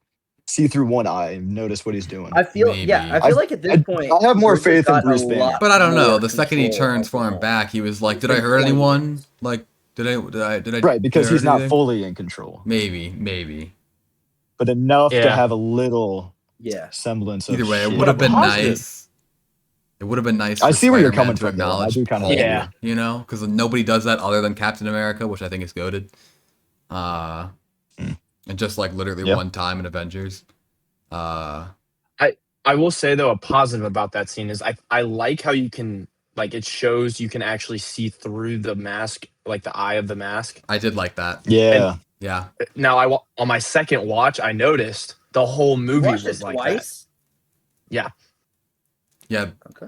[SPEAKER 1] see through one eye and notice what he's doing.
[SPEAKER 4] I feel,
[SPEAKER 3] Maybe.
[SPEAKER 4] yeah, I feel like at this point,
[SPEAKER 1] I have more
[SPEAKER 4] Bruce has
[SPEAKER 1] faith in
[SPEAKER 4] gotten a
[SPEAKER 1] Bruce Banner.
[SPEAKER 4] lot
[SPEAKER 3] But I don't know.
[SPEAKER 4] more
[SPEAKER 3] The second he
[SPEAKER 4] control
[SPEAKER 3] turns
[SPEAKER 4] of
[SPEAKER 3] for him
[SPEAKER 4] Hulk.
[SPEAKER 3] back, he was like,
[SPEAKER 4] It's
[SPEAKER 3] "Did I
[SPEAKER 4] been
[SPEAKER 3] hurt
[SPEAKER 4] 20
[SPEAKER 3] anyone?
[SPEAKER 4] years.
[SPEAKER 3] Like, did I?"
[SPEAKER 1] Right, because
[SPEAKER 3] did I
[SPEAKER 1] he's
[SPEAKER 3] hurt
[SPEAKER 1] not
[SPEAKER 3] anything?"
[SPEAKER 1] fully in control,
[SPEAKER 3] Maybe.
[SPEAKER 1] but enough to
[SPEAKER 2] Yeah.
[SPEAKER 1] have a little
[SPEAKER 4] Yeah,
[SPEAKER 1] semblance of
[SPEAKER 3] Either way, it
[SPEAKER 1] shit.
[SPEAKER 3] would have been
[SPEAKER 2] positive.
[SPEAKER 3] nice. It would have been nice.
[SPEAKER 1] I
[SPEAKER 3] for
[SPEAKER 1] see where you're
[SPEAKER 3] Spider-Man
[SPEAKER 1] coming
[SPEAKER 3] to
[SPEAKER 1] from, though. I
[SPEAKER 3] acknowledge
[SPEAKER 1] do kinda
[SPEAKER 3] Hulk,
[SPEAKER 2] like that.
[SPEAKER 3] because nobody does that other than Captain America, which I think is goated. And just like literally
[SPEAKER 1] Yeah.
[SPEAKER 3] one time in Avengers.
[SPEAKER 2] I will say though, a positive about that scene is I like how you can it shows you can actually see through the mask, like the eye of the mask.
[SPEAKER 3] I did like that.
[SPEAKER 1] Yeah,
[SPEAKER 3] Yeah.
[SPEAKER 2] Now on my second watch, I noticed the whole
[SPEAKER 4] you
[SPEAKER 2] movie
[SPEAKER 4] watched it
[SPEAKER 2] was like that.
[SPEAKER 4] twice.
[SPEAKER 3] Yeah.
[SPEAKER 4] Okay.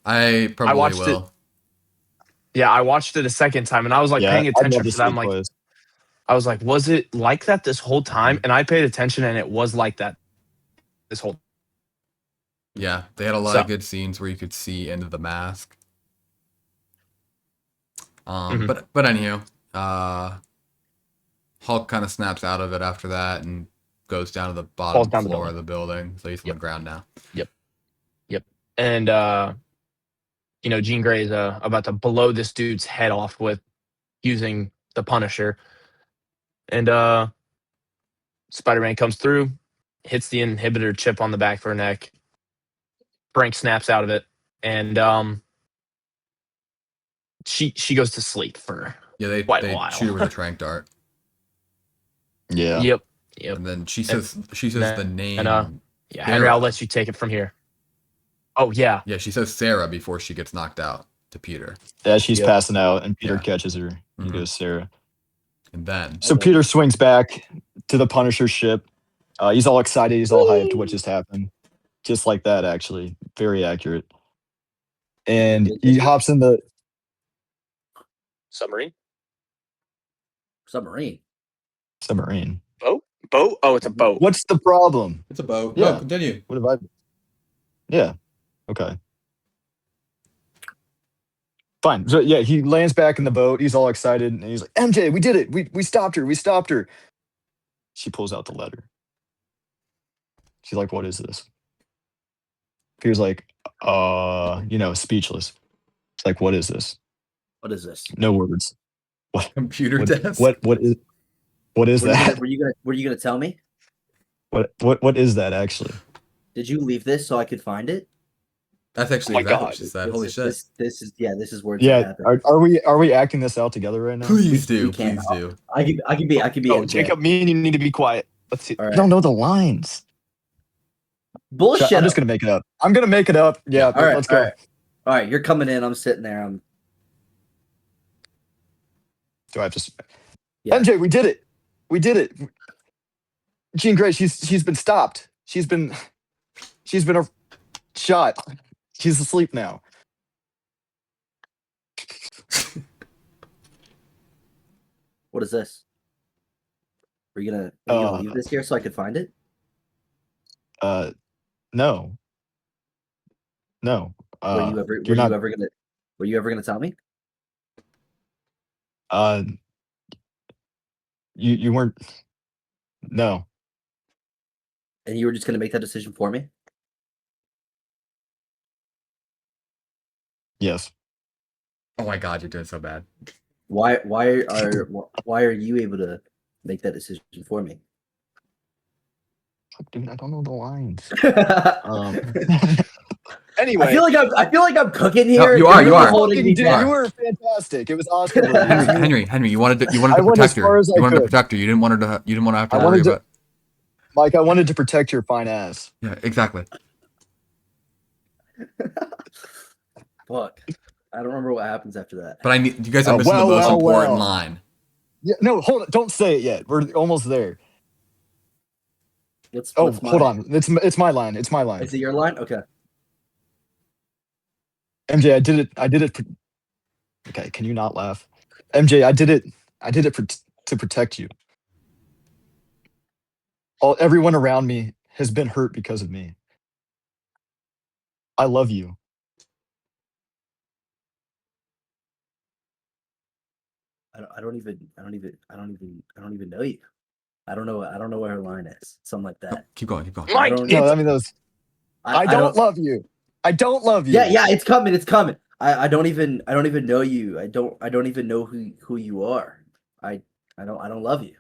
[SPEAKER 3] I probably
[SPEAKER 2] watched it
[SPEAKER 3] will.
[SPEAKER 2] Yeah, I watched it a second time and I was like
[SPEAKER 1] yeah.
[SPEAKER 2] paying
[SPEAKER 1] I'd
[SPEAKER 2] attention
[SPEAKER 1] love to
[SPEAKER 2] to that. I'm
[SPEAKER 1] see
[SPEAKER 2] like,
[SPEAKER 1] twice.
[SPEAKER 2] I was like, was it like that this whole time? And I paid attention and it was like that this whole
[SPEAKER 3] Yeah. They had a lot
[SPEAKER 2] So-
[SPEAKER 3] of good scenes where you could see into the mask.
[SPEAKER 2] Mhm.
[SPEAKER 3] But anywho, Hulk kind of snaps out of it after that and goes down to the bottom
[SPEAKER 2] Falls down the
[SPEAKER 3] floor of
[SPEAKER 2] building.
[SPEAKER 3] the building. So he's on
[SPEAKER 2] Yep.
[SPEAKER 3] the ground now.
[SPEAKER 2] Yep. and Jean Grey is about to blow this dude's head off with using the Punisher, and Spider-Man comes through, hits the inhibitor chip on the back of her neck. Frank snaps out of it, and she goes to sleep for
[SPEAKER 3] Yeah,
[SPEAKER 2] quite a
[SPEAKER 3] they
[SPEAKER 2] while.
[SPEAKER 3] shoot her with a trank dart,
[SPEAKER 1] Yeah.
[SPEAKER 2] Yep.
[SPEAKER 3] and then she says the name.
[SPEAKER 2] And yeah, Henry, I'll let you take it from here. Oh yeah,
[SPEAKER 3] Yeah, she says Sarah before she gets knocked out to Peter,
[SPEAKER 1] Yeah, she's
[SPEAKER 2] Yep.
[SPEAKER 1] passing out, and Peter
[SPEAKER 3] Yeah.
[SPEAKER 1] catches her. He
[SPEAKER 3] Mhm.
[SPEAKER 1] goes, Sarah.
[SPEAKER 3] and then
[SPEAKER 1] So Peter swings back to the Punisher ship. He's all excited. He's all hyped. What just happened? Just like that, actually. Very accurate. And he hops in the
[SPEAKER 2] submarine.
[SPEAKER 4] Submarine.
[SPEAKER 1] submarine.
[SPEAKER 2] Boat? Oh, it's a boat.
[SPEAKER 1] What's the problem?
[SPEAKER 3] it's a boat.
[SPEAKER 1] Yeah.
[SPEAKER 3] No, continue.
[SPEAKER 1] What have I? Yeah. Okay. Fine. So yeah, he lands back in the boat. He's all excited, and he's like, "MJ, we did it. We stopped her. We stopped her." She pulls out the letter. She's like, "What is this?" Peter's like, speechless. It's like, "What is this?"
[SPEAKER 4] What is this?
[SPEAKER 1] No words.
[SPEAKER 3] Computer
[SPEAKER 1] What?
[SPEAKER 3] desk.
[SPEAKER 1] What is? What is that?
[SPEAKER 4] Were you gonna tell me?
[SPEAKER 1] What is that actually?
[SPEAKER 4] Did you leave this so I could find it?
[SPEAKER 3] That's actually
[SPEAKER 2] my
[SPEAKER 3] exactly
[SPEAKER 2] God.
[SPEAKER 3] what she said. Holy shit!
[SPEAKER 4] This is where it's
[SPEAKER 1] Yeah.
[SPEAKER 4] happening.
[SPEAKER 1] Are we acting this out together right now?
[SPEAKER 3] Please do.
[SPEAKER 4] we can't.
[SPEAKER 3] Please do.
[SPEAKER 4] I can be
[SPEAKER 2] Oh,
[SPEAKER 4] MJ.
[SPEAKER 2] Jacob, me and you need to be quiet. Let's see.
[SPEAKER 4] All
[SPEAKER 1] I
[SPEAKER 4] right.
[SPEAKER 1] don't know the lines.
[SPEAKER 4] Bullshit.
[SPEAKER 1] I'm just gonna make it up. I'm gonna make it up. Yeah.
[SPEAKER 4] All right,
[SPEAKER 1] Let's go.
[SPEAKER 4] All right, you're coming in. I'm sitting there.
[SPEAKER 1] Do I have to?
[SPEAKER 4] Yeah.
[SPEAKER 1] MJ, we did it. We did it. Jean Grey, she's been stopped. She's been shot. She's asleep now.
[SPEAKER 4] What is this? Are you gonna
[SPEAKER 1] Uh,
[SPEAKER 4] leave this here so I could find it?
[SPEAKER 1] No. No.
[SPEAKER 4] Were
[SPEAKER 1] you're not.
[SPEAKER 4] you ever gonna tell me?
[SPEAKER 1] You weren't. No.
[SPEAKER 4] And you were just gonna make that decision for me?
[SPEAKER 1] Yes.
[SPEAKER 3] Oh my God, you're doing so bad.
[SPEAKER 4] Why are you able to make that decision for me?
[SPEAKER 1] Fuck, dude, I don't know the lines.
[SPEAKER 2] Anyway,
[SPEAKER 4] I feel like I'm cooking here.
[SPEAKER 3] you are, you are.
[SPEAKER 4] holding me
[SPEAKER 1] Dude,
[SPEAKER 4] back.
[SPEAKER 1] you were fantastic. It was Oscar.
[SPEAKER 3] Henry, you wanted to
[SPEAKER 1] I went
[SPEAKER 3] protect
[SPEAKER 1] as
[SPEAKER 3] her.
[SPEAKER 1] far as I
[SPEAKER 3] You wanted to
[SPEAKER 1] could.
[SPEAKER 3] protect her. You didn't want her to. You didn't want to have to
[SPEAKER 1] I
[SPEAKER 3] worry
[SPEAKER 1] wanted to-
[SPEAKER 3] about.
[SPEAKER 1] Mike, I wanted to protect your fine ass.
[SPEAKER 3] Yeah, exactly.
[SPEAKER 4] Fuck. I don't remember what happens after that.
[SPEAKER 3] But you guys are
[SPEAKER 1] Oh,
[SPEAKER 3] missing
[SPEAKER 1] well,
[SPEAKER 3] the most
[SPEAKER 1] well,
[SPEAKER 3] important
[SPEAKER 1] well.
[SPEAKER 3] line.
[SPEAKER 1] Yeah, no, hold on. Don't say it yet. We're almost there.
[SPEAKER 4] What's
[SPEAKER 1] Oh,
[SPEAKER 4] mine?
[SPEAKER 1] hold on. It's my line. It's my line.
[SPEAKER 4] Is it your line? Okay.
[SPEAKER 1] MJ, I did it. Okay, can you not laugh? MJ, I did it to protect you. Everyone around me has been hurt because of me. I love you.
[SPEAKER 4] I don't even know you. I don't know what her line is. Something like that.
[SPEAKER 3] Keep going.
[SPEAKER 2] Mike,
[SPEAKER 4] I don't-
[SPEAKER 1] No, I mean those. I don't love you. I don't love you.
[SPEAKER 4] Yeah, it's coming. I don't even know you. I don't even know who you are. I don't love you.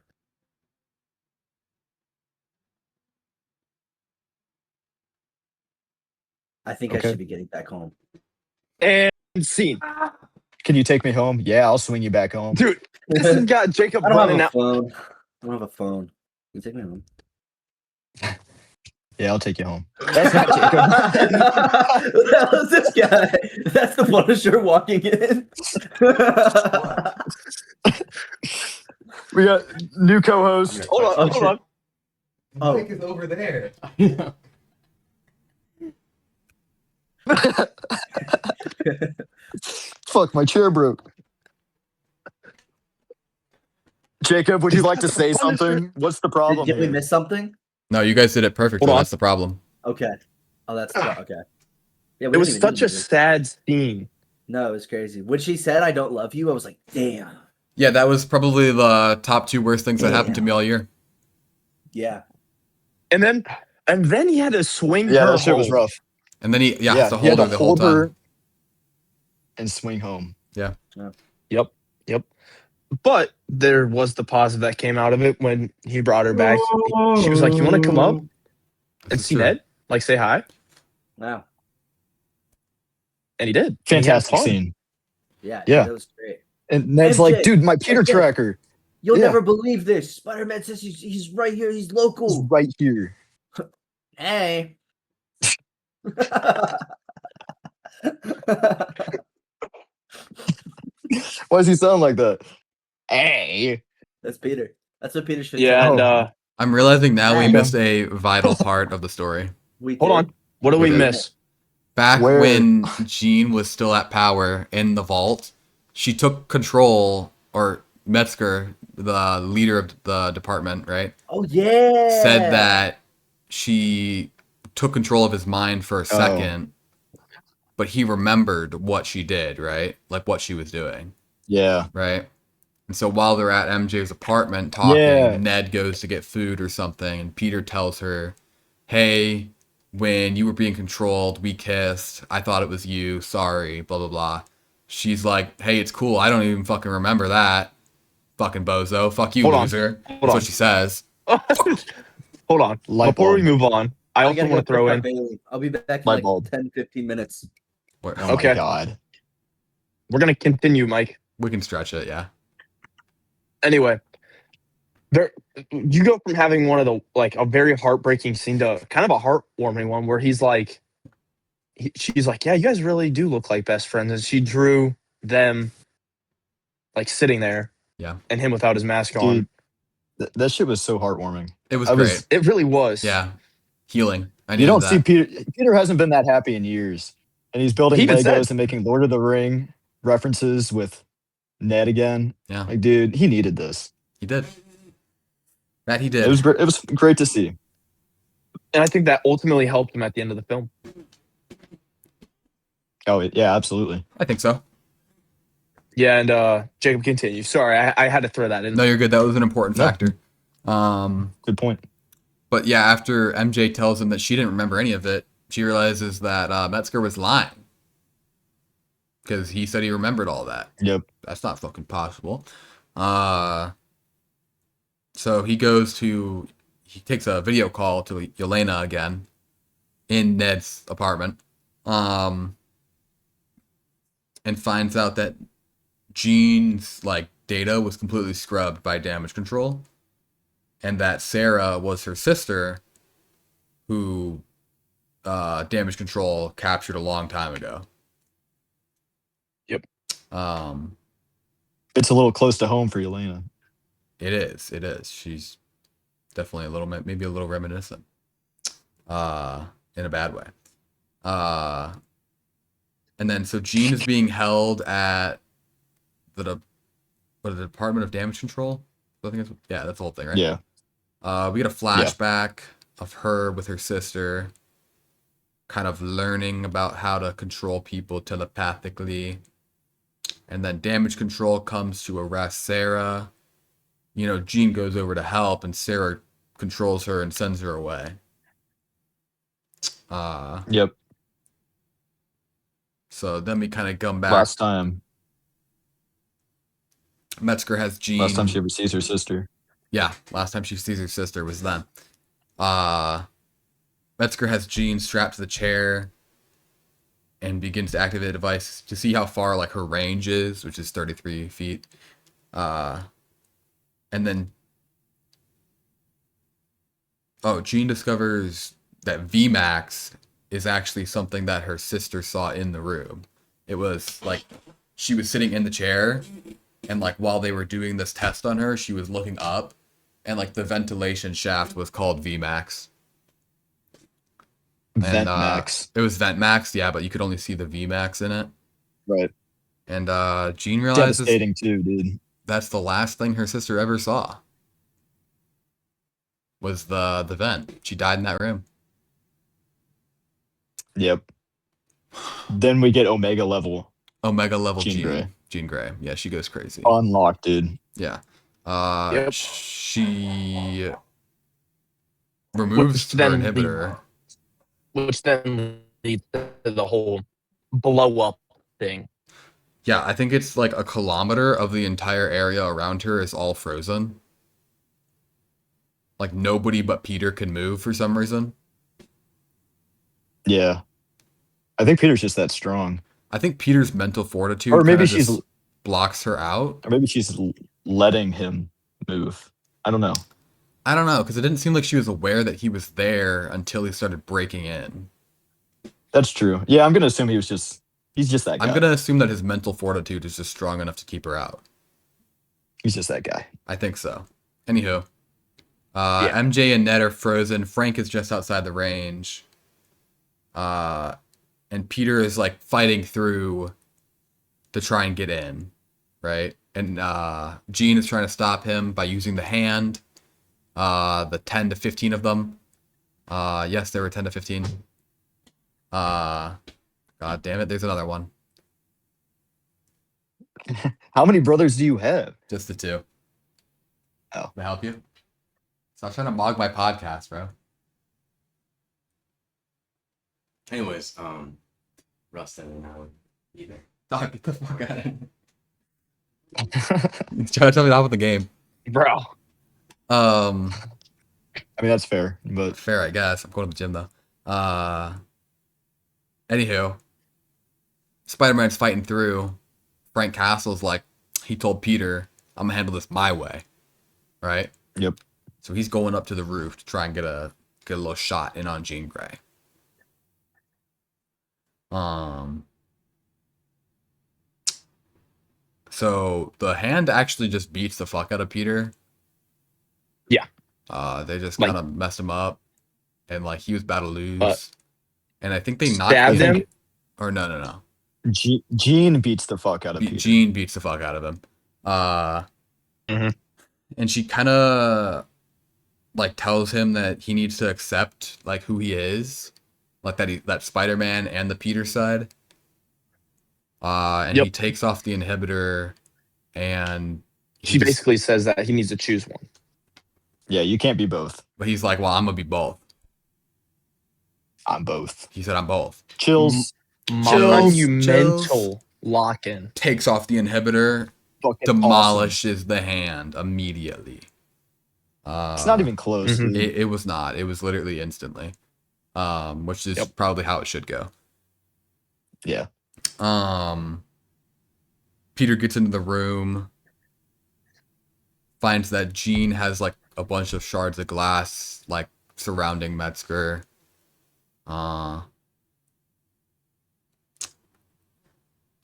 [SPEAKER 4] I think I
[SPEAKER 1] Okay.
[SPEAKER 4] should be getting back home.
[SPEAKER 2] and scene,
[SPEAKER 1] Can you take me home? Yeah, I'll swing you back home.
[SPEAKER 2] dude. This has got Jacob
[SPEAKER 4] I don't
[SPEAKER 2] running
[SPEAKER 4] have a
[SPEAKER 2] out.
[SPEAKER 4] phone. I don't have a phone. Can you take me home?
[SPEAKER 1] Yeah, I'll take you home. That's not Jacob.
[SPEAKER 4] What the hell is this guy? That's the Punisher walking in.
[SPEAKER 1] We got new co-host.
[SPEAKER 2] Hold on, hold on.
[SPEAKER 4] Oh.
[SPEAKER 3] Mike is over there.
[SPEAKER 1] Fuck, my chair broke. Jacob, would you like to say something? What's the problem
[SPEAKER 4] Did we
[SPEAKER 1] here?
[SPEAKER 4] miss something?
[SPEAKER 3] No, you guys did it perfectly.
[SPEAKER 2] Hold on.
[SPEAKER 3] That's the problem.
[SPEAKER 4] Okay. Oh, that's okay. Yeah,
[SPEAKER 2] It was such a sad scene.
[SPEAKER 4] No, it was crazy. When she said "I don't love you," I was like, "Damn."
[SPEAKER 3] Yeah, that was probably the top 2 worst things that happened to me all year.
[SPEAKER 4] Yeah.
[SPEAKER 2] And then he had to swing
[SPEAKER 1] Yeah,
[SPEAKER 2] her
[SPEAKER 1] that shit was
[SPEAKER 2] home.
[SPEAKER 1] rough.
[SPEAKER 3] And then he has to
[SPEAKER 1] he had
[SPEAKER 3] hold her the whole time.
[SPEAKER 1] and swing home.
[SPEAKER 2] Yep. But there was the positive that came out of it when he brought her back. She was like, "You want to come up
[SPEAKER 3] This
[SPEAKER 2] and
[SPEAKER 3] is
[SPEAKER 2] see
[SPEAKER 3] true.
[SPEAKER 2] Ned? Like, say hi."
[SPEAKER 4] Wow.
[SPEAKER 2] And he did.
[SPEAKER 1] Fantastic
[SPEAKER 2] And he had fun.
[SPEAKER 1] scene.
[SPEAKER 4] Yeah,
[SPEAKER 1] Yeah.
[SPEAKER 4] that was great.
[SPEAKER 1] And Ned's
[SPEAKER 4] MJ,
[SPEAKER 1] like, dude, my Peter
[SPEAKER 4] MJ.
[SPEAKER 1] tracker.
[SPEAKER 4] You'll
[SPEAKER 1] Yeah.
[SPEAKER 4] never believe this. Spider-Man says he's right here. He's
[SPEAKER 1] He's
[SPEAKER 4] local.
[SPEAKER 1] right here.
[SPEAKER 4] Hey.
[SPEAKER 1] Why does he sound like that? Hey.
[SPEAKER 4] That's Peter. That's what Peter should
[SPEAKER 2] Yeah,
[SPEAKER 4] say.
[SPEAKER 2] and
[SPEAKER 3] I'm realizing now we
[SPEAKER 4] Hey.
[SPEAKER 3] missed a vital part of the story.
[SPEAKER 4] We
[SPEAKER 2] hold
[SPEAKER 4] did.
[SPEAKER 2] on. What did we
[SPEAKER 3] Okay.
[SPEAKER 2] miss?
[SPEAKER 3] Back
[SPEAKER 1] Where?
[SPEAKER 3] when Jean was still at power in the vault, she took control, or Metzger, the leader of the department, right,
[SPEAKER 4] Oh yeah.
[SPEAKER 3] said that she took control of his mind for a second, but he remembered what she did, right? Like what she was doing,
[SPEAKER 1] Yeah.
[SPEAKER 3] right? And so while they're at MJ's apartment talking,
[SPEAKER 1] Yeah.
[SPEAKER 3] Ned goes to get food or something, and Peter tells her, "Hey, when you were being controlled, we kissed. I thought it was you. Sorry, blah, blah, blah." She's like, "Hey, it's cool. I don't even fucking remember that. Fucking bozo. Fuck you,
[SPEAKER 2] Hold on.
[SPEAKER 3] loser."
[SPEAKER 2] Hold
[SPEAKER 3] That's
[SPEAKER 2] on.
[SPEAKER 3] what she says.
[SPEAKER 2] Hold on.
[SPEAKER 1] Light
[SPEAKER 2] Before we
[SPEAKER 1] bulb.
[SPEAKER 2] move on, I also
[SPEAKER 4] gotta
[SPEAKER 2] want to
[SPEAKER 4] go
[SPEAKER 2] throw
[SPEAKER 4] pick up
[SPEAKER 2] in.
[SPEAKER 4] Bailey. I'll be back in
[SPEAKER 1] Light
[SPEAKER 4] like
[SPEAKER 1] bulb.
[SPEAKER 4] 10, 15 minutes.
[SPEAKER 3] Where-
[SPEAKER 1] Oh
[SPEAKER 2] Okay.
[SPEAKER 1] my God.
[SPEAKER 2] We're gonna continue, Mike.
[SPEAKER 3] We can stretch it, yeah.
[SPEAKER 2] Anyway, you go from having one of the like a very heartbreaking scene to kind of a heartwarming one where he's like, she's like, "Yeah, you guys really do look like best friends," and she drew them like sitting there,
[SPEAKER 3] Yeah.
[SPEAKER 2] and him without his mask on.
[SPEAKER 1] Dude, that shit was so heartwarming.
[SPEAKER 3] It was
[SPEAKER 1] I
[SPEAKER 3] great.
[SPEAKER 1] was-
[SPEAKER 2] It really was.
[SPEAKER 3] Yeah. Healing. I
[SPEAKER 1] You
[SPEAKER 3] needed
[SPEAKER 1] don't
[SPEAKER 3] that.
[SPEAKER 1] see Peter. Peter hasn't been that happy in years, and he's building
[SPEAKER 2] He even
[SPEAKER 1] Legos
[SPEAKER 2] said-
[SPEAKER 1] and making Lord of the Ring references with Ned again.
[SPEAKER 3] Yeah.
[SPEAKER 1] Like, dude, he needed this.
[SPEAKER 3] He did. That he did.
[SPEAKER 1] It was great. It was great to see.
[SPEAKER 2] And I think that ultimately helped him at the end of the film.
[SPEAKER 1] Oh yeah, absolutely.
[SPEAKER 3] I think so.
[SPEAKER 2] Yeah, and Jacob, continue. Sorry, I had to throw that in.
[SPEAKER 3] No, you're good. That was an important
[SPEAKER 1] No.
[SPEAKER 3] factor.
[SPEAKER 1] Good point.
[SPEAKER 3] But yeah, after MJ tells him that she didn't remember any of it, she realizes that Metzger was lying. Because he said he remembered all that.
[SPEAKER 1] Yep.
[SPEAKER 3] That's not fucking possible. So he takes a video call to Yelena again in Ned's apartment. And finds out that Jean's like data was completely scrubbed by damage control. And that Sarah was her sister who damage control captured a long time ago.
[SPEAKER 2] Yep.
[SPEAKER 1] It's a little close to home for Yelena.
[SPEAKER 3] It is. She's definitely maybe a little reminiscent. In a bad way. And then so Jean is being held at the Department of Damage Control. I think that's the whole thing, right?
[SPEAKER 1] Yeah.
[SPEAKER 3] We get a flashback of her with her sister, kind of learning about how to control people telepathically. And then Damage Control comes to arrest Sarah. You know, Jean goes over to help, and Sarah controls her and sends her away.
[SPEAKER 1] Yep.
[SPEAKER 3] So then we kind of come back.
[SPEAKER 1] Last time
[SPEAKER 3] Metzger has Jean.
[SPEAKER 1] she ever sees her sister.
[SPEAKER 3] Yeah, last time she sees her sister was then. Metzger has Jean strapped to the chair and begins to activate the device to see how far like her range is, which is 33 feet. And then Jean discovers that VMAX is actually something that her sister saw in the room. It was like she was sitting in the chair, and like while they were doing this test on her, she was looking up, and like the ventilation shaft was called VMAX.
[SPEAKER 1] Vent Max.
[SPEAKER 3] It was VentMax, yeah, but you could only see the VMAX in it.
[SPEAKER 1] Right.
[SPEAKER 3] And Jean realizes
[SPEAKER 1] Devastating too, dude.
[SPEAKER 3] that's the last thing her sister ever saw. Was the vent. She died in that room.
[SPEAKER 1] Yep. Then we get Omega level
[SPEAKER 3] Omega level
[SPEAKER 1] Jean Grey.
[SPEAKER 3] Jean Grey. Yeah, she goes crazy.
[SPEAKER 1] unlocked, dude.
[SPEAKER 3] Yeah.
[SPEAKER 2] Yep.
[SPEAKER 3] She removes
[SPEAKER 2] Which
[SPEAKER 3] her
[SPEAKER 2] then
[SPEAKER 3] inhibitor.
[SPEAKER 2] which then to the whole blow up thing.
[SPEAKER 3] Yeah, I think it's like a kilometer of the entire area around her is all frozen. Like nobody but Peter can move for some reason.
[SPEAKER 1] Yeah. I think Peter's just that strong.
[SPEAKER 3] I think Peter's mental fortitude
[SPEAKER 1] Or maybe
[SPEAKER 3] kinda
[SPEAKER 1] she's
[SPEAKER 3] just blocks her out.
[SPEAKER 1] or maybe she's letting him move. I don't know.
[SPEAKER 3] I don't know, because it didn't seem like she was aware that he was there until he started breaking in.
[SPEAKER 1] That's true. Yeah, I'm gonna assume he's just that guy.
[SPEAKER 3] I'm gonna assume that his mental fortitude is just strong enough to keep her out.
[SPEAKER 1] He's just that guy.
[SPEAKER 3] I think so. Anywho, MJ and Ned are frozen. Frank is just outside the range. And Peter is like fighting through to try and get in, right? And Jean is trying to stop him by using the hand. The 10 to 15 of them. Yes, there were 10 to 15. God damn it, there's another one.
[SPEAKER 1] How many brothers do you have?
[SPEAKER 3] Just the two.
[SPEAKER 1] Oh.
[SPEAKER 3] Can I help you? Stop trying to mog my podcast, bro.
[SPEAKER 5] Anyways, Russ doesn't know either.
[SPEAKER 3] Dog, get the fuck out of here. He's trying to tell me to hop with the game.
[SPEAKER 2] Bro.
[SPEAKER 1] I mean, that's fair, but
[SPEAKER 3] Fair, I guess. I'm going to the gym though. Anywho, Spider-Man's fighting through. Frank Castle's like, he told Peter, I'm gonna handle this my way. Right?
[SPEAKER 1] yep.
[SPEAKER 3] So he's going up to the roof to try and get a little shot in on Jean Grey. So the hand actually just beats the fuck out of Peter.
[SPEAKER 2] Yeah.
[SPEAKER 3] They just
[SPEAKER 2] Like-
[SPEAKER 3] kind of messed him up, and like he was about to lose. And I think they knocked
[SPEAKER 2] Stabbed
[SPEAKER 3] him.
[SPEAKER 2] him?
[SPEAKER 3] Or no.
[SPEAKER 1] Jean beats the fuck out of Peter.
[SPEAKER 3] Jean beats the fuck out of him.
[SPEAKER 2] Mhm.
[SPEAKER 3] And she kind of like tells him that he needs to accept like who he is, like that Spider-Man and the Peter side. And
[SPEAKER 2] Yep.
[SPEAKER 3] he takes off the inhibitor, and
[SPEAKER 2] She basically says that he needs to choose one.
[SPEAKER 1] Yeah, you can't be both.
[SPEAKER 3] But he's like, well, I'm gonna be both.
[SPEAKER 1] I'm both.
[SPEAKER 3] He said, I'm both.
[SPEAKER 1] Chills.
[SPEAKER 2] Monumental lock-in.
[SPEAKER 3] Takes off the inhibitor,
[SPEAKER 1] Fucking
[SPEAKER 3] demolishes the hand immediately.
[SPEAKER 1] awesome. It's not even close.
[SPEAKER 2] Mhm.
[SPEAKER 1] dude.
[SPEAKER 3] It was not. It was literally instantly. Which is
[SPEAKER 2] Yep.
[SPEAKER 3] probably how it should go.
[SPEAKER 1] Yeah.
[SPEAKER 3] Peter gets into the room, finds that Jean has like a bunch of shards of glass like surrounding Metzger.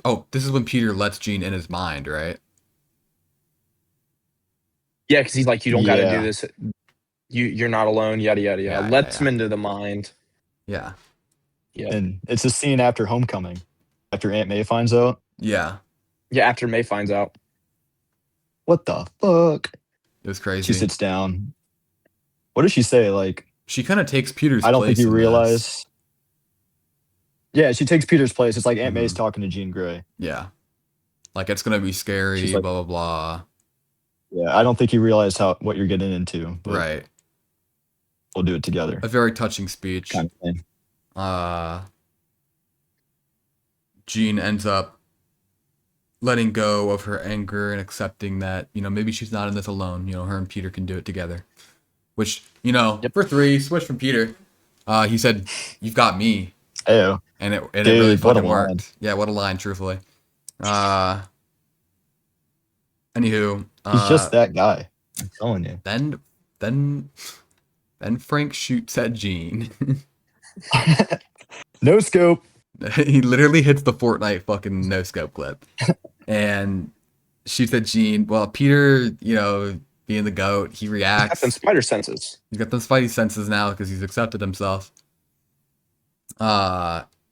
[SPEAKER 3] Oh, this is when Peter lets Jean in his mind, right?
[SPEAKER 2] Yeah, because he's like, you don't got to
[SPEAKER 1] Yeah.
[SPEAKER 2] do this. You're not alone. Yada yada yada.
[SPEAKER 3] Yeah,
[SPEAKER 2] Lets
[SPEAKER 3] yeah.
[SPEAKER 2] him into the mind.
[SPEAKER 3] Yeah.
[SPEAKER 2] Yeah.
[SPEAKER 1] And it's a scene after Homecoming, after Aunt May finds out.
[SPEAKER 3] Yeah.
[SPEAKER 2] Yeah. After May finds out.
[SPEAKER 1] What the fuck?
[SPEAKER 3] It was crazy.
[SPEAKER 1] She sits down. What does she say? Like,
[SPEAKER 3] She kind of takes Peter's
[SPEAKER 1] I don't
[SPEAKER 3] place
[SPEAKER 1] think you
[SPEAKER 3] in this.
[SPEAKER 1] realize. Yeah, she takes Peter's place. It's like Aunt May's
[SPEAKER 3] Mhm.
[SPEAKER 1] talking to Jean Grey.
[SPEAKER 3] Yeah. Like it's gonna be scary,
[SPEAKER 1] She's like-
[SPEAKER 3] blah blah blah.
[SPEAKER 1] Yeah, I don't think you realize what you're getting into. But
[SPEAKER 3] Right.
[SPEAKER 1] We'll do it together.
[SPEAKER 3] A very touching speech.
[SPEAKER 1] Kind of thing.
[SPEAKER 3] Jean ends up letting go of her anger and accepting that, maybe she's not in this alone. Her and Peter can do it together. Which,
[SPEAKER 2] Yep.
[SPEAKER 3] for 3, switch from Peter. He said, "You've got me,"
[SPEAKER 1] Ew.
[SPEAKER 3] and it
[SPEAKER 1] Dude,
[SPEAKER 3] really
[SPEAKER 1] what a
[SPEAKER 3] fucking
[SPEAKER 1] line.
[SPEAKER 3] worked. Yeah, what a line, truthfully. Anywho,
[SPEAKER 1] He's just that guy. I'm telling you.
[SPEAKER 3] then Frank shoots at Jean.
[SPEAKER 1] No scope.
[SPEAKER 3] He literally hits the Fortnite fucking no scope clip, and shoots at Jean. Well, Peter, being the goat, he
[SPEAKER 2] Got
[SPEAKER 3] reacts.
[SPEAKER 2] them spider senses.
[SPEAKER 3] He's got those spidey senses now because he's accepted himself.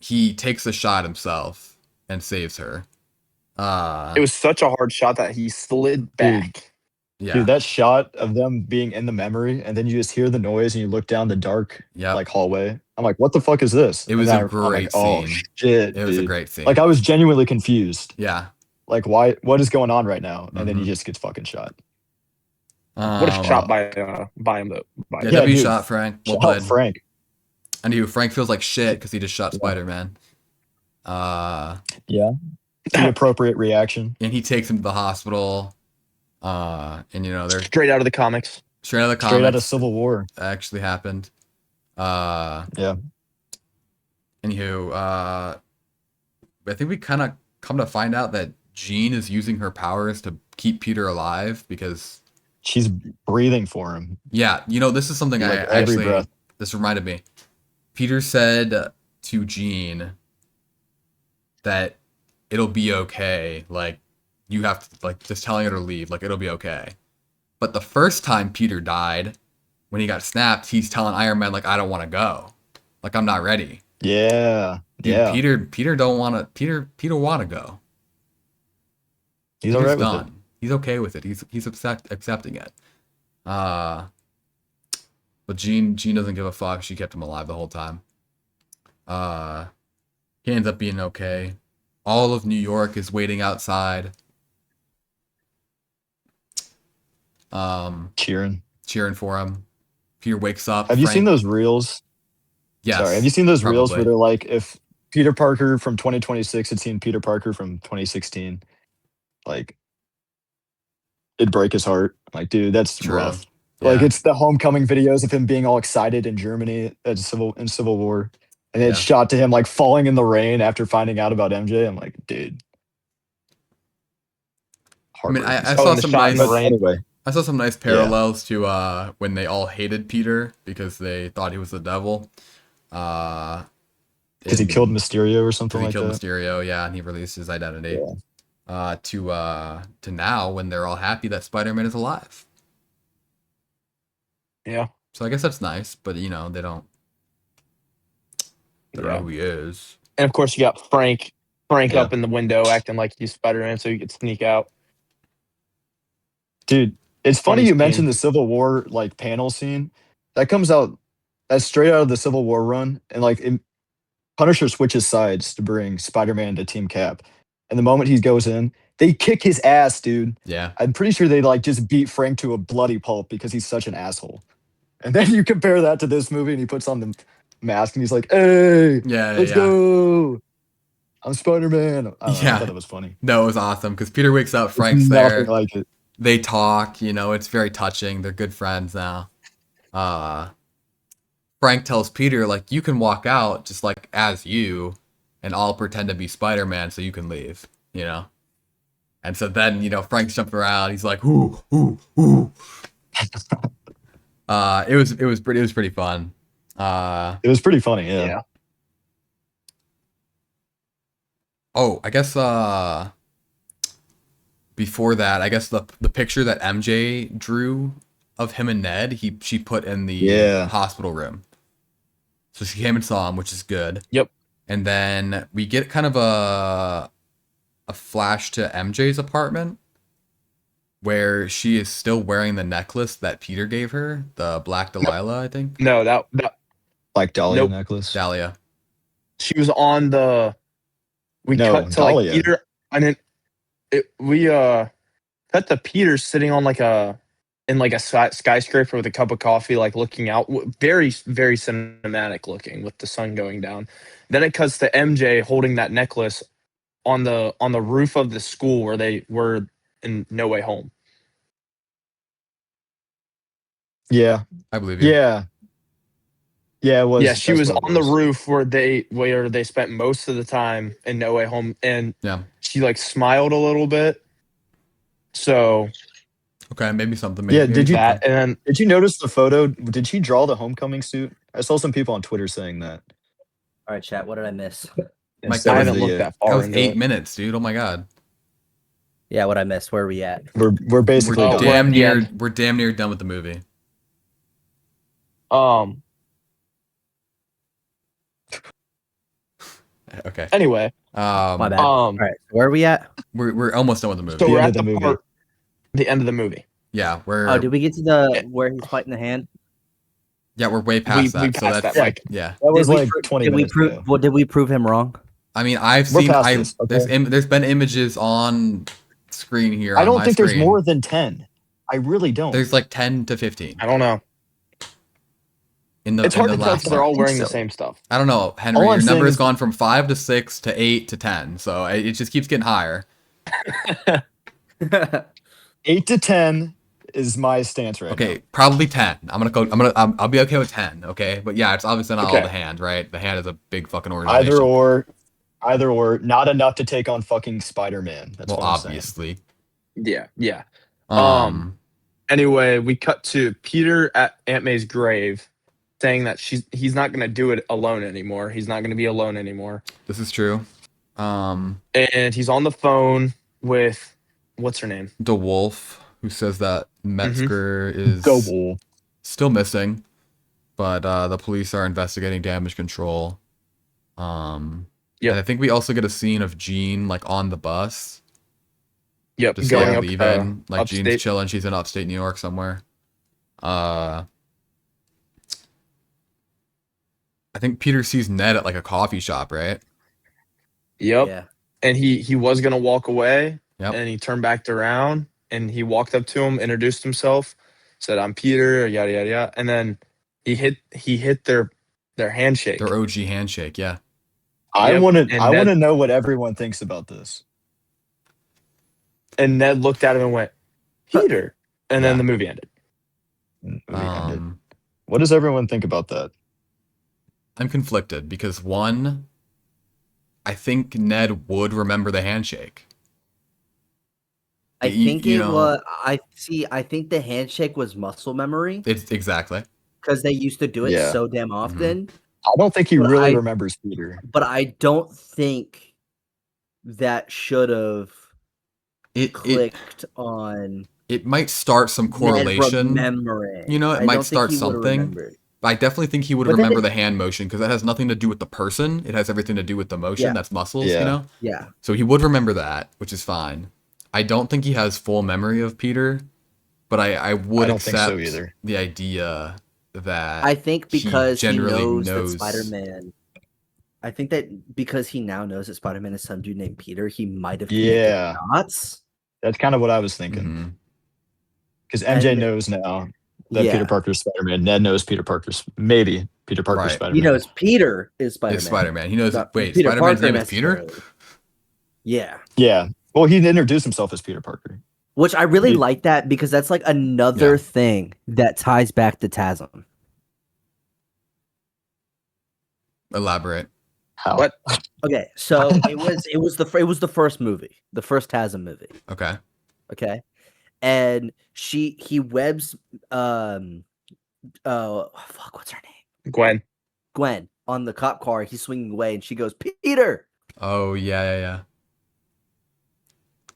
[SPEAKER 3] He takes a shot himself and saves her.
[SPEAKER 2] It was such a hard shot that he slid back.
[SPEAKER 3] Yeah,
[SPEAKER 1] Dude, that shot of them being in the memory, and then you just hear the noise and you look down the dark
[SPEAKER 3] yeah.
[SPEAKER 1] like hallway. I'm like, what the fuck is this?
[SPEAKER 3] It was
[SPEAKER 1] And
[SPEAKER 3] a
[SPEAKER 1] I'm
[SPEAKER 3] great
[SPEAKER 1] like, oh
[SPEAKER 3] scene.
[SPEAKER 1] shit.
[SPEAKER 3] It was a
[SPEAKER 1] dude.
[SPEAKER 3] great scene.
[SPEAKER 1] Like I was genuinely confused.
[SPEAKER 3] Yeah.
[SPEAKER 1] Like what is going on right now? And then he
[SPEAKER 3] Mhm.
[SPEAKER 1] just gets fucking shot.
[SPEAKER 2] What a shot by him though.
[SPEAKER 3] Yeah,
[SPEAKER 1] Yeah,
[SPEAKER 3] W
[SPEAKER 1] dude.
[SPEAKER 3] shot, Frank. Well
[SPEAKER 1] Shout out
[SPEAKER 3] played.
[SPEAKER 1] Frank.
[SPEAKER 3] Anywho, Frank feels like shit because he just shot Spider-Man.
[SPEAKER 1] Yeah. The appropriate reaction.
[SPEAKER 3] And he takes him to the hospital. And you know, they're
[SPEAKER 2] Straight out of the comics.
[SPEAKER 3] straight out of the
[SPEAKER 1] Straight out of
[SPEAKER 3] comics.
[SPEAKER 1] Civil War.
[SPEAKER 3] That actually happened.
[SPEAKER 1] Yeah.
[SPEAKER 3] Anywho, I think we kind of come to find out that Jean is using her powers to keep Peter alive because,
[SPEAKER 1] She's breathing for him.
[SPEAKER 3] yeah, you know, this is something
[SPEAKER 1] Like
[SPEAKER 3] I
[SPEAKER 1] every
[SPEAKER 3] actually,
[SPEAKER 1] breath.
[SPEAKER 3] this reminded me. Peter said to Jean that it'll be okay. Like, you have to, like, just telling her to leave, like, it'll be okay. But the first time Peter died, when he got snapped, he's telling Iron Man, like, I don't want to go. Like, I'm not ready.
[SPEAKER 1] Yeah.
[SPEAKER 3] Dude,
[SPEAKER 1] Yeah.
[SPEAKER 3] Peter don't want to. Peter want to go.
[SPEAKER 1] He's
[SPEAKER 3] Peter's
[SPEAKER 1] all right with
[SPEAKER 3] done.
[SPEAKER 1] it.
[SPEAKER 3] He's okay with it. He's accepting it. But Jean doesn't give a fuck. She kept him alive the whole time. He ends up being okay. All of New York is waiting outside.
[SPEAKER 1] Cheering.
[SPEAKER 3] Cheering for him. Peter wakes up.
[SPEAKER 1] Have you seen
[SPEAKER 3] Frank-
[SPEAKER 1] those reels?
[SPEAKER 3] Yes.
[SPEAKER 1] Sorry. Have you seen those reels where
[SPEAKER 3] probably.
[SPEAKER 1] they're like, if Peter Parker from 2026 had seen Peter Parker from 2016, like, it'd break his heart. Like, dude, that's
[SPEAKER 3] True.
[SPEAKER 1] rough. Like,
[SPEAKER 3] Yeah.
[SPEAKER 1] it's the homecoming videos of him being all excited in Germany in Civil War, and it's
[SPEAKER 3] Yeah.
[SPEAKER 1] shot to him like falling in the rain after finding out about MJ. I'm like, dude.
[SPEAKER 3] I mean, I
[SPEAKER 1] Heartbreaking
[SPEAKER 3] saw
[SPEAKER 2] Oh, in the
[SPEAKER 3] some
[SPEAKER 2] shot in
[SPEAKER 3] nice.
[SPEAKER 2] the rain.
[SPEAKER 1] Anyway,
[SPEAKER 3] I saw some nice parallels to when they all hated Peter because they thought he was the devil.
[SPEAKER 1] because he
[SPEAKER 3] in-
[SPEAKER 1] killed Mysterio or something
[SPEAKER 3] he
[SPEAKER 1] like
[SPEAKER 3] killed
[SPEAKER 1] that.
[SPEAKER 3] Mysterio, yeah, and he released his identity.
[SPEAKER 1] Yeah.
[SPEAKER 3] To now when they're all happy that Spider-Man is alive.
[SPEAKER 2] Yeah.
[SPEAKER 3] So I guess that's nice, but you know they don't know
[SPEAKER 2] Yeah.
[SPEAKER 3] who he is.
[SPEAKER 2] And of course, you got Frank
[SPEAKER 1] Yeah.
[SPEAKER 2] up in the window acting like he's Spider-Man so he could sneak out.
[SPEAKER 1] Dude, it's funny
[SPEAKER 2] Funny
[SPEAKER 1] you
[SPEAKER 2] scene.
[SPEAKER 1] mentioned the Civil War like panel scene. That comes out that's straight out of the Civil War run, and like Punisher switches sides to bring Spider-Man to Team Cap. And the moment he goes in, they kick his ass, dude.
[SPEAKER 3] Yeah.
[SPEAKER 1] I'm pretty sure they like just beat Frank to a bloody pulp because he's such an asshole. And then you compare that to this movie, and he puts on the mask and he's like, "Hey,
[SPEAKER 3] Yeah.
[SPEAKER 1] let's go! I'm Spider-Man." I don't know, I
[SPEAKER 3] Yeah.
[SPEAKER 1] thought it was funny.
[SPEAKER 3] No, it was awesome because Peter wakes up,
[SPEAKER 1] It's
[SPEAKER 3] Frank's
[SPEAKER 1] nothing
[SPEAKER 3] there.
[SPEAKER 1] like it.
[SPEAKER 3] They talk, you know, it's very touching. They're good friends now. Frank tells Peter, like, you can walk out just like as you, and I'll pretend to be Spider-Man so you can leave, you know? And so then, you know, Frank's jumping around, he's like, ooh, ooh, ooh. It was pretty fun.
[SPEAKER 1] It was pretty funny, yeah.
[SPEAKER 2] Yeah.
[SPEAKER 3] Oh, I guess before that, I guess the picture that MJ drew of him and Ned, she put in the
[SPEAKER 1] Yeah.
[SPEAKER 3] hospital room. So she came and saw him, which is good.
[SPEAKER 2] Yep.
[SPEAKER 3] And then we get kind of a flash to MJ's apartment where she is still wearing the necklace that Peter gave her, the Black Delilah, I think.
[SPEAKER 2] No, that
[SPEAKER 1] Like Dahlia
[SPEAKER 2] Nope.
[SPEAKER 1] necklace.
[SPEAKER 3] Dahlia.
[SPEAKER 2] she was on the. We
[SPEAKER 1] No,
[SPEAKER 2] cut to like
[SPEAKER 1] Dahlia.
[SPEAKER 2] Peter, and then we cut to Peter sitting on like in like a skyscraper with a cup of coffee, like looking out. Very very cinematic looking with the sun going down. Then it cuts to MJ holding that necklace on the roof of the school where they were in No Way Home.
[SPEAKER 1] Yeah.
[SPEAKER 3] I believe you.
[SPEAKER 1] Yeah. Yeah, it was.
[SPEAKER 2] Yeah, she
[SPEAKER 1] that's
[SPEAKER 2] was
[SPEAKER 1] what it
[SPEAKER 2] on the
[SPEAKER 1] was.
[SPEAKER 2] roof where they spent most of the time in No Way Home, and
[SPEAKER 3] Yeah.
[SPEAKER 2] she like smiled a little bit. So
[SPEAKER 3] Okay, maybe something.
[SPEAKER 1] Yeah,
[SPEAKER 3] Maybe
[SPEAKER 1] did you-
[SPEAKER 2] that, and then
[SPEAKER 1] Did you notice the photo? Did she draw the homecoming suit? I saw some people on Twitter saying that.
[SPEAKER 4] All right, chat. What did I miss?
[SPEAKER 3] Mike,
[SPEAKER 1] Instead
[SPEAKER 3] that
[SPEAKER 2] I
[SPEAKER 1] of
[SPEAKER 2] haven't
[SPEAKER 1] the,
[SPEAKER 2] looked that
[SPEAKER 3] That
[SPEAKER 2] far
[SPEAKER 3] was
[SPEAKER 2] into
[SPEAKER 3] 8
[SPEAKER 2] it.
[SPEAKER 3] minutes, dude. Oh my god.
[SPEAKER 4] Yeah, what I missed. Where are we at?
[SPEAKER 1] We're basically
[SPEAKER 3] We're
[SPEAKER 2] Oh,
[SPEAKER 1] done.
[SPEAKER 2] we're at
[SPEAKER 3] damn
[SPEAKER 2] the
[SPEAKER 3] near
[SPEAKER 2] end.
[SPEAKER 3] we're damn near done with the movie. Okay.
[SPEAKER 2] Anyway,
[SPEAKER 4] My bad.
[SPEAKER 3] Um
[SPEAKER 4] All right, so where are we at?
[SPEAKER 3] we're almost done with the movie.
[SPEAKER 2] so
[SPEAKER 1] The
[SPEAKER 2] we're
[SPEAKER 1] end
[SPEAKER 2] at
[SPEAKER 1] of
[SPEAKER 2] the
[SPEAKER 1] the movie.
[SPEAKER 2] part, the end of the movie.
[SPEAKER 3] Yeah, we're
[SPEAKER 4] Oh, did we get to the where he's fighting the hand?
[SPEAKER 3] we're way past that.
[SPEAKER 2] We
[SPEAKER 3] So
[SPEAKER 2] passed
[SPEAKER 3] that's
[SPEAKER 2] that, Mike.
[SPEAKER 3] yeah.
[SPEAKER 1] That was
[SPEAKER 4] Did we
[SPEAKER 1] like
[SPEAKER 4] pro-
[SPEAKER 1] 20
[SPEAKER 4] did we
[SPEAKER 1] minutes
[SPEAKER 4] prove?
[SPEAKER 1] ago.
[SPEAKER 4] Well, did we prove him wrong?
[SPEAKER 3] I mean, I've
[SPEAKER 1] We're
[SPEAKER 3] seen
[SPEAKER 1] past this, okay?
[SPEAKER 3] there's been images on screen here.
[SPEAKER 1] I
[SPEAKER 3] on
[SPEAKER 1] don't
[SPEAKER 3] my
[SPEAKER 1] think there's
[SPEAKER 3] screen.
[SPEAKER 1] more than 10. I really don't.
[SPEAKER 3] There's like 10 to 15.
[SPEAKER 2] I don't know.
[SPEAKER 3] in the
[SPEAKER 2] It's hard
[SPEAKER 3] in
[SPEAKER 2] to
[SPEAKER 3] the
[SPEAKER 2] tell
[SPEAKER 3] last
[SPEAKER 2] because they're
[SPEAKER 3] one.
[SPEAKER 2] all wearing
[SPEAKER 1] so.
[SPEAKER 2] the same stuff.
[SPEAKER 3] I don't know, Henry.
[SPEAKER 1] All
[SPEAKER 3] Your
[SPEAKER 1] I'm saying
[SPEAKER 3] number has
[SPEAKER 1] is-
[SPEAKER 3] gone from 5 to 6 to 8 to 10, so it just keeps getting higher.
[SPEAKER 1] 8 to 10 is my stance right
[SPEAKER 3] Okay,
[SPEAKER 1] now.
[SPEAKER 3] probably 10. I'll be okay with 10. Okay, but yeah, it's obviously not all
[SPEAKER 2] Okay.
[SPEAKER 3] the hand, right? The hand is a big fucking
[SPEAKER 1] Either
[SPEAKER 3] organization.
[SPEAKER 1] or, not enough to take on fucking Spider-Man. That's
[SPEAKER 3] Well,
[SPEAKER 1] what I'm saying.
[SPEAKER 3] obviously.
[SPEAKER 2] Yeah.
[SPEAKER 3] Um,
[SPEAKER 2] Anyway, we cut to Peter at Aunt May's grave, saying that he's not gonna do it alone anymore. He's not gonna be alone anymore.
[SPEAKER 3] this is true. Um,
[SPEAKER 2] And he's on the phone with what's her name?
[SPEAKER 3] the wolf who says that Metzger is
[SPEAKER 1] Go Bull.
[SPEAKER 3] still missing, but the police are investigating damage control.
[SPEAKER 2] Yep.
[SPEAKER 3] And I think we also get a scene of Jean like on the bus,
[SPEAKER 2] Yep,
[SPEAKER 3] just
[SPEAKER 2] going
[SPEAKER 3] like
[SPEAKER 2] up
[SPEAKER 3] leaving. Like
[SPEAKER 2] upstate.
[SPEAKER 3] Jean's chilling. She's in upstate New York somewhere. I think Peter sees Ned at like a coffee shop, right?
[SPEAKER 2] Yep.
[SPEAKER 4] Yeah.
[SPEAKER 2] And he was gonna walk away,
[SPEAKER 3] Yep.
[SPEAKER 2] and he turned back around, and he walked up to him, introduced himself, said, "I'm Peter," yada yada yada, and then he hit their handshake.
[SPEAKER 3] Their OG handshake, yeah.
[SPEAKER 1] I
[SPEAKER 2] Yep,
[SPEAKER 1] want
[SPEAKER 2] and
[SPEAKER 1] to. I
[SPEAKER 2] Ned-
[SPEAKER 1] want to know what everyone thinks about this.
[SPEAKER 2] And Ned looked at him and went, "Peter," and
[SPEAKER 3] Yeah.
[SPEAKER 2] then the movie ended.
[SPEAKER 1] Movie ended.
[SPEAKER 3] Um,
[SPEAKER 1] What does everyone think about that?
[SPEAKER 3] I'm conflicted because one, I think Ned would remember the handshake.
[SPEAKER 4] I
[SPEAKER 3] You-
[SPEAKER 4] think
[SPEAKER 3] you
[SPEAKER 4] it
[SPEAKER 3] know-
[SPEAKER 4] was. I think the handshake was muscle memory
[SPEAKER 3] It's exactly.
[SPEAKER 4] because they used to do it
[SPEAKER 1] Yeah.
[SPEAKER 4] so damn often.
[SPEAKER 1] I don't think he
[SPEAKER 4] But
[SPEAKER 1] really
[SPEAKER 4] I-
[SPEAKER 1] remembers Peter.
[SPEAKER 4] But I don't think that should have
[SPEAKER 3] It
[SPEAKER 4] clicked on
[SPEAKER 3] it might start some
[SPEAKER 4] Ned
[SPEAKER 3] correlation.
[SPEAKER 4] remembering.
[SPEAKER 3] You know, it
[SPEAKER 4] I
[SPEAKER 3] might
[SPEAKER 4] don't think
[SPEAKER 3] start
[SPEAKER 4] he would've
[SPEAKER 3] something.
[SPEAKER 4] remembered.
[SPEAKER 3] I definitely think he would
[SPEAKER 4] But then
[SPEAKER 3] remember
[SPEAKER 4] it-
[SPEAKER 3] the hand motion because that has nothing to do with the person. It has everything to do with the motion.
[SPEAKER 4] Yeah.
[SPEAKER 3] That's muscles,
[SPEAKER 1] Yeah.
[SPEAKER 3] you know?
[SPEAKER 4] Yeah.
[SPEAKER 3] So he would remember that, which is fine. I don't think he has full memory of Peter, but I would
[SPEAKER 1] I don't think
[SPEAKER 3] accept
[SPEAKER 1] so either.
[SPEAKER 3] the idea that
[SPEAKER 4] I think
[SPEAKER 3] he
[SPEAKER 4] because he
[SPEAKER 3] generally
[SPEAKER 4] knows,
[SPEAKER 3] knows-
[SPEAKER 4] that Spider-Man. I think that because he now knows that Spider-Man is some dude named Peter, he might have connected
[SPEAKER 1] Yeah.
[SPEAKER 4] dots.
[SPEAKER 1] That's kind of what I was thinking.
[SPEAKER 3] Mhm.
[SPEAKER 1] Because MJ
[SPEAKER 4] And-
[SPEAKER 1] knows now that
[SPEAKER 4] Yeah.
[SPEAKER 1] Peter Parker's Spider-Man. Ned knows Peter Parker's maybe Peter Parker's
[SPEAKER 3] Right.
[SPEAKER 1] Spider-Man.
[SPEAKER 4] He knows Peter is Spider-Man.
[SPEAKER 3] Is Spider-Man. He knows.
[SPEAKER 4] Not
[SPEAKER 3] Wait,
[SPEAKER 4] Peter
[SPEAKER 3] Spider-Man's
[SPEAKER 4] Parker
[SPEAKER 3] name is Peter?
[SPEAKER 4] necessarily. Yeah.
[SPEAKER 1] Yeah. Well, he introduced himself as Peter Parker.
[SPEAKER 4] Which I really
[SPEAKER 1] He-
[SPEAKER 4] like that because that's like another
[SPEAKER 3] Yeah.
[SPEAKER 4] thing that ties back to TASM.
[SPEAKER 3] Elaborate.
[SPEAKER 1] How?
[SPEAKER 2] What?
[SPEAKER 4] Okay, so it was the first movie, the first TASM movie.
[SPEAKER 3] Okay.
[SPEAKER 4] Okay, and he webs fuck, what's her name?
[SPEAKER 2] Gwen.
[SPEAKER 4] On the cop car. He's swinging away, and she goes, "Peter."
[SPEAKER 3] Oh yeah.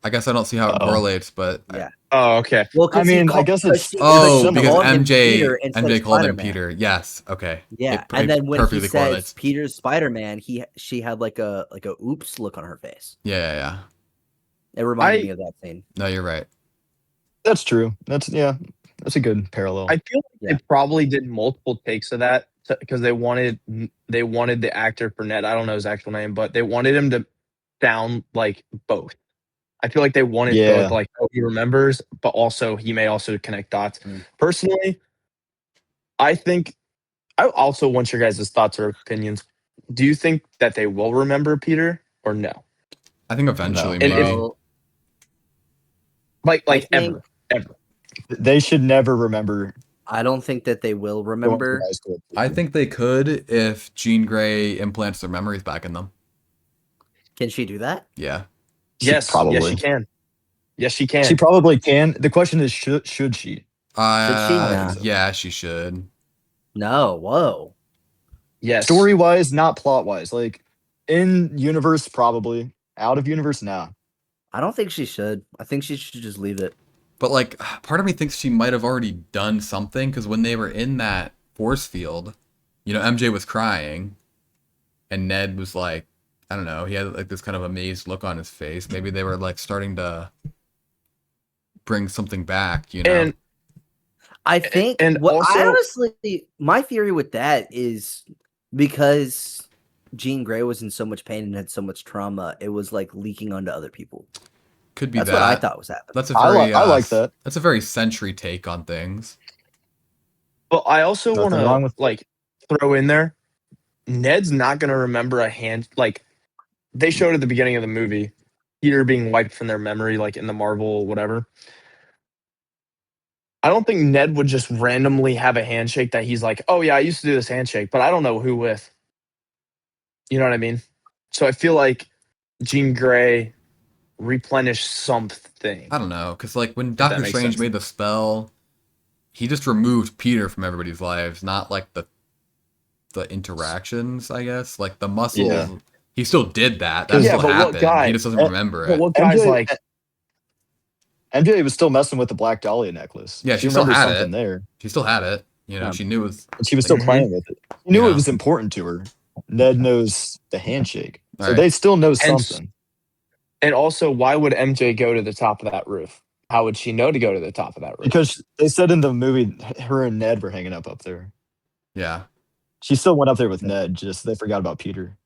[SPEAKER 3] I guess I don't see how it
[SPEAKER 1] Uh-oh.
[SPEAKER 3] correlates, but
[SPEAKER 4] Yeah.
[SPEAKER 2] Oh, okay.
[SPEAKER 4] Well, 'cause
[SPEAKER 1] I
[SPEAKER 4] he
[SPEAKER 1] mean, I
[SPEAKER 4] called-
[SPEAKER 1] guess
[SPEAKER 4] 'cause
[SPEAKER 1] it's-
[SPEAKER 4] she-
[SPEAKER 3] oh,
[SPEAKER 4] she
[SPEAKER 3] because
[SPEAKER 4] called him
[SPEAKER 3] MJ
[SPEAKER 4] Peter instead
[SPEAKER 3] MJ
[SPEAKER 4] of
[SPEAKER 3] called him
[SPEAKER 4] Spider-Man.
[SPEAKER 3] Peter. Yes. Okay.
[SPEAKER 4] Yeah,
[SPEAKER 3] It
[SPEAKER 4] and then when he
[SPEAKER 3] perfectly
[SPEAKER 4] says
[SPEAKER 3] correlates.
[SPEAKER 4] Peter's Spider-Man, she had like a oops look on her face.
[SPEAKER 3] Yeah.
[SPEAKER 4] It reminded
[SPEAKER 2] I-
[SPEAKER 4] me of that scene.
[SPEAKER 3] No, you're right.
[SPEAKER 1] That's true. That's a good parallel.
[SPEAKER 2] I feel like
[SPEAKER 4] Yeah.
[SPEAKER 2] they probably did multiple takes of that because they wanted the actor for Ned. I don't know his actual name, but they wanted him to sound like both. I feel like they wanted
[SPEAKER 1] Yeah.
[SPEAKER 2] both, like, oh, he remembers, but also he may also connect dots.
[SPEAKER 4] Mm.
[SPEAKER 2] Personally, I think I also want your guys' thoughts or opinions. Do you think that they will remember Peter or no?
[SPEAKER 3] I think eventually,
[SPEAKER 2] And
[SPEAKER 3] maybe.
[SPEAKER 2] if-
[SPEAKER 4] Well,
[SPEAKER 2] Like
[SPEAKER 4] I think-
[SPEAKER 2] ever.
[SPEAKER 1] They should never remember.
[SPEAKER 4] I don't think that they will
[SPEAKER 1] going to
[SPEAKER 4] remember.
[SPEAKER 1] high school.
[SPEAKER 3] I think they could if Jean Grey implants their memories back in them.
[SPEAKER 4] Can she do that?
[SPEAKER 3] Yeah.
[SPEAKER 2] Yes,
[SPEAKER 1] probably.
[SPEAKER 2] yes, she can. Yes, she can.
[SPEAKER 1] She probably can. The question is, should she?
[SPEAKER 4] Should she? Nah.
[SPEAKER 3] Yeah, she should.
[SPEAKER 4] No. Whoa.
[SPEAKER 2] yes.
[SPEAKER 1] Story wise, not plot wise. Like in universe, probably. Out of universe, nah.
[SPEAKER 4] I don't think she should. I think she should just leave it.
[SPEAKER 3] But like, part of me thinks she might have already done something because when they were in that force field, you know, MJ was crying, and Ned was like, I don't know, he had like this kind of amazed look on his face. Maybe they were like starting to bring something back, you know?
[SPEAKER 2] And
[SPEAKER 4] I think,
[SPEAKER 2] and
[SPEAKER 4] what I
[SPEAKER 2] also-
[SPEAKER 4] honestly, my theory with that is because Jean Grey was in so much pain and had so much trauma, it was like leaking onto other people.
[SPEAKER 3] Could be
[SPEAKER 4] That's
[SPEAKER 3] that.
[SPEAKER 4] what I thought was happening.
[SPEAKER 3] That's a
[SPEAKER 1] I
[SPEAKER 3] very,
[SPEAKER 1] li- I like that.
[SPEAKER 3] That's a very Sentry take on things.
[SPEAKER 2] But I also
[SPEAKER 1] Nothing
[SPEAKER 2] want
[SPEAKER 1] wrong
[SPEAKER 2] to
[SPEAKER 1] with-
[SPEAKER 2] like throw in there, Ned's not going to remember a hand. Like, they showed at the beginning of the movie, Peter being wiped from their memory, like in the Marvel whatever. I don't think Ned would just randomly have a handshake that he's like, oh, yeah, I used to do this handshake, but I don't know who with. You know what I mean? So I feel like Jean Grey replenished something.
[SPEAKER 3] I don't know, because like when
[SPEAKER 2] that
[SPEAKER 3] Doctor
[SPEAKER 2] makes
[SPEAKER 3] Strange
[SPEAKER 2] sense.
[SPEAKER 3] made the spell, he just removed Peter from everybody's lives, not like the interactions, I guess. Like the muscles,
[SPEAKER 1] Yeah.
[SPEAKER 3] he still did that. That
[SPEAKER 2] Yeah,
[SPEAKER 3] still
[SPEAKER 2] but what
[SPEAKER 3] happened.
[SPEAKER 2] guy-
[SPEAKER 3] He just doesn't remember
[SPEAKER 2] But
[SPEAKER 3] it.
[SPEAKER 2] what guy's like,
[SPEAKER 1] MJ was still messing with the Black Dahlia necklace.
[SPEAKER 3] Yeah, she still
[SPEAKER 1] remembers
[SPEAKER 3] had
[SPEAKER 1] something
[SPEAKER 3] it.
[SPEAKER 1] there.
[SPEAKER 3] She still had it. You know,
[SPEAKER 4] Yeah.
[SPEAKER 3] she knew it was.
[SPEAKER 1] And she was still
[SPEAKER 2] Mhm.
[SPEAKER 1] playing with it. She knew
[SPEAKER 3] Yeah.
[SPEAKER 1] it was important to her. Ned knows the handshake. So
[SPEAKER 3] Right.
[SPEAKER 1] they still know
[SPEAKER 2] And-
[SPEAKER 1] something.
[SPEAKER 2] and also, why would MJ go to the top of that roof? How would she know to go to the top of that roof?
[SPEAKER 1] Because they said in the movie, her and Ned were hanging up there.
[SPEAKER 3] Yeah.
[SPEAKER 1] She still went up there with Ned, just they forgot about Peter.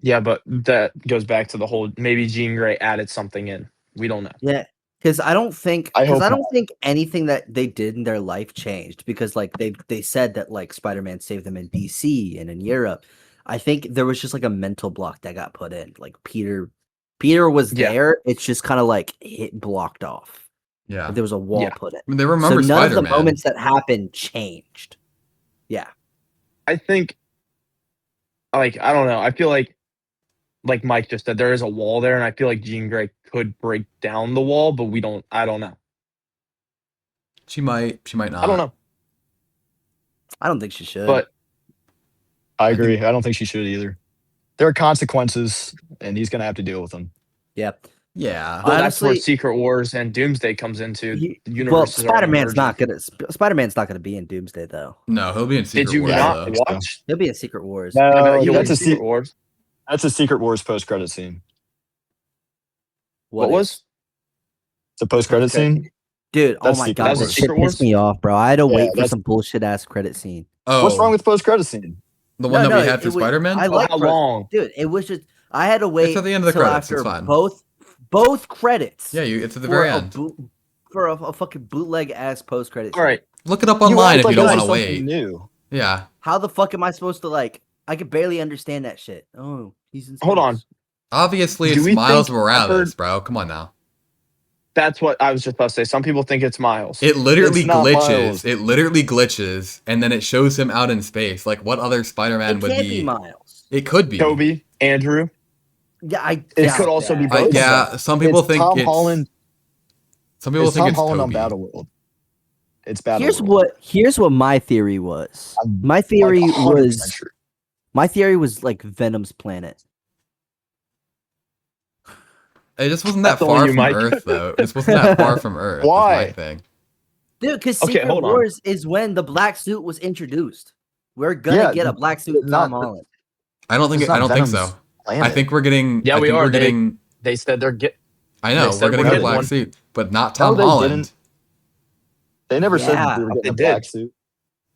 [SPEAKER 2] Yeah, but that goes back to the whole maybe Jean Grey added something in. We don't know.
[SPEAKER 4] Yeah, because I don't think
[SPEAKER 1] I hope
[SPEAKER 4] think anything that they did in their life changed because like they said that like Spider-Man saved them in DC and in Europe. I think there was just like a mental block that got put in. Like Peter was
[SPEAKER 2] Yeah.
[SPEAKER 4] there. It's just kind of like it blocked off.
[SPEAKER 3] Yeah.
[SPEAKER 4] Like, there was a wall
[SPEAKER 2] Yeah.
[SPEAKER 4] put in.
[SPEAKER 3] I mean, they remember
[SPEAKER 4] so none of the
[SPEAKER 3] Spider-Man.
[SPEAKER 4] moments that happened changed. Yeah.
[SPEAKER 2] I think, like, I don't know. I feel like Mike just said, there is a wall there, and I feel like Jean Grey could break down the wall, but I don't know.
[SPEAKER 3] She might not.
[SPEAKER 2] I don't know.
[SPEAKER 4] I don't think she should.
[SPEAKER 2] But
[SPEAKER 1] I agree. I don't think she should either. There are consequences, and he's going to have to deal with them.
[SPEAKER 4] yeah.
[SPEAKER 3] Yeah.
[SPEAKER 2] well, that's where
[SPEAKER 4] honestly-
[SPEAKER 2] Secret Wars and Doomsday comes into.
[SPEAKER 4] He-
[SPEAKER 2] The
[SPEAKER 4] well,
[SPEAKER 2] universes are
[SPEAKER 4] Spider-Man's not
[SPEAKER 2] emerging.
[SPEAKER 4] gonna Spider-Man's not gonna be in Doomsday though.
[SPEAKER 3] No, he'll be in Secret
[SPEAKER 2] Did you
[SPEAKER 3] Wars,
[SPEAKER 2] not
[SPEAKER 3] though.
[SPEAKER 2] watch?
[SPEAKER 4] He'll be in Secret Wars.
[SPEAKER 1] No,
[SPEAKER 2] I bet he'll
[SPEAKER 1] that's
[SPEAKER 2] be
[SPEAKER 1] a
[SPEAKER 2] in Secret
[SPEAKER 1] se-
[SPEAKER 2] Wars.
[SPEAKER 1] that's a Secret Wars post-credit scene.
[SPEAKER 2] What
[SPEAKER 4] is?
[SPEAKER 2] was?
[SPEAKER 1] It's a post-credit
[SPEAKER 2] Okay.
[SPEAKER 1] scene.
[SPEAKER 4] Dude, oh
[SPEAKER 1] That's
[SPEAKER 4] my
[SPEAKER 1] Secret
[SPEAKER 4] god,
[SPEAKER 1] Wars.
[SPEAKER 4] that shit
[SPEAKER 2] Secret Wars?
[SPEAKER 4] pissed me off, bro. I had to
[SPEAKER 1] Yeah,
[SPEAKER 4] wait for
[SPEAKER 1] that's-
[SPEAKER 4] some bullshit ass credit scene.
[SPEAKER 3] Oh,
[SPEAKER 1] What's wrong with post-credit scene?
[SPEAKER 3] the one
[SPEAKER 4] No,
[SPEAKER 3] that we
[SPEAKER 4] no,
[SPEAKER 3] had for
[SPEAKER 4] it was-
[SPEAKER 3] Spider-Man?
[SPEAKER 4] I like
[SPEAKER 2] How
[SPEAKER 4] pro-
[SPEAKER 2] long?
[SPEAKER 4] Dude, it was just I had to wait
[SPEAKER 3] at the end of the
[SPEAKER 4] till
[SPEAKER 3] credits,
[SPEAKER 4] after
[SPEAKER 3] it's fine.
[SPEAKER 4] both credits.
[SPEAKER 3] Yeah, it's at the
[SPEAKER 4] for
[SPEAKER 3] very
[SPEAKER 4] a
[SPEAKER 3] end.
[SPEAKER 4] for a fucking bootleg ass post credit.
[SPEAKER 2] All right.
[SPEAKER 3] Look it up
[SPEAKER 1] You
[SPEAKER 3] online
[SPEAKER 1] act
[SPEAKER 3] if
[SPEAKER 1] like
[SPEAKER 3] you don't
[SPEAKER 1] it
[SPEAKER 3] want
[SPEAKER 1] was
[SPEAKER 3] to
[SPEAKER 1] something
[SPEAKER 3] wait.
[SPEAKER 1] New.
[SPEAKER 3] Yeah.
[SPEAKER 4] How the fuck am I supposed to like? I could barely understand that shit. Oh, he's in.
[SPEAKER 2] Hold on.
[SPEAKER 4] space.
[SPEAKER 3] Obviously,
[SPEAKER 2] Do
[SPEAKER 3] it's
[SPEAKER 2] we
[SPEAKER 3] Miles
[SPEAKER 2] think-
[SPEAKER 3] Morales, bro. Come on now.
[SPEAKER 2] That's what I was just about to say. Some people think it's Miles.
[SPEAKER 3] It literally
[SPEAKER 1] It's not
[SPEAKER 3] glitches.
[SPEAKER 1] Miles.
[SPEAKER 3] It literally glitches, and then it shows him out in space. Like, what other Spider-Man
[SPEAKER 4] It
[SPEAKER 3] would
[SPEAKER 4] can't
[SPEAKER 3] he?
[SPEAKER 4] be Miles.
[SPEAKER 3] It could be.
[SPEAKER 2] Toby, Andrew.
[SPEAKER 4] Yeah, I.
[SPEAKER 2] It
[SPEAKER 4] doubt
[SPEAKER 2] could also be
[SPEAKER 4] that.
[SPEAKER 2] both.
[SPEAKER 3] Yeah, some people
[SPEAKER 1] It's
[SPEAKER 3] think
[SPEAKER 1] Tom
[SPEAKER 3] it's
[SPEAKER 1] Holland.
[SPEAKER 3] Some people
[SPEAKER 1] It's
[SPEAKER 3] think
[SPEAKER 1] Tom
[SPEAKER 3] it's
[SPEAKER 1] Holland on
[SPEAKER 3] Toby.
[SPEAKER 1] Battleworld. It's Battleworld.
[SPEAKER 4] Here's what my theory was.
[SPEAKER 1] I'm
[SPEAKER 4] My
[SPEAKER 1] Like,
[SPEAKER 4] theory
[SPEAKER 1] 100%
[SPEAKER 4] was
[SPEAKER 1] sure.
[SPEAKER 4] like Venom's planet.
[SPEAKER 3] It just wasn't that
[SPEAKER 2] That's only
[SPEAKER 3] far
[SPEAKER 2] you,
[SPEAKER 3] from
[SPEAKER 2] Mike.
[SPEAKER 3] Earth, though. It just wasn't that far from Earth.
[SPEAKER 1] Why?
[SPEAKER 3] That's my thing.
[SPEAKER 4] Dude, because
[SPEAKER 2] Okay,
[SPEAKER 4] Secret
[SPEAKER 2] hold on.
[SPEAKER 4] Wars is when the black suit was introduced. We're gonna
[SPEAKER 1] Yeah,
[SPEAKER 4] get a black suit
[SPEAKER 1] not-
[SPEAKER 4] Tom Holland.
[SPEAKER 3] I don't think.
[SPEAKER 1] It's
[SPEAKER 3] I
[SPEAKER 1] not
[SPEAKER 3] don't think
[SPEAKER 1] Venom's
[SPEAKER 3] so.
[SPEAKER 1] planet.
[SPEAKER 3] I think we're getting.
[SPEAKER 2] Yeah,
[SPEAKER 3] I
[SPEAKER 2] we
[SPEAKER 3] think
[SPEAKER 2] are.
[SPEAKER 3] We're getting.
[SPEAKER 2] They said they're
[SPEAKER 3] I know
[SPEAKER 2] they
[SPEAKER 3] we're
[SPEAKER 2] said
[SPEAKER 3] gonna
[SPEAKER 2] we're
[SPEAKER 3] get a
[SPEAKER 2] getting
[SPEAKER 3] black
[SPEAKER 2] one.
[SPEAKER 3] suit, but not
[SPEAKER 1] No,
[SPEAKER 3] Tom
[SPEAKER 1] they
[SPEAKER 3] Holland.
[SPEAKER 1] didn't. They never said
[SPEAKER 4] Yeah,
[SPEAKER 1] we were
[SPEAKER 2] they
[SPEAKER 1] getting a
[SPEAKER 2] did.
[SPEAKER 1] black suit.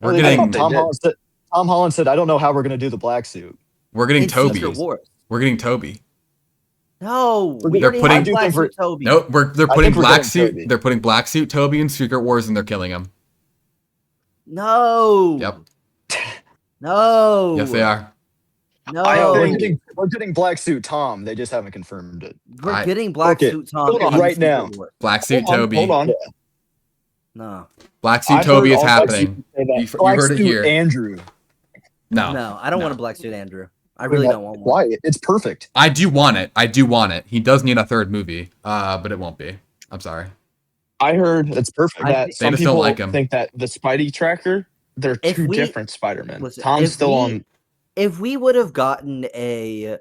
[SPEAKER 3] We're
[SPEAKER 1] I
[SPEAKER 3] getting.
[SPEAKER 1] thought
[SPEAKER 2] They
[SPEAKER 1] Tom
[SPEAKER 2] did.
[SPEAKER 1] Holland said. Tom Holland said, "I don't know how we're going to do the black suit."
[SPEAKER 3] We're getting
[SPEAKER 4] In
[SPEAKER 3] Toby.
[SPEAKER 4] Secret Wars.
[SPEAKER 3] We're getting Toby.
[SPEAKER 4] No, we
[SPEAKER 1] They're
[SPEAKER 4] already
[SPEAKER 3] putting-
[SPEAKER 4] have
[SPEAKER 1] I do
[SPEAKER 4] black
[SPEAKER 1] think we're-
[SPEAKER 4] suit Toby.
[SPEAKER 3] Nope. They're
[SPEAKER 1] I
[SPEAKER 3] putting
[SPEAKER 1] think we're
[SPEAKER 3] black
[SPEAKER 1] getting
[SPEAKER 3] suit.
[SPEAKER 1] Toby.
[SPEAKER 3] They're putting black suit Toby in Secret Wars, and they're killing him.
[SPEAKER 4] No.
[SPEAKER 3] Yep.
[SPEAKER 4] No.
[SPEAKER 3] Yes, they are.
[SPEAKER 4] No.
[SPEAKER 1] We're getting black suit Tom. They just haven't confirmed it.
[SPEAKER 4] We're getting black
[SPEAKER 1] Okay,
[SPEAKER 4] suit Tom
[SPEAKER 2] hold on,
[SPEAKER 4] in
[SPEAKER 1] right
[SPEAKER 4] Secret
[SPEAKER 1] now.
[SPEAKER 4] Wars.
[SPEAKER 3] Black suit
[SPEAKER 2] Hold on,
[SPEAKER 3] Toby.
[SPEAKER 2] Hold on.
[SPEAKER 1] Yeah.
[SPEAKER 4] No.
[SPEAKER 3] Black suit
[SPEAKER 2] I've
[SPEAKER 3] Toby
[SPEAKER 2] heard
[SPEAKER 3] is
[SPEAKER 2] all
[SPEAKER 3] happening. You
[SPEAKER 1] Black
[SPEAKER 3] heard it
[SPEAKER 1] suit
[SPEAKER 3] here.
[SPEAKER 1] Andrew.
[SPEAKER 3] No.
[SPEAKER 4] No, I don't
[SPEAKER 3] No.
[SPEAKER 4] want a black suit Andrew. I really don't want one.
[SPEAKER 1] Why? It's perfect.
[SPEAKER 3] I do want it. I do want it. He does need a third movie, but it won't be. I'm sorry.
[SPEAKER 2] I heard
[SPEAKER 1] It's perfect.
[SPEAKER 2] that
[SPEAKER 3] They
[SPEAKER 2] some
[SPEAKER 3] just don't
[SPEAKER 2] people
[SPEAKER 3] like him.
[SPEAKER 2] think that the Spidey tracker, they're
[SPEAKER 4] If
[SPEAKER 2] two
[SPEAKER 4] we-
[SPEAKER 2] different Spider-Men.
[SPEAKER 4] Listen,
[SPEAKER 2] Tom's
[SPEAKER 4] if
[SPEAKER 2] still
[SPEAKER 4] we-
[SPEAKER 2] on.
[SPEAKER 4] If we would have gotten a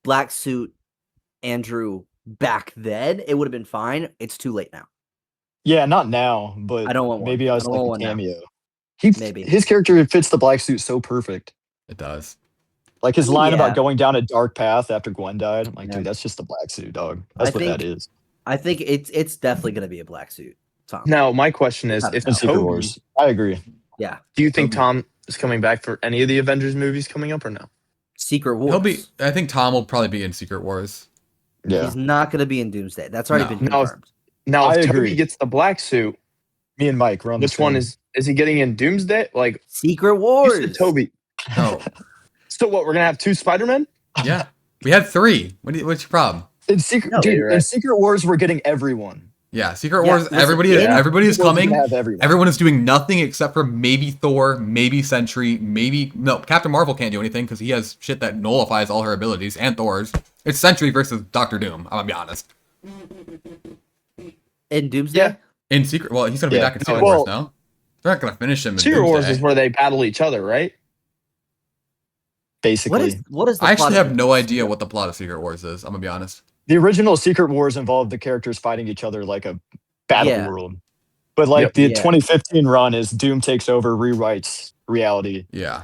[SPEAKER 4] black suit Andrew back then, it would have been fine. It's too late now.
[SPEAKER 1] Yeah, not now, but
[SPEAKER 4] I don't want one.
[SPEAKER 1] maybe I
[SPEAKER 4] I
[SPEAKER 1] was
[SPEAKER 4] don't
[SPEAKER 1] like
[SPEAKER 4] want
[SPEAKER 1] a
[SPEAKER 4] one now.
[SPEAKER 1] cameo.
[SPEAKER 4] Maybe.
[SPEAKER 1] His character fits the black suit so perfect.
[SPEAKER 3] It does.
[SPEAKER 1] Like his line
[SPEAKER 4] Yeah.
[SPEAKER 1] about going down a dark path after Gwen died. I'm like,
[SPEAKER 4] Yeah.
[SPEAKER 1] dude, that's just the black suit, dog. That's
[SPEAKER 4] I
[SPEAKER 1] what that
[SPEAKER 4] think-
[SPEAKER 1] is.
[SPEAKER 4] I think it's definitely gonna be a black suit Tom.
[SPEAKER 2] Now, my question is,
[SPEAKER 4] Not
[SPEAKER 2] if
[SPEAKER 1] In Secret
[SPEAKER 2] Toby,
[SPEAKER 1] Wars. I agree.
[SPEAKER 4] Yeah.
[SPEAKER 2] do you think
[SPEAKER 3] Toby.
[SPEAKER 2] Tom is coming back for any of the Avengers movies coming up or no?
[SPEAKER 4] Secret Wars.
[SPEAKER 3] He'll be. I think Tom will probably be in Secret Wars.
[SPEAKER 1] Yeah.
[SPEAKER 4] He's not gonna be in Doomsday. That's already
[SPEAKER 3] No.
[SPEAKER 4] been
[SPEAKER 2] No.
[SPEAKER 4] confirmed.
[SPEAKER 2] Now,
[SPEAKER 1] I
[SPEAKER 2] if
[SPEAKER 1] agree.
[SPEAKER 2] Toby gets the black suit,
[SPEAKER 1] Me and Mike, we're on the
[SPEAKER 2] Which one
[SPEAKER 1] same.
[SPEAKER 2] is he getting in Doomsday? Like
[SPEAKER 4] Secret
[SPEAKER 2] you
[SPEAKER 4] Wars.
[SPEAKER 2] said, Toby.
[SPEAKER 3] No.
[SPEAKER 2] So what? We're gonna have 2 Spider-Men?
[SPEAKER 3] Yeah. We had 3. What's your problem?
[SPEAKER 1] In Secret,
[SPEAKER 4] No,
[SPEAKER 1] dude,
[SPEAKER 2] you're
[SPEAKER 1] in
[SPEAKER 2] right.
[SPEAKER 1] Secret Wars, we're getting everyone.
[SPEAKER 3] Yeah, Secret
[SPEAKER 4] Yeah,
[SPEAKER 3] Wars.
[SPEAKER 4] listen,
[SPEAKER 3] Everybody
[SPEAKER 2] yeah.
[SPEAKER 3] is
[SPEAKER 1] Secret Wars, we're
[SPEAKER 3] coming.
[SPEAKER 1] gonna have everyone.
[SPEAKER 3] Everyone is doing nothing except for maybe Thor, maybe Sentry, maybe no. Captain Marvel can't do anything because he has shit that nullifies all her abilities and Thor's. It's Sentry versus Doctor Doom. I'm gonna be honest.
[SPEAKER 4] In Doomsday?
[SPEAKER 2] Yeah.
[SPEAKER 3] In Secret, well, he's gonna be
[SPEAKER 1] Yeah.
[SPEAKER 3] back in Secret
[SPEAKER 1] Well-
[SPEAKER 3] Wars now. They're not gonna finish him in
[SPEAKER 2] Secret Wars
[SPEAKER 3] Doomsday.
[SPEAKER 2] is where they battle each other, right?
[SPEAKER 1] Basically,
[SPEAKER 4] What is the
[SPEAKER 3] I
[SPEAKER 4] plot
[SPEAKER 3] actually
[SPEAKER 4] of
[SPEAKER 3] have no
[SPEAKER 4] Doomsday?
[SPEAKER 3] idea what the plot of Secret Wars is. I'm gonna be honest.
[SPEAKER 1] the original Secret Wars involved the characters fighting each other like a battle
[SPEAKER 4] Yeah.
[SPEAKER 1] world. But like
[SPEAKER 2] Yep.
[SPEAKER 1] the
[SPEAKER 4] Yeah.
[SPEAKER 1] 2015 run is Doom takes over, rewrites reality,
[SPEAKER 3] Yeah,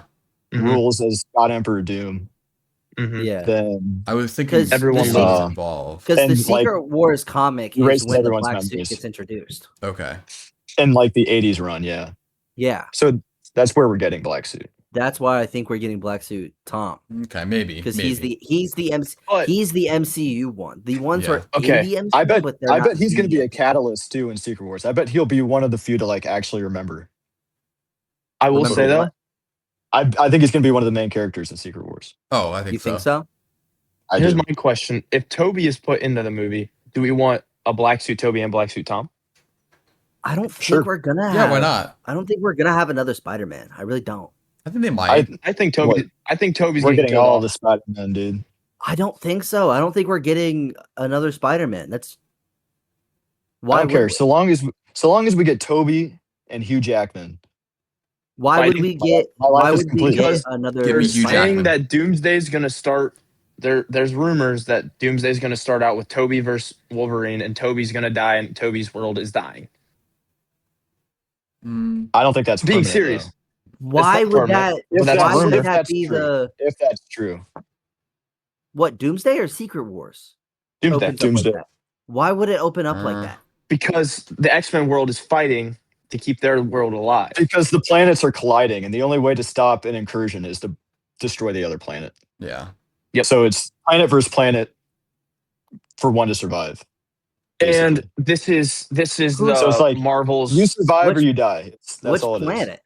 [SPEAKER 2] Mhm.
[SPEAKER 1] rules as God Emperor Doom.
[SPEAKER 2] Mhm.
[SPEAKER 4] Yeah.
[SPEAKER 1] Then
[SPEAKER 3] I was thinking
[SPEAKER 4] 'Cause
[SPEAKER 2] everyone
[SPEAKER 3] everyone
[SPEAKER 1] loves-
[SPEAKER 3] was involved.
[SPEAKER 4] Because the
[SPEAKER 1] and, like,
[SPEAKER 4] Secret Wars comic is
[SPEAKER 1] erases
[SPEAKER 4] when the
[SPEAKER 1] everyone's
[SPEAKER 4] Black Suit
[SPEAKER 1] memories.
[SPEAKER 4] gets introduced.
[SPEAKER 3] Okay,
[SPEAKER 1] in like the 80s run, yeah.
[SPEAKER 4] Yeah.
[SPEAKER 1] So that's where we're getting Black Suit.
[SPEAKER 4] That's why I think we're getting Black Suit Tom.
[SPEAKER 3] okay, maybe
[SPEAKER 4] Because
[SPEAKER 3] maybe.
[SPEAKER 4] he's the
[SPEAKER 2] But
[SPEAKER 4] MCU one. The ones
[SPEAKER 3] Yeah.
[SPEAKER 4] are
[SPEAKER 2] Okay,
[SPEAKER 4] in the MCU,
[SPEAKER 1] I bet
[SPEAKER 4] but they're
[SPEAKER 1] I
[SPEAKER 4] not
[SPEAKER 1] bet he's going to be
[SPEAKER 4] the
[SPEAKER 1] a catalyst too in Secret Wars. I bet he'll be one of the few to like actually remember.
[SPEAKER 2] I will
[SPEAKER 4] Remember
[SPEAKER 2] say though,
[SPEAKER 4] what?
[SPEAKER 1] I think he's going to be one of the main characters in Secret Wars.
[SPEAKER 3] Oh, I think
[SPEAKER 4] You
[SPEAKER 3] so.
[SPEAKER 4] think so?
[SPEAKER 1] I
[SPEAKER 2] here's
[SPEAKER 1] do.
[SPEAKER 2] my question: if Toby is put into the movie, do we want a Black Suit Toby and Black Suit Tom?
[SPEAKER 4] I don't think
[SPEAKER 1] Sure.
[SPEAKER 4] we're gonna have
[SPEAKER 3] Yeah, why not?
[SPEAKER 4] I don't think we're gonna have another Spider-Man. I really don't.
[SPEAKER 3] I think they might.
[SPEAKER 2] I think Toby.
[SPEAKER 1] What?
[SPEAKER 2] I think Toby's
[SPEAKER 1] We're
[SPEAKER 2] gonna
[SPEAKER 1] getting
[SPEAKER 2] kill
[SPEAKER 1] all
[SPEAKER 2] off.
[SPEAKER 1] the Spider-Man, dude.
[SPEAKER 4] I don't think so. I don't think we're getting another Spider-Man. That's
[SPEAKER 1] I
[SPEAKER 4] why
[SPEAKER 1] don't care.
[SPEAKER 4] would,
[SPEAKER 1] So long as we get Toby and Hugh Jackman.
[SPEAKER 4] why would
[SPEAKER 2] fighting-
[SPEAKER 4] we get
[SPEAKER 1] my life
[SPEAKER 4] why
[SPEAKER 1] is
[SPEAKER 4] would we
[SPEAKER 1] complete.
[SPEAKER 4] get
[SPEAKER 2] Because
[SPEAKER 4] another
[SPEAKER 3] Give me
[SPEAKER 2] They're
[SPEAKER 3] Hugh
[SPEAKER 4] Spider-Man?
[SPEAKER 2] saying
[SPEAKER 3] Jackman.
[SPEAKER 2] that Doomsday's gonna start. There's rumors that Doomsday's gonna start out with Toby versus Wolverine, and Toby's gonna die, and Toby's world is dying.
[SPEAKER 3] Mm,
[SPEAKER 1] I don't think that's
[SPEAKER 2] Being
[SPEAKER 1] permanent,
[SPEAKER 2] serious.
[SPEAKER 1] though.
[SPEAKER 4] Why
[SPEAKER 2] It's not
[SPEAKER 4] would
[SPEAKER 2] permanent,
[SPEAKER 4] that
[SPEAKER 1] but that's
[SPEAKER 4] why
[SPEAKER 1] rumor.
[SPEAKER 4] would
[SPEAKER 1] If
[SPEAKER 4] that
[SPEAKER 1] that's
[SPEAKER 4] be
[SPEAKER 1] true.
[SPEAKER 4] the
[SPEAKER 1] If that's true.
[SPEAKER 4] what Doomsday or Secret Wars?
[SPEAKER 2] Doomsday.
[SPEAKER 4] Opens up like
[SPEAKER 1] Doomsday.
[SPEAKER 4] that? Why would it open up like
[SPEAKER 3] Uh,
[SPEAKER 4] that?
[SPEAKER 2] Because the X-Men world is fighting to keep their world alive.
[SPEAKER 1] Because the planets are colliding, and the only way to stop an incursion is to destroy the other planet.
[SPEAKER 3] yeah.
[SPEAKER 2] Yep.
[SPEAKER 1] So it's planet versus planet for one to survive.
[SPEAKER 2] And
[SPEAKER 1] basically.
[SPEAKER 2] this is the
[SPEAKER 1] So it's like,
[SPEAKER 2] Marvel's
[SPEAKER 1] You survive
[SPEAKER 4] Which-
[SPEAKER 1] or you die. That's
[SPEAKER 4] Which
[SPEAKER 1] all it is.
[SPEAKER 4] planet?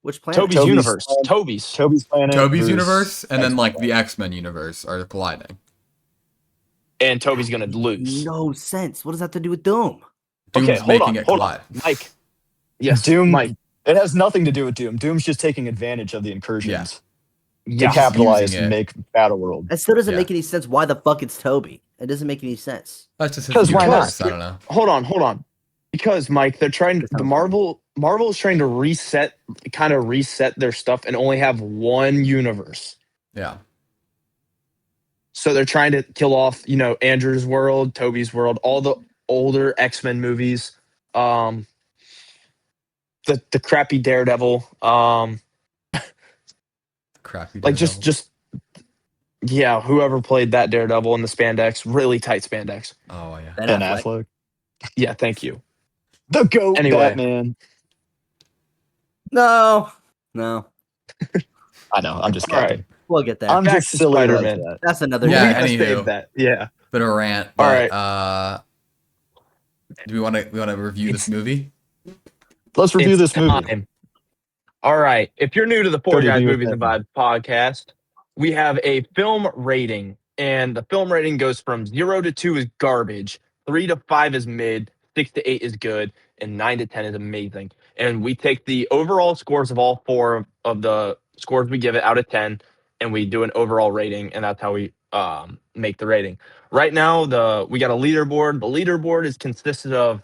[SPEAKER 4] Which planet?
[SPEAKER 2] Toby's
[SPEAKER 1] Toby's
[SPEAKER 2] universe.
[SPEAKER 1] planet.
[SPEAKER 2] Toby's.
[SPEAKER 1] Toby's planet.
[SPEAKER 3] Toby's
[SPEAKER 1] versus
[SPEAKER 3] universe and then
[SPEAKER 1] X-Men
[SPEAKER 3] like the
[SPEAKER 1] planet.
[SPEAKER 3] X-Men universe are colliding.
[SPEAKER 2] And Toby's gonna lose.
[SPEAKER 4] No sense. What does that have to do with Doom?
[SPEAKER 3] Doom's
[SPEAKER 2] Okay, hold
[SPEAKER 3] making
[SPEAKER 2] on,
[SPEAKER 3] it
[SPEAKER 2] hold
[SPEAKER 3] collide.
[SPEAKER 2] on. Mike. Yes,
[SPEAKER 1] Doom.
[SPEAKER 2] Mike.
[SPEAKER 1] It has nothing to do with Doom. Doom's just taking advantage of the incursions
[SPEAKER 3] Yeah.
[SPEAKER 1] to
[SPEAKER 2] Yes.
[SPEAKER 1] capitalize
[SPEAKER 3] using it.
[SPEAKER 1] and make Battle World.
[SPEAKER 4] That still doesn't
[SPEAKER 3] Yeah.
[SPEAKER 4] make any sense. Why the fuck it's Toby? It doesn't make any sense.
[SPEAKER 3] That's just his
[SPEAKER 1] 'Cause why
[SPEAKER 3] universe.
[SPEAKER 1] not?
[SPEAKER 3] I don't know.
[SPEAKER 2] Hold on. Because Mike, they're trying the Marvel is trying to kind of reset their stuff and only have one universe.
[SPEAKER 3] Yeah.
[SPEAKER 2] So they're trying to kill off, Andrew's world, Toby's world, all the older X-Men movies, the crappy Daredevil,
[SPEAKER 3] Crappy.
[SPEAKER 2] like
[SPEAKER 3] Daredevil.
[SPEAKER 2] just yeah, whoever played that Daredevil in the spandex, really tight spandex.
[SPEAKER 3] Oh yeah.
[SPEAKER 1] Ben Affleck.
[SPEAKER 2] Yeah, thank you.
[SPEAKER 1] The GOAT
[SPEAKER 2] Anyway.
[SPEAKER 1] Batman.
[SPEAKER 4] No.
[SPEAKER 1] I know. I'm just
[SPEAKER 2] All right.
[SPEAKER 1] kidding.
[SPEAKER 4] We'll get there.
[SPEAKER 1] I'm
[SPEAKER 2] Back
[SPEAKER 1] just
[SPEAKER 2] to
[SPEAKER 1] silly like
[SPEAKER 2] Spider-Man.
[SPEAKER 1] that.
[SPEAKER 4] That's another
[SPEAKER 3] Yeah,
[SPEAKER 2] we
[SPEAKER 4] day.
[SPEAKER 2] gotta
[SPEAKER 3] anywho.
[SPEAKER 2] save that. Yeah.
[SPEAKER 3] Bit of a rant.
[SPEAKER 2] All
[SPEAKER 3] But,
[SPEAKER 2] right.
[SPEAKER 3] Do we want to review this movie?
[SPEAKER 1] Let's review
[SPEAKER 2] It's
[SPEAKER 1] this movie.
[SPEAKER 2] time. All right. If you're new to the Four
[SPEAKER 1] Cody,
[SPEAKER 2] Guys
[SPEAKER 1] do your
[SPEAKER 2] Movies and
[SPEAKER 1] thing.
[SPEAKER 2] Vibes podcast, we have a film rating, and the film rating goes from 0 to 2 is garbage, 3 to 5 is mid, 6 to 8 is good, and 9 to 10 is amazing. And we take the overall scores of all 4 of the scores we give it out of 10, and we do an overall rating, and that's how we make the rating. Right now, we got a leaderboard. The leaderboard is consisted of,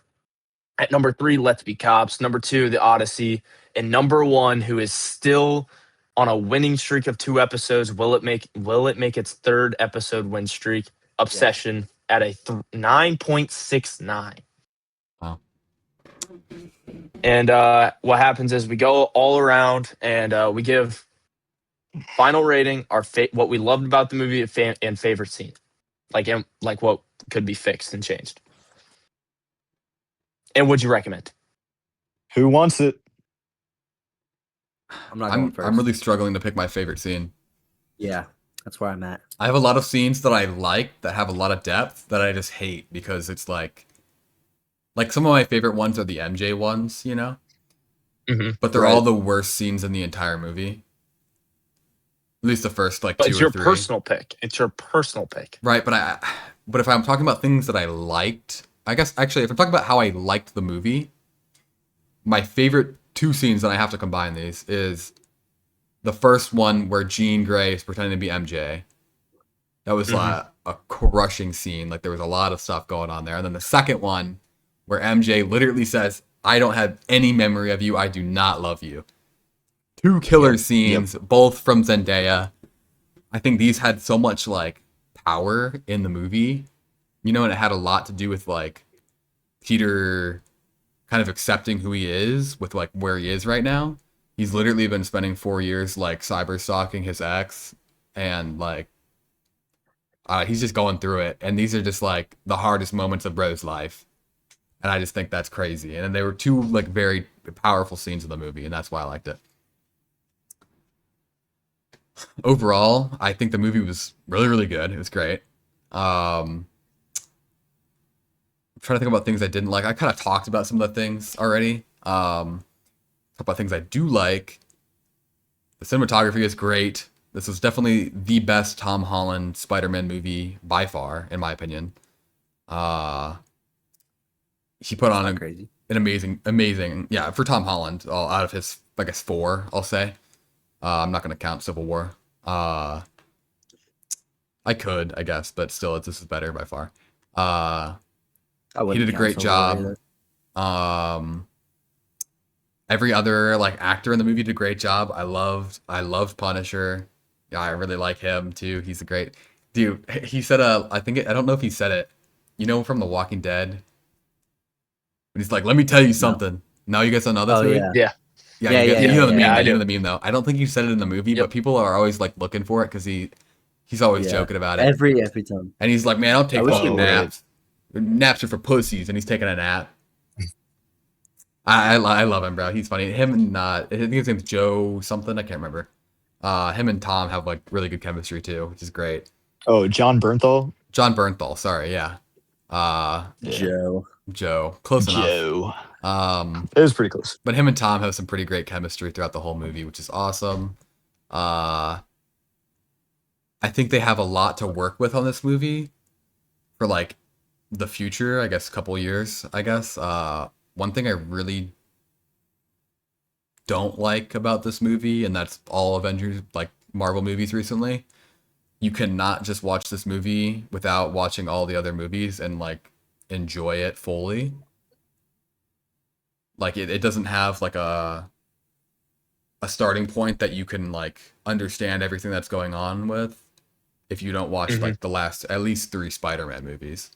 [SPEAKER 2] at number 3, Let's Be Cops, number 2, The Odyssey, and number 1, who is still on a winning streak of 2 episodes. Will it make its 3rd episode win streak? Obsession at a 9.69.
[SPEAKER 3] Wow.
[SPEAKER 2] And what happens is we go all around and we give final rating, what we loved about the movie and favorite scene, like what could be fixed and changed. And would you recommend?
[SPEAKER 1] Who wants it?
[SPEAKER 4] I'm not going
[SPEAKER 3] I'm
[SPEAKER 4] first.
[SPEAKER 3] really struggling to pick my favorite scene.
[SPEAKER 4] Yeah, that's where I'm at.
[SPEAKER 3] I have a lot of scenes that I like that have a lot of depth that I just hate because it's like Like some of my favorite ones are the MJ ones, you know,
[SPEAKER 2] Mhm.
[SPEAKER 3] but they're
[SPEAKER 1] Right.
[SPEAKER 3] all the worst scenes in the entire movie. At least the first like
[SPEAKER 2] But
[SPEAKER 3] 2
[SPEAKER 2] it's
[SPEAKER 3] or
[SPEAKER 2] your
[SPEAKER 3] 3.
[SPEAKER 2] personal pick. It's your personal pick.
[SPEAKER 3] Right, but if I'm talking about things that I liked, I guess actually if I'm talking about how I liked the movie, my favorite 2 scenes that I have to combine these is the first one where Jean Grey is pretending to be MJ. That was like a crushing scene. Like there was a lot of stuff going on there. And then the second one where MJ literally says, "I don't have any memory of you. I do not love you." 2 killer scenes, both from Zendaya. I think these had so much like power in the movie, you know, and it had a lot to do with like Peter kind of accepting who he is with like where he is right now. He's literally been spending 4 years like cyber stalking his ex, and like he's just going through it. And these are just like the hardest moments of Rose's life, and I just think that's crazy. And they were 2 like very powerful scenes in the movie, and that's why I liked it. Overall, I think the movie was really, really good. It was great. I'm trying to think about things I didn't like. I kind of talked about some of the things already. Talk about things I do like. The cinematography is great. This was definitely the best Tom Holland Spider-Man movie by far, in my opinion. He put on
[SPEAKER 4] Crazy.
[SPEAKER 3] an amazing, yeah, for Tom Holland, out of his, I guess, 4, I'll say. I'm not going to count Civil War. I could, I guess, but still, this is better by far.
[SPEAKER 4] I
[SPEAKER 3] He
[SPEAKER 4] wouldn't
[SPEAKER 3] did a
[SPEAKER 4] count
[SPEAKER 3] great
[SPEAKER 4] Civil War
[SPEAKER 3] job.
[SPEAKER 4] either.
[SPEAKER 3] Every other like actor in the movie did a great job. I loved Punisher. Yeah, I really like him too. He's a great dude. He said I don't know if he said it. You know, from The Walking Dead. But he's like, "Let me tell you something." Now you guys don't know this
[SPEAKER 4] Oh,
[SPEAKER 3] movie?
[SPEAKER 4] yeah.
[SPEAKER 2] Yeah.
[SPEAKER 3] Yeah,
[SPEAKER 4] Yeah,
[SPEAKER 3] you,
[SPEAKER 4] yeah,
[SPEAKER 3] you know the
[SPEAKER 4] yeah,
[SPEAKER 3] meme.
[SPEAKER 2] I
[SPEAKER 3] You know
[SPEAKER 2] do.
[SPEAKER 3] the meme though. I don't think he said it in the movie,
[SPEAKER 2] Yep.
[SPEAKER 3] but people are always like looking for it because he's always
[SPEAKER 4] Yeah.
[SPEAKER 3] joking about it.
[SPEAKER 4] Every time.
[SPEAKER 3] And he's like, "Man, I'll take
[SPEAKER 4] I wish
[SPEAKER 3] fucking
[SPEAKER 1] he would.
[SPEAKER 3] naps. Naps are for pussies," and he's taking a nap. I love him, bro. He's funny. Him and I think his name's Joe something. I can't remember. Him and Tom have like really good chemistry too, which is great.
[SPEAKER 1] Oh, John Bernthal.
[SPEAKER 3] John Bernthal, sorry, yeah.
[SPEAKER 1] Yeah.
[SPEAKER 3] Joe, close enough.
[SPEAKER 1] Joe.
[SPEAKER 3] Um,
[SPEAKER 1] It was pretty close.
[SPEAKER 3] but him and Tom have some pretty great chemistry throughout the whole movie, which is awesome. I think they have a lot to work with on this movie for like the future, I guess, couple years, I guess. One thing I really don't like about this movie, and that's all Avengers, like Marvel movies recently, you cannot just watch this movie without watching all the other movies and like enjoy it fully. Like it doesn't have like a starting point that you can like understand everything that's going on with if you don't watch like the last at least 3 Spider-Man movies.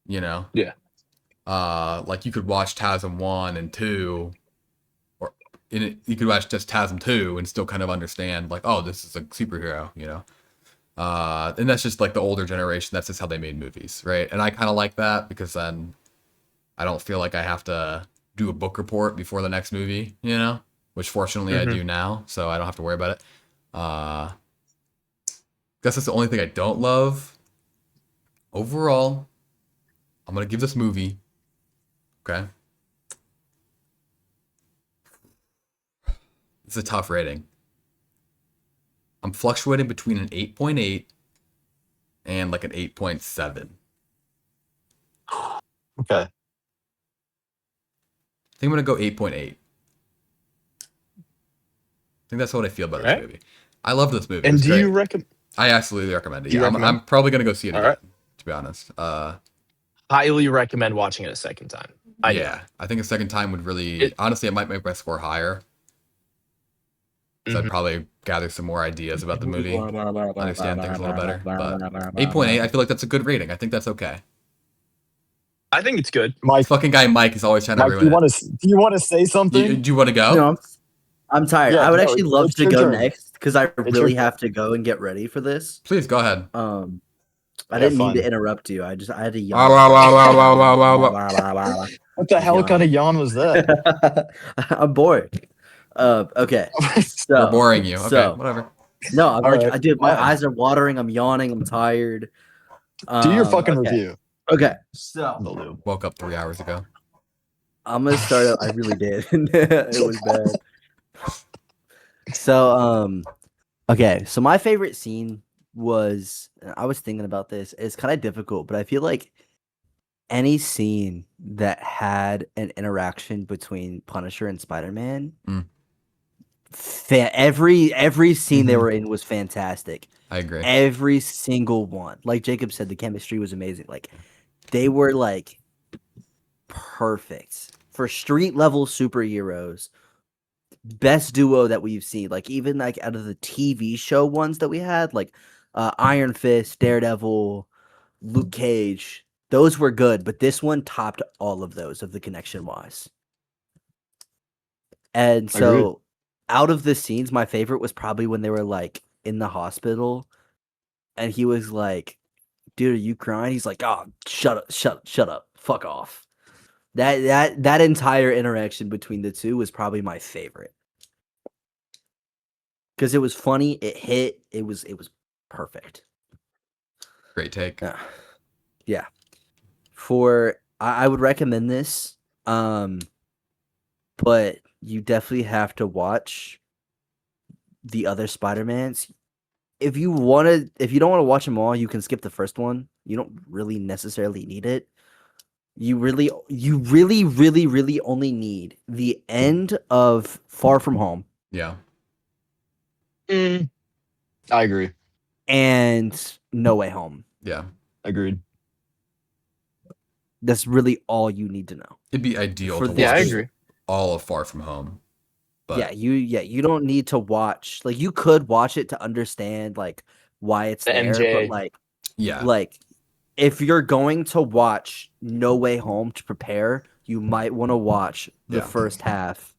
[SPEAKER 3] You know?
[SPEAKER 2] Yeah.
[SPEAKER 3] Like you could watch TASM 1 and 2, or you could watch just TASM 2 and still kind of understand like, oh, this is a superhero, you know? And that's just like the older generation. That's just how they made movies, right? And I kind of like that because then I don't feel like I have to do a book report before the next movie, you know? Which fortunately I do now, so I don't have to worry about it. Guess that's the only thing I don't love. Overall, I'm gonna give this movie, okay? It's a tough rating. I'm fluctuating between an 8.8 and like an 8.7.
[SPEAKER 1] Okay.
[SPEAKER 3] I think I'm gonna go 8.8. I think that's what I feel about this
[SPEAKER 2] Alright.
[SPEAKER 3] movie. I love this movie.
[SPEAKER 2] And
[SPEAKER 3] It's
[SPEAKER 2] do
[SPEAKER 3] great.
[SPEAKER 2] you recommend?
[SPEAKER 3] I absolutely recommend it.
[SPEAKER 2] Do you
[SPEAKER 3] Yeah,
[SPEAKER 2] recommend?
[SPEAKER 3] I'm probably gonna go see it again,
[SPEAKER 2] Alright.
[SPEAKER 3] to be honest.
[SPEAKER 2] Highly recommend watching it a second time. I do.
[SPEAKER 3] Yeah, I think a second time would really,
[SPEAKER 2] It-
[SPEAKER 3] honestly, it might make my score higher. So I'd probably gather some more ideas about the movie, understand things a little better. But 8.8, I feel like that's a good rating. I think that's okay.
[SPEAKER 2] I think it's good.
[SPEAKER 1] Mike,
[SPEAKER 3] This fucking guy Mike is always trying to
[SPEAKER 1] Mike, do
[SPEAKER 3] ruin
[SPEAKER 1] you
[SPEAKER 3] it.
[SPEAKER 1] want to say something?
[SPEAKER 3] Do you want to go?
[SPEAKER 4] No, I'm tired.
[SPEAKER 1] Yeah,
[SPEAKER 4] I would
[SPEAKER 1] no,
[SPEAKER 4] actually love
[SPEAKER 1] it's
[SPEAKER 4] to
[SPEAKER 1] your
[SPEAKER 4] go
[SPEAKER 1] turn.
[SPEAKER 4] next because I
[SPEAKER 1] your
[SPEAKER 4] really
[SPEAKER 1] turn.
[SPEAKER 4] have to go and get ready for this.
[SPEAKER 3] Please go ahead.
[SPEAKER 4] I
[SPEAKER 1] Yeah,
[SPEAKER 4] didn't mean
[SPEAKER 1] fine.
[SPEAKER 4] to interrupt you. I had to
[SPEAKER 3] Wow, wow, wow, wow, wow, wow, wow,
[SPEAKER 4] yawn.
[SPEAKER 1] What the hell
[SPEAKER 4] Yawn.
[SPEAKER 1] kind of yawn was that?
[SPEAKER 4] I'm bored. Okay. So
[SPEAKER 3] We're boring you. Okay,
[SPEAKER 4] so-
[SPEAKER 3] whatever.
[SPEAKER 4] No, I'm
[SPEAKER 1] All
[SPEAKER 4] like,
[SPEAKER 1] right,
[SPEAKER 4] I did. My
[SPEAKER 1] fine.
[SPEAKER 4] eyes are watering. I'm yawning. I'm tired.
[SPEAKER 1] Do your fucking
[SPEAKER 4] okay.
[SPEAKER 1] review.
[SPEAKER 4] Okay. So
[SPEAKER 1] The lube.
[SPEAKER 3] Woke up 3 hours ago.
[SPEAKER 4] I'm gonna start out. I really did. It was bad. So okay. So my favorite scene was. I was thinking about this. It's kind of difficult, but I feel like any scene that had an interaction between Punisher and Spider-Man,
[SPEAKER 3] Mm.
[SPEAKER 4] every scene they
[SPEAKER 1] Mhm.
[SPEAKER 4] were in was fantastic.
[SPEAKER 3] I agree.
[SPEAKER 4] Every single one. Like Jacob said, the chemistry was amazing. Like they were like perfect for street level superheroes. Best duo that we've seen. Like even like out of the TV show ones that we had, like Iron Fist, Daredevil, Luke Cage. Those were good, but this one topped all of those of the connection wise. And so out of the scenes, my favorite was probably when they were like in the hospital and he was like, dude, are you crying? He's like, oh, shut up, fuck off. That entire interaction between the two was probably my favorite. Because it was funny, it hit, it was perfect.
[SPEAKER 3] Great take.
[SPEAKER 4] Yeah. I would recommend this. But you definitely have to watch the other Spider-Mans. If you don't want to watch them all, you can skip the first one. You don't really necessarily need it. You really only need the end of Far From Home
[SPEAKER 3] Yeah.
[SPEAKER 1] I agree.
[SPEAKER 4] and No Way Home.
[SPEAKER 3] Yeah.
[SPEAKER 1] Agreed.
[SPEAKER 4] That's really all you need to know.
[SPEAKER 3] It'd be ideal
[SPEAKER 4] For
[SPEAKER 3] to
[SPEAKER 4] this-
[SPEAKER 2] Yeah, I
[SPEAKER 3] watch
[SPEAKER 2] agree.
[SPEAKER 3] all of Far From Home. But
[SPEAKER 4] you don't need to watch. Like you could watch it to understand like why it's
[SPEAKER 2] The
[SPEAKER 4] there,
[SPEAKER 2] MJ.
[SPEAKER 4] but
[SPEAKER 3] yeah.
[SPEAKER 4] like if you're going to watch No Way Home to prepare, you might want to watch the
[SPEAKER 3] Yeah.
[SPEAKER 4] first half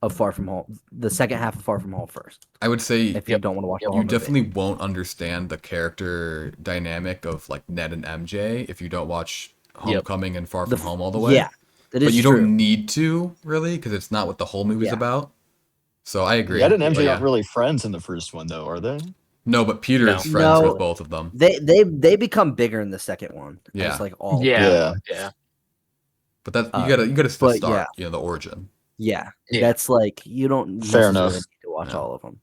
[SPEAKER 4] of Far From Home, the second half of Far From Home first.
[SPEAKER 3] I would say
[SPEAKER 4] If you don't want to watch the whole
[SPEAKER 3] you
[SPEAKER 4] movie.
[SPEAKER 3] definitely won't understand the character dynamic of like Ned and MJ if you don't watch Homecoming and Far From Home all the way.
[SPEAKER 4] Yeah, that is
[SPEAKER 3] But you
[SPEAKER 4] true.
[SPEAKER 3] don't need to really because it's not what the whole movie's
[SPEAKER 4] Yeah.
[SPEAKER 3] about. So I agree.
[SPEAKER 1] Ned and MJ
[SPEAKER 3] But
[SPEAKER 1] aren't really friends in the first one, though, are they?
[SPEAKER 3] No, but Peter
[SPEAKER 2] No.
[SPEAKER 3] is friends
[SPEAKER 4] No.
[SPEAKER 3] with both of them.
[SPEAKER 4] They become bigger in the second one.
[SPEAKER 3] Yeah.
[SPEAKER 4] As like all
[SPEAKER 2] Yeah.
[SPEAKER 3] But that
[SPEAKER 4] Uh,
[SPEAKER 3] you gotta still
[SPEAKER 4] but
[SPEAKER 3] start, the origin.
[SPEAKER 4] yeah.
[SPEAKER 2] Yeah.
[SPEAKER 4] That's like you don't
[SPEAKER 1] Fair
[SPEAKER 4] necessarily
[SPEAKER 1] enough.
[SPEAKER 4] need to watch
[SPEAKER 3] Yeah.
[SPEAKER 4] all of them.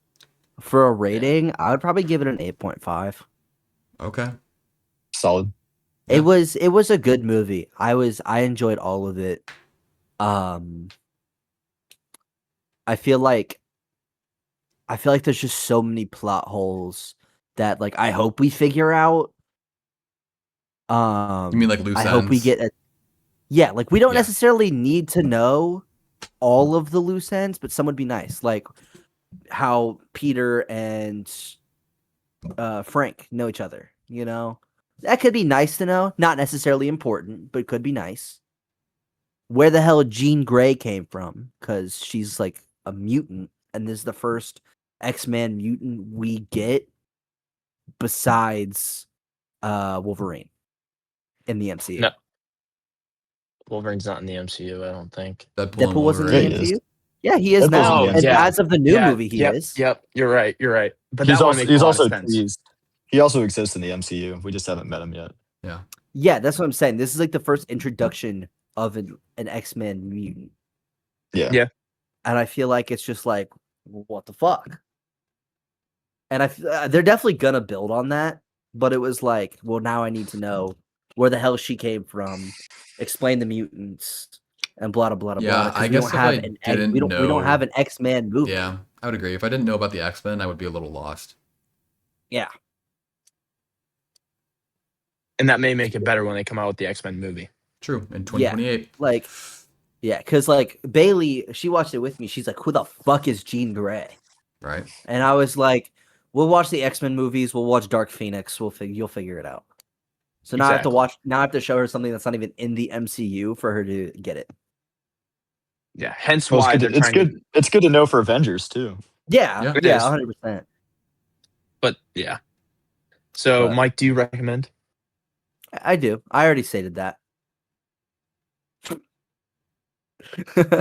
[SPEAKER 4] For a rating, I would probably give it an 8.5.
[SPEAKER 3] Okay.
[SPEAKER 1] Solid.
[SPEAKER 3] Yeah.
[SPEAKER 4] It was a good movie. I enjoyed all of it. I feel like there's just so many plot holes that like I hope we figure out.
[SPEAKER 3] You mean like loose
[SPEAKER 4] I hope we
[SPEAKER 3] ends?
[SPEAKER 4] get a yeah, like we don't
[SPEAKER 3] Yeah.
[SPEAKER 4] necessarily need to know all of the loose ends, but some would be nice. Like how Peter and Frank know each other, you know? That could be nice to know. Not necessarily important, but could be nice. Where the hell Jean Grey came from, because she's like a mutant, and this is the first X-Men mutant we get besides Wolverine in the MCU.
[SPEAKER 2] No. Wolverine's not in the MCU, I don't think.
[SPEAKER 3] Deadpool, and
[SPEAKER 4] Deadpool wasn't in the
[SPEAKER 1] Wolverine. Yeah, he
[SPEAKER 4] MCU? Yeah, he is
[SPEAKER 1] Deadpool's
[SPEAKER 4] now.
[SPEAKER 1] in the
[SPEAKER 4] And
[SPEAKER 2] MCU.
[SPEAKER 4] as of the new movie, he
[SPEAKER 2] yep,
[SPEAKER 4] is.
[SPEAKER 2] Yep, you're right. But
[SPEAKER 1] He's
[SPEAKER 2] that one
[SPEAKER 1] also
[SPEAKER 2] makes
[SPEAKER 1] he's
[SPEAKER 2] a lot
[SPEAKER 1] also
[SPEAKER 2] of sense.
[SPEAKER 1] he also exists in the MCU. We just haven't met him yet.
[SPEAKER 4] Yeah, that's what I'm saying. This is like the first introduction of an X-Men mutant.
[SPEAKER 1] Yeah.
[SPEAKER 2] Yeah.
[SPEAKER 4] And I feel like it's just like, what the fuck? And they're definitely going to build on that. But it was like, well, now I need to know where the hell she came from, explain the mutants, and blah, blah, blah,
[SPEAKER 3] Yeah,
[SPEAKER 4] blah. 'cause
[SPEAKER 3] I
[SPEAKER 4] we
[SPEAKER 3] guess
[SPEAKER 4] don't
[SPEAKER 3] if
[SPEAKER 4] have
[SPEAKER 3] I
[SPEAKER 4] an
[SPEAKER 3] didn't
[SPEAKER 4] we don't have
[SPEAKER 3] know-
[SPEAKER 4] an X-Men movie.
[SPEAKER 3] Yeah, I would agree. If I didn't know about the X-Men, I would be a little lost.
[SPEAKER 4] Yeah.
[SPEAKER 2] And that may make it better when they come out with the X-Men movie.
[SPEAKER 3] True. In 2028.
[SPEAKER 4] Like, yeah, because like Bailey, she watched it with me. She's like, who the fuck is Jean Grey?
[SPEAKER 3] Right.
[SPEAKER 4] And I was like, we'll watch the X-Men movies. We'll watch Dark Phoenix. You'll figure it out. So now I have to watch. Now I have to show her something that's not even in the MCU for her to get it.
[SPEAKER 2] Yeah, hence
[SPEAKER 1] Well,
[SPEAKER 2] why
[SPEAKER 1] it's
[SPEAKER 2] they're
[SPEAKER 1] good. It's
[SPEAKER 2] trying
[SPEAKER 1] good. It's good to know for Avengers too.
[SPEAKER 4] Yeah,
[SPEAKER 3] Yeah.
[SPEAKER 2] It
[SPEAKER 4] yeah,
[SPEAKER 2] is.
[SPEAKER 4] 100%.
[SPEAKER 2] But yeah. So,
[SPEAKER 4] But-
[SPEAKER 2] Mike, do you recommend?
[SPEAKER 4] I do. I already stated that.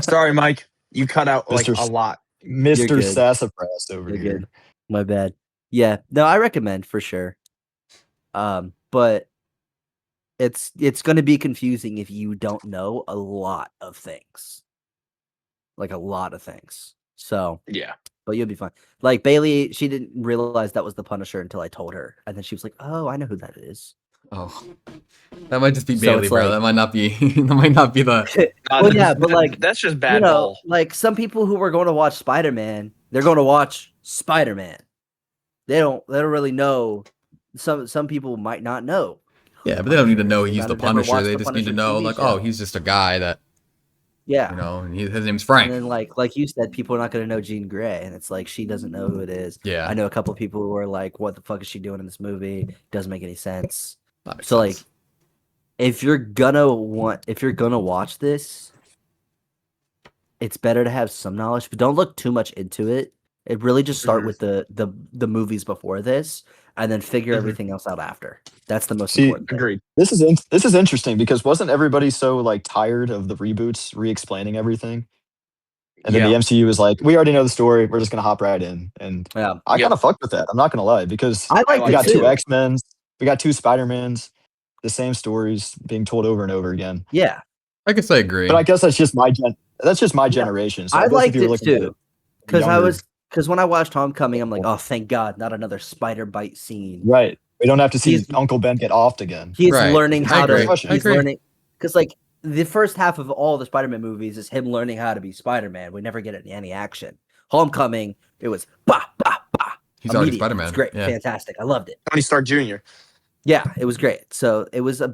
[SPEAKER 2] Sorry, Mike. You cut out like
[SPEAKER 1] Mr.
[SPEAKER 2] a lot.
[SPEAKER 1] Mr.
[SPEAKER 4] good.
[SPEAKER 1] Sassafras over
[SPEAKER 4] You're
[SPEAKER 1] here.
[SPEAKER 4] good. My bad. Yeah, no, I recommend for sure. But it's going to be confusing if you don't know a lot of things, like a lot of things. So,
[SPEAKER 2] Yeah.
[SPEAKER 4] but you'll be fine. Like Bailey, she didn't realize that was the Punisher until I told her, and then she was like, "Oh, I know who that is."
[SPEAKER 3] Oh, that might just be
[SPEAKER 4] So
[SPEAKER 3] Bailey,
[SPEAKER 4] it's
[SPEAKER 3] bro.
[SPEAKER 4] like-
[SPEAKER 3] That might not be. That might not be the.
[SPEAKER 4] Well, yeah, but like
[SPEAKER 2] that's just
[SPEAKER 4] you
[SPEAKER 2] bad
[SPEAKER 4] know,
[SPEAKER 2] ball.
[SPEAKER 4] like some people who were going to watch Spider-Man, they're going to watch Spider-Man. They don't really know. Some people might not know. who
[SPEAKER 3] Yeah,
[SPEAKER 4] the
[SPEAKER 3] but they don't need to
[SPEAKER 4] Punisher
[SPEAKER 3] know
[SPEAKER 4] is. They
[SPEAKER 3] he's
[SPEAKER 4] might
[SPEAKER 3] the
[SPEAKER 4] have never
[SPEAKER 3] Punisher.
[SPEAKER 4] watched
[SPEAKER 3] They
[SPEAKER 4] the
[SPEAKER 3] just need to
[SPEAKER 4] Punisher
[SPEAKER 3] know,
[SPEAKER 4] TV
[SPEAKER 3] like,
[SPEAKER 4] show.
[SPEAKER 3] oh, he's just a guy that
[SPEAKER 4] Yeah.
[SPEAKER 3] you know, and his name's
[SPEAKER 4] And
[SPEAKER 3] Frank.
[SPEAKER 4] then like you said, people are not going to know Jean Grey, and it's like she doesn't know who it is.
[SPEAKER 3] Yeah.
[SPEAKER 4] I know a couple of people who are like, "What the fuck is she doing in this movie? Doesn't make any sense."
[SPEAKER 3] That makes
[SPEAKER 4] So like,
[SPEAKER 3] sense.
[SPEAKER 4] if you're gonna watch this, it's better to have some knowledge, but don't look too much into it. It really just start
[SPEAKER 2] Mhm.
[SPEAKER 4] with the movies before this, and then figure
[SPEAKER 2] Mhm.
[SPEAKER 4] everything else out after. That's the most
[SPEAKER 1] See,
[SPEAKER 4] important thing.
[SPEAKER 2] Agreed.
[SPEAKER 1] This is interesting because wasn't everybody so like tired of the reboots re-explaining everything? And then the
[SPEAKER 2] Yeah.
[SPEAKER 1] MCU was like, we already know the story. We're just gonna hop right in. And
[SPEAKER 4] Yeah,
[SPEAKER 1] I
[SPEAKER 2] Yep.
[SPEAKER 1] kind of fucked with that. I'm not gonna lie because
[SPEAKER 4] I liked
[SPEAKER 1] we
[SPEAKER 4] it
[SPEAKER 1] got two
[SPEAKER 4] too.
[SPEAKER 1] X-Men's, we got two Spider-Mans, the same stories being told over and over again.
[SPEAKER 4] Yeah,
[SPEAKER 3] I guess I agree.
[SPEAKER 1] But I guess that's just my
[SPEAKER 4] Yeah.
[SPEAKER 1] generation. So
[SPEAKER 4] I
[SPEAKER 1] guess if
[SPEAKER 4] liked
[SPEAKER 1] you're
[SPEAKER 4] it
[SPEAKER 1] looking at
[SPEAKER 4] too. Because
[SPEAKER 1] younger-
[SPEAKER 4] when I watched Homecoming, I'm like, oh, thank God, not another spider bite scene.
[SPEAKER 1] right. We don't have to see
[SPEAKER 4] He's-
[SPEAKER 1] Uncle Ben get offed again.
[SPEAKER 4] He's
[SPEAKER 3] Right.
[SPEAKER 4] learning
[SPEAKER 3] I
[SPEAKER 4] how
[SPEAKER 3] agree.
[SPEAKER 4] to.
[SPEAKER 3] I
[SPEAKER 4] He's
[SPEAKER 3] agree.
[SPEAKER 4] learning because like the first half of all the Spider-Man movies is him learning how to be Spider-Man. We never get any action. Homecoming, it was bah bah bah.
[SPEAKER 3] He's already
[SPEAKER 4] Immediate.
[SPEAKER 3] Spider-Man.
[SPEAKER 4] It's great,
[SPEAKER 3] Yeah.
[SPEAKER 4] fantastic. I loved it.
[SPEAKER 2] Tony Stark Jr.
[SPEAKER 4] Yeah, it was great. So it was a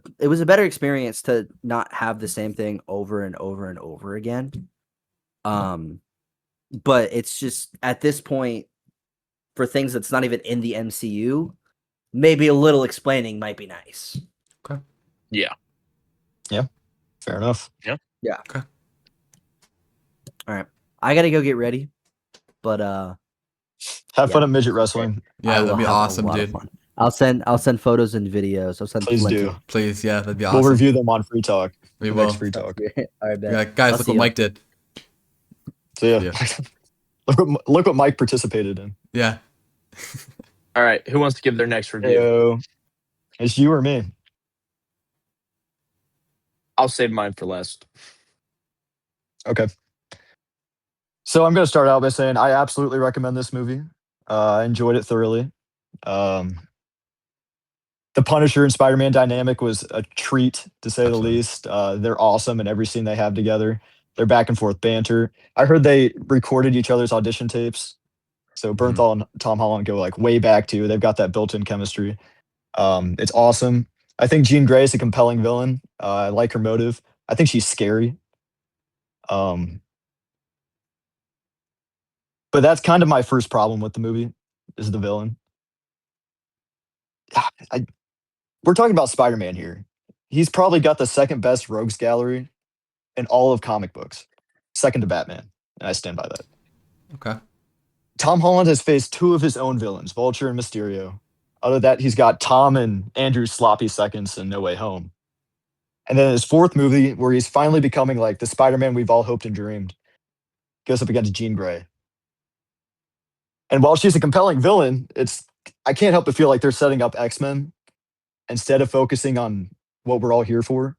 [SPEAKER 4] better experience to not have the same thing over and over and over again. But it's just at this point for things that's not even in the MCU, maybe a little explaining might be nice.
[SPEAKER 1] Fair enough.
[SPEAKER 4] All right, I gotta go get ready, but
[SPEAKER 1] Have fun
[SPEAKER 4] Yeah.
[SPEAKER 1] at midget wrestling.
[SPEAKER 3] Yeah,
[SPEAKER 4] I
[SPEAKER 3] that'd
[SPEAKER 4] will
[SPEAKER 3] be
[SPEAKER 4] have a
[SPEAKER 3] awesome,
[SPEAKER 4] lot of
[SPEAKER 3] dude.
[SPEAKER 4] fun. I'll send photos and videos. I'll send
[SPEAKER 1] Please
[SPEAKER 4] plenty.
[SPEAKER 1] do.
[SPEAKER 3] Please, yeah, that'd be
[SPEAKER 1] We'll
[SPEAKER 3] awesome.
[SPEAKER 1] review them on Free Talk.
[SPEAKER 3] We
[SPEAKER 1] the
[SPEAKER 3] will.
[SPEAKER 1] next Free Talk.
[SPEAKER 4] All right, bet.
[SPEAKER 3] Yeah, guys,
[SPEAKER 4] I'll
[SPEAKER 3] look
[SPEAKER 4] see
[SPEAKER 3] what
[SPEAKER 4] ya.
[SPEAKER 3] Mike did.
[SPEAKER 1] So yeah, look what Mike participated in.
[SPEAKER 3] Yeah.
[SPEAKER 2] All right. Who wants to give their next review?
[SPEAKER 1] Heyo. It's you or me.
[SPEAKER 2] I'll save mine for last.
[SPEAKER 1] Okay. So I'm going to start out by saying I absolutely recommend this movie. I enjoyed it thoroughly. The Punisher and Spider-Man dynamic was a treat, to say
[SPEAKER 3] Absolutely.
[SPEAKER 1] the least. They're awesome in every scene they have together. Their back and forth banter. I heard they recorded each other's audition tapes. So Bernthal and Tom Holland go like way back too. They've got that built-in chemistry. It's awesome. I think Jean Grey is a compelling villain. I like her motive. I think she's scary. But that's kind of my first problem with the movie is the villain. We're talking about Spider-Man here. He's probably got the second best rogues gallery in all of comic books, second to Batman, and I stand by that.
[SPEAKER 3] Okay.
[SPEAKER 1] Tom Holland has faced two of his own villains, Vulture and Mysterio. Other than that, he's got Tom and Andrew's sloppy seconds in No Way Home. And then his fourth movie, where he's finally becoming like the Spider-Man we've all hoped and dreamed, goes up against Jean Grey. And while she's a compelling villain, I can't help but feel like they're setting up X-Men instead of focusing on what we're all here for.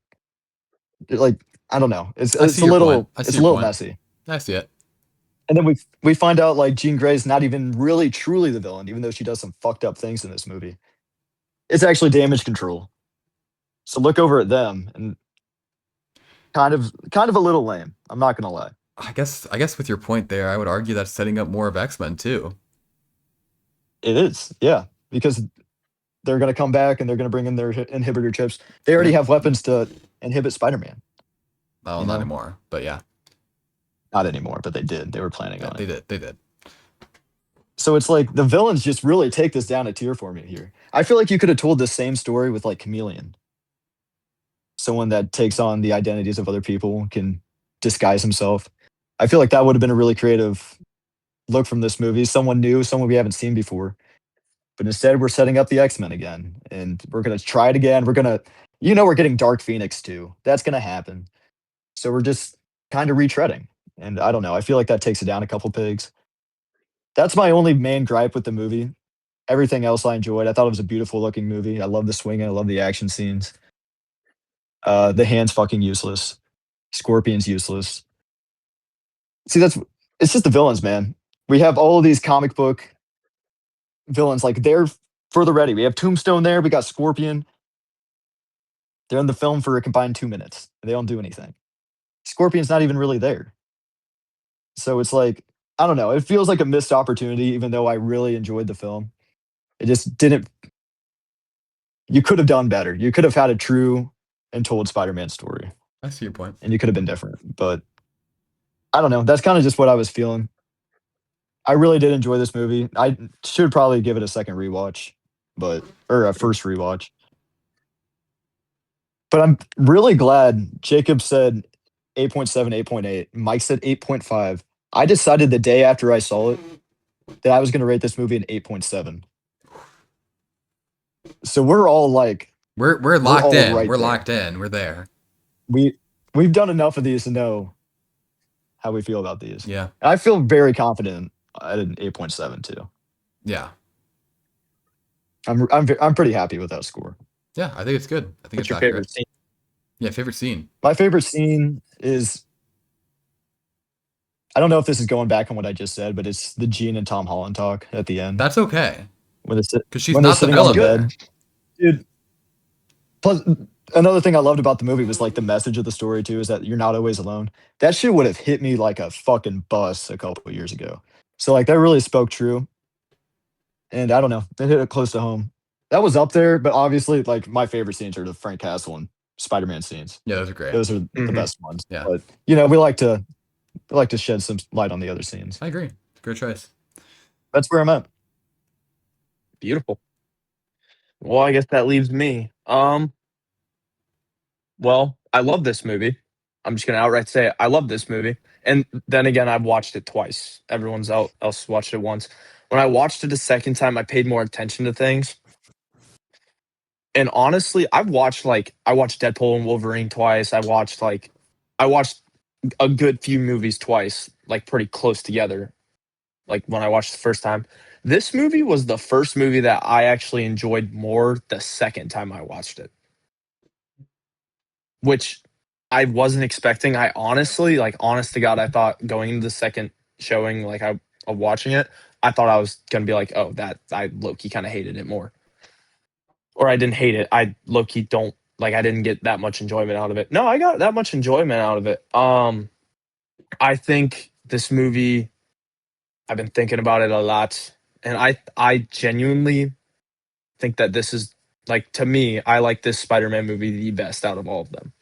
[SPEAKER 1] Like, I don't know. It's
[SPEAKER 3] I
[SPEAKER 1] it's
[SPEAKER 3] see
[SPEAKER 1] a
[SPEAKER 3] your
[SPEAKER 1] little
[SPEAKER 3] point. I see
[SPEAKER 1] it's a
[SPEAKER 3] your
[SPEAKER 1] little
[SPEAKER 3] point.
[SPEAKER 1] messy.
[SPEAKER 3] I see it.
[SPEAKER 1] And then we find out like Jean Grey's not even really truly the villain, even though she does some fucked up things in this movie. It's actually Damage Control. So look over at them and kind of a little lame. I'm not gonna lie.
[SPEAKER 3] I guess with your point there, I would argue that's setting up more of X-Men too.
[SPEAKER 1] It is, yeah, because they're gonna come back and they're gonna bring in their inhibitor chips. They already have weapons to inhibit Spider-Man.
[SPEAKER 3] Well,
[SPEAKER 1] You
[SPEAKER 3] not
[SPEAKER 1] know?
[SPEAKER 3] anymore, but yeah,
[SPEAKER 1] Not anymore, but they did. They were planning on it.
[SPEAKER 3] they did. They did.
[SPEAKER 1] So it's like the villains just really take this down a tier for me here. I feel like you could have told the same story with like Chameleon. Someone that takes on the identities of other people, can disguise himself. I feel like that would have been a really creative look from this movie. Someone new, someone we haven't seen before. But instead, we're setting up the X-Men again, and we're gonna try it again. We're getting Dark Phoenix too. That's gonna happen. So we're just kind of retreading. And I don't know. I feel like that takes it down a couple pegs. That's my only main gripe with the movie. Everything else I enjoyed. I thought it was a beautiful looking movie. I love the swinging. I love the action scenes. The Hand's fucking useless. Scorpion's useless. See, it's just the villains, man. We have all of these comic book villains, like they're further ready. We have Tombstone there. We got Scorpion. They're in the film for a combined 2 minutes. They don't do anything. Scorpion's not even really there. So it's like, I don't know. It feels like a missed opportunity, even though I really enjoyed the film. It just didn't. You could have done better. You could have had a true and told Spider-Man story,
[SPEAKER 3] I see your point.
[SPEAKER 1] and you could have been different. But I don't know. That's kind of just what I was feeling. I really did enjoy this movie. I should probably give it a second rewatch, or a first rewatch. But I'm really glad Jacob said 8.7, 8.8. Mike said 8.5. I decided the day after I saw it that I was going to rate this movie an 8.7. So we're all like,
[SPEAKER 3] We're locked
[SPEAKER 1] all
[SPEAKER 3] in.
[SPEAKER 1] right
[SPEAKER 3] We're
[SPEAKER 1] there.
[SPEAKER 3] locked in. We're there.
[SPEAKER 1] we've done enough of these to know how we feel about these.
[SPEAKER 3] Yeah.
[SPEAKER 1] I feel very confident at an 8.7 too.
[SPEAKER 3] Yeah.
[SPEAKER 1] I'm pretty happy with that score.
[SPEAKER 3] Yeah. I think it's good. I think
[SPEAKER 2] What's
[SPEAKER 3] it's
[SPEAKER 2] your
[SPEAKER 3] accurate.
[SPEAKER 2] favorite scene?
[SPEAKER 3] Yeah. Favorite scene.
[SPEAKER 1] My favorite scene is, I don't know if this is going back on what I just said, but it's the Jean and Tom Holland talk at the end.
[SPEAKER 3] That's okay.
[SPEAKER 1] When they're
[SPEAKER 3] Because she's
[SPEAKER 1] when they're
[SPEAKER 3] not the
[SPEAKER 1] sitting on the
[SPEAKER 3] villain.
[SPEAKER 1] bed. Dude. Plus, another thing I loved about the movie was like the message of the story too, is that you're not always alone. That shit would have hit me like a fucking bus a couple of years ago. So like that really spoke true. And I don't know, it hit it close to home. That was up there, but obviously like my favorite scenes are the Frank Castle and Spider-Man scenes.
[SPEAKER 3] Yeah, those are great.
[SPEAKER 1] Those are the
[SPEAKER 2] Mhm.
[SPEAKER 1] best ones.
[SPEAKER 3] Yeah.
[SPEAKER 1] But you know, we like to shed some light on the other scenes.
[SPEAKER 3] I agree. Great choice.
[SPEAKER 1] That's where I'm at.
[SPEAKER 2] Beautiful. Well, I guess that leaves me. Well, I love this movie. I'm just gonna outright say it. I love this movie. And then again, I've watched it twice. Everyone's else watched it once. When I watched it a second time, I paid more attention to things. And honestly, I watched Deadpool and Wolverine twice. I watched a good few movies twice, like pretty close together. Like when I watched the first time. This movie was the first movie that I actually enjoyed more the second time I watched it. Which I wasn't expecting. I honestly, like honest to God, I thought going into the second showing, of watching it, I thought I was gonna be like, oh, that I low-key kind of hated it more. Or I didn't hate it. I low-key don't like I didn't get that much enjoyment out of it. No, I got that much enjoyment out of it. I think this movie, I've been thinking about it a lot, and I genuinely think that this is like, to me, I like this Spider-Man movie the best out of all of them.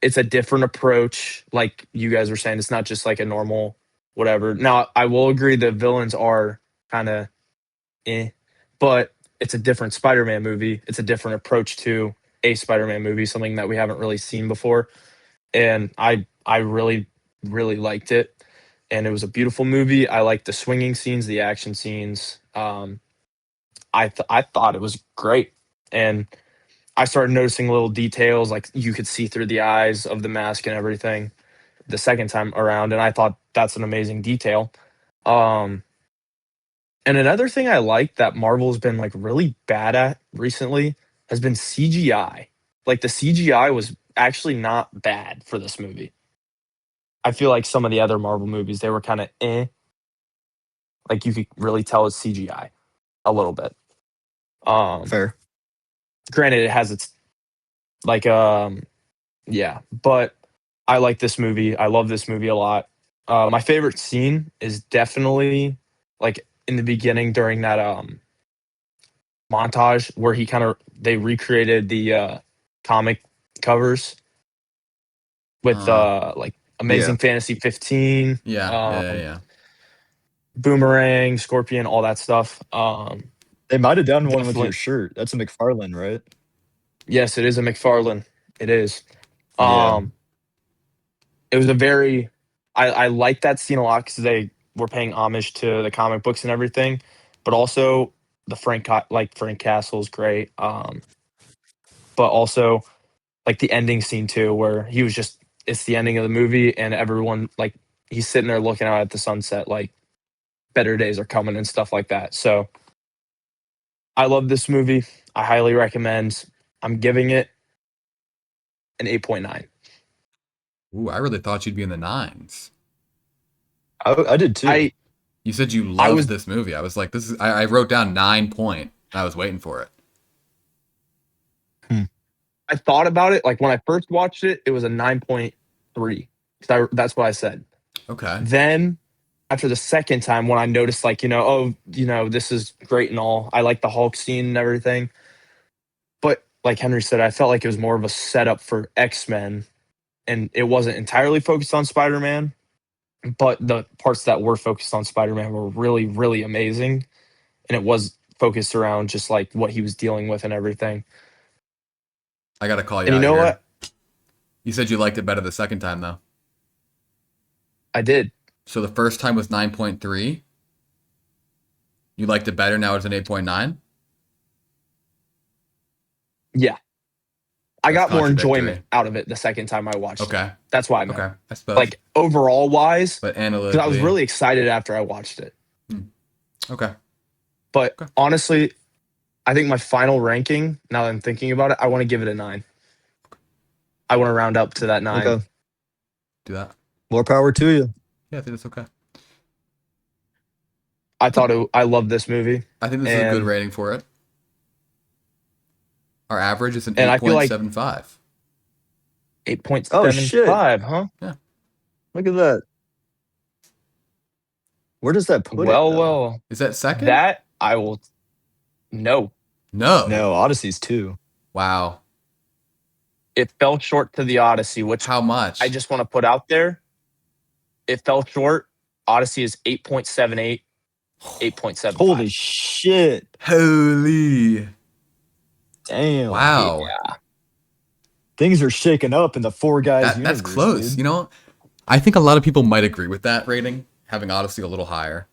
[SPEAKER 2] It's a different approach, like you guys were saying. It's not just like a normal whatever. Now, I will agree the villains are kind of but it's a different Spider-Man movie. It's a different approach to a Spider-Man movie, something that we haven't really seen before. And I really, really liked it. And it was a beautiful movie. I liked the swinging scenes, the action scenes. I thought it was great. And I started noticing little details, like you could see through the eyes of the mask and everything the second time around, and I thought that's an amazing detail. And another thing I like that Marvel's been like really bad at recently has been CGI. Like the CGI was actually not bad for this movie. I feel like some of the other Marvel movies, they were kind of like you could really tell it's CGI a little bit.
[SPEAKER 1] Fair.
[SPEAKER 2] Granted, it has its like yeah, but I like this movie. I love this movie a lot. My favorite scene is definitely like in the beginning during that montage where they recreated the comic covers with like Amazing Fantasy 15,
[SPEAKER 3] Yeah.
[SPEAKER 2] Boomerang, Scorpion, all that stuff.
[SPEAKER 1] They might have done one with
[SPEAKER 2] Definitely.
[SPEAKER 1] your shirt. That's a McFarlane, right?
[SPEAKER 2] Yes, it is a McFarlane. It is.
[SPEAKER 1] Yeah.
[SPEAKER 2] It was a very I like that scene a lot because they were paying homage to the comic books and everything, but also the Frank Castle is great. But also like the ending scene too, where it's the ending of the movie and everyone like he's sitting there looking out at the sunset, like better days are coming and stuff like that. So I love this movie. I highly recommend. I'm giving it an 8.9.
[SPEAKER 3] Ooh, I really thought you'd be in the nines.
[SPEAKER 1] I did too.
[SPEAKER 3] You said you
[SPEAKER 2] I
[SPEAKER 3] loved
[SPEAKER 2] was-
[SPEAKER 3] this movie. I was like, this is. I wrote down 9 point. I was waiting for it.
[SPEAKER 2] I thought about it. Like when I first watched it, it was a 9.3. That's what I said.
[SPEAKER 3] Okay.
[SPEAKER 2] Then after the second time, when I noticed, like, this is great and all, I like the Hulk scene and everything. But like Henry said, I felt like it was more of a setup for X-Men, and it wasn't entirely focused on Spider-Man. But the parts that were focused on Spider-Man were really, really amazing. And it was focused around just like what he was dealing with and everything.
[SPEAKER 3] I gotta call you
[SPEAKER 2] And
[SPEAKER 3] out
[SPEAKER 2] you know
[SPEAKER 3] here.
[SPEAKER 2] what?
[SPEAKER 3] You said you liked it better the second time though.
[SPEAKER 2] I did.
[SPEAKER 3] So the first time was 9.3. You liked it better. Now it's an 8.9.
[SPEAKER 2] Yeah. I
[SPEAKER 3] That's
[SPEAKER 2] got more
[SPEAKER 3] contradictory.
[SPEAKER 2] enjoyment out of it the second time I watched it.
[SPEAKER 3] Okay.
[SPEAKER 2] That's why I meant.
[SPEAKER 3] Okay. I suppose.
[SPEAKER 2] Like overall wise,
[SPEAKER 3] but
[SPEAKER 2] because
[SPEAKER 3] analytically.
[SPEAKER 2] I was really excited after I watched it.
[SPEAKER 3] Okay.
[SPEAKER 2] But
[SPEAKER 3] Okay.
[SPEAKER 2] honestly, I think my final ranking, now that I'm thinking about it, I want to give it a 9. I want to round up to that 9.
[SPEAKER 1] Okay.
[SPEAKER 3] Do that.
[SPEAKER 1] More power to you.
[SPEAKER 3] Yeah, I think that's okay.
[SPEAKER 2] I loved this movie.
[SPEAKER 3] I think this is a good
[SPEAKER 2] And-
[SPEAKER 3] rating for it. Our average is an
[SPEAKER 2] And I feel like-
[SPEAKER 3] 8.75.
[SPEAKER 2] 8.75, huh?
[SPEAKER 1] Look at that. Where does that put it?
[SPEAKER 2] Well,
[SPEAKER 1] though?
[SPEAKER 2] well,
[SPEAKER 3] Is that second?
[SPEAKER 2] that I will. No,
[SPEAKER 3] No.
[SPEAKER 1] No, Odyssey's 2.
[SPEAKER 3] Wow.
[SPEAKER 2] it fell short to the Odyssey, which
[SPEAKER 3] How much?
[SPEAKER 2] I just want to put out there. It fell short. Odyssey is 8.78, 8.75.
[SPEAKER 1] Holy shit.
[SPEAKER 3] Holy.
[SPEAKER 1] Damn.
[SPEAKER 3] Wow.
[SPEAKER 2] Yeah.
[SPEAKER 1] Things are shaking up in the Four Guys
[SPEAKER 3] That's
[SPEAKER 1] universe,
[SPEAKER 3] close.
[SPEAKER 1] dude.
[SPEAKER 3] You know, I think a lot of people might agree with that rating, having Odyssey a little higher.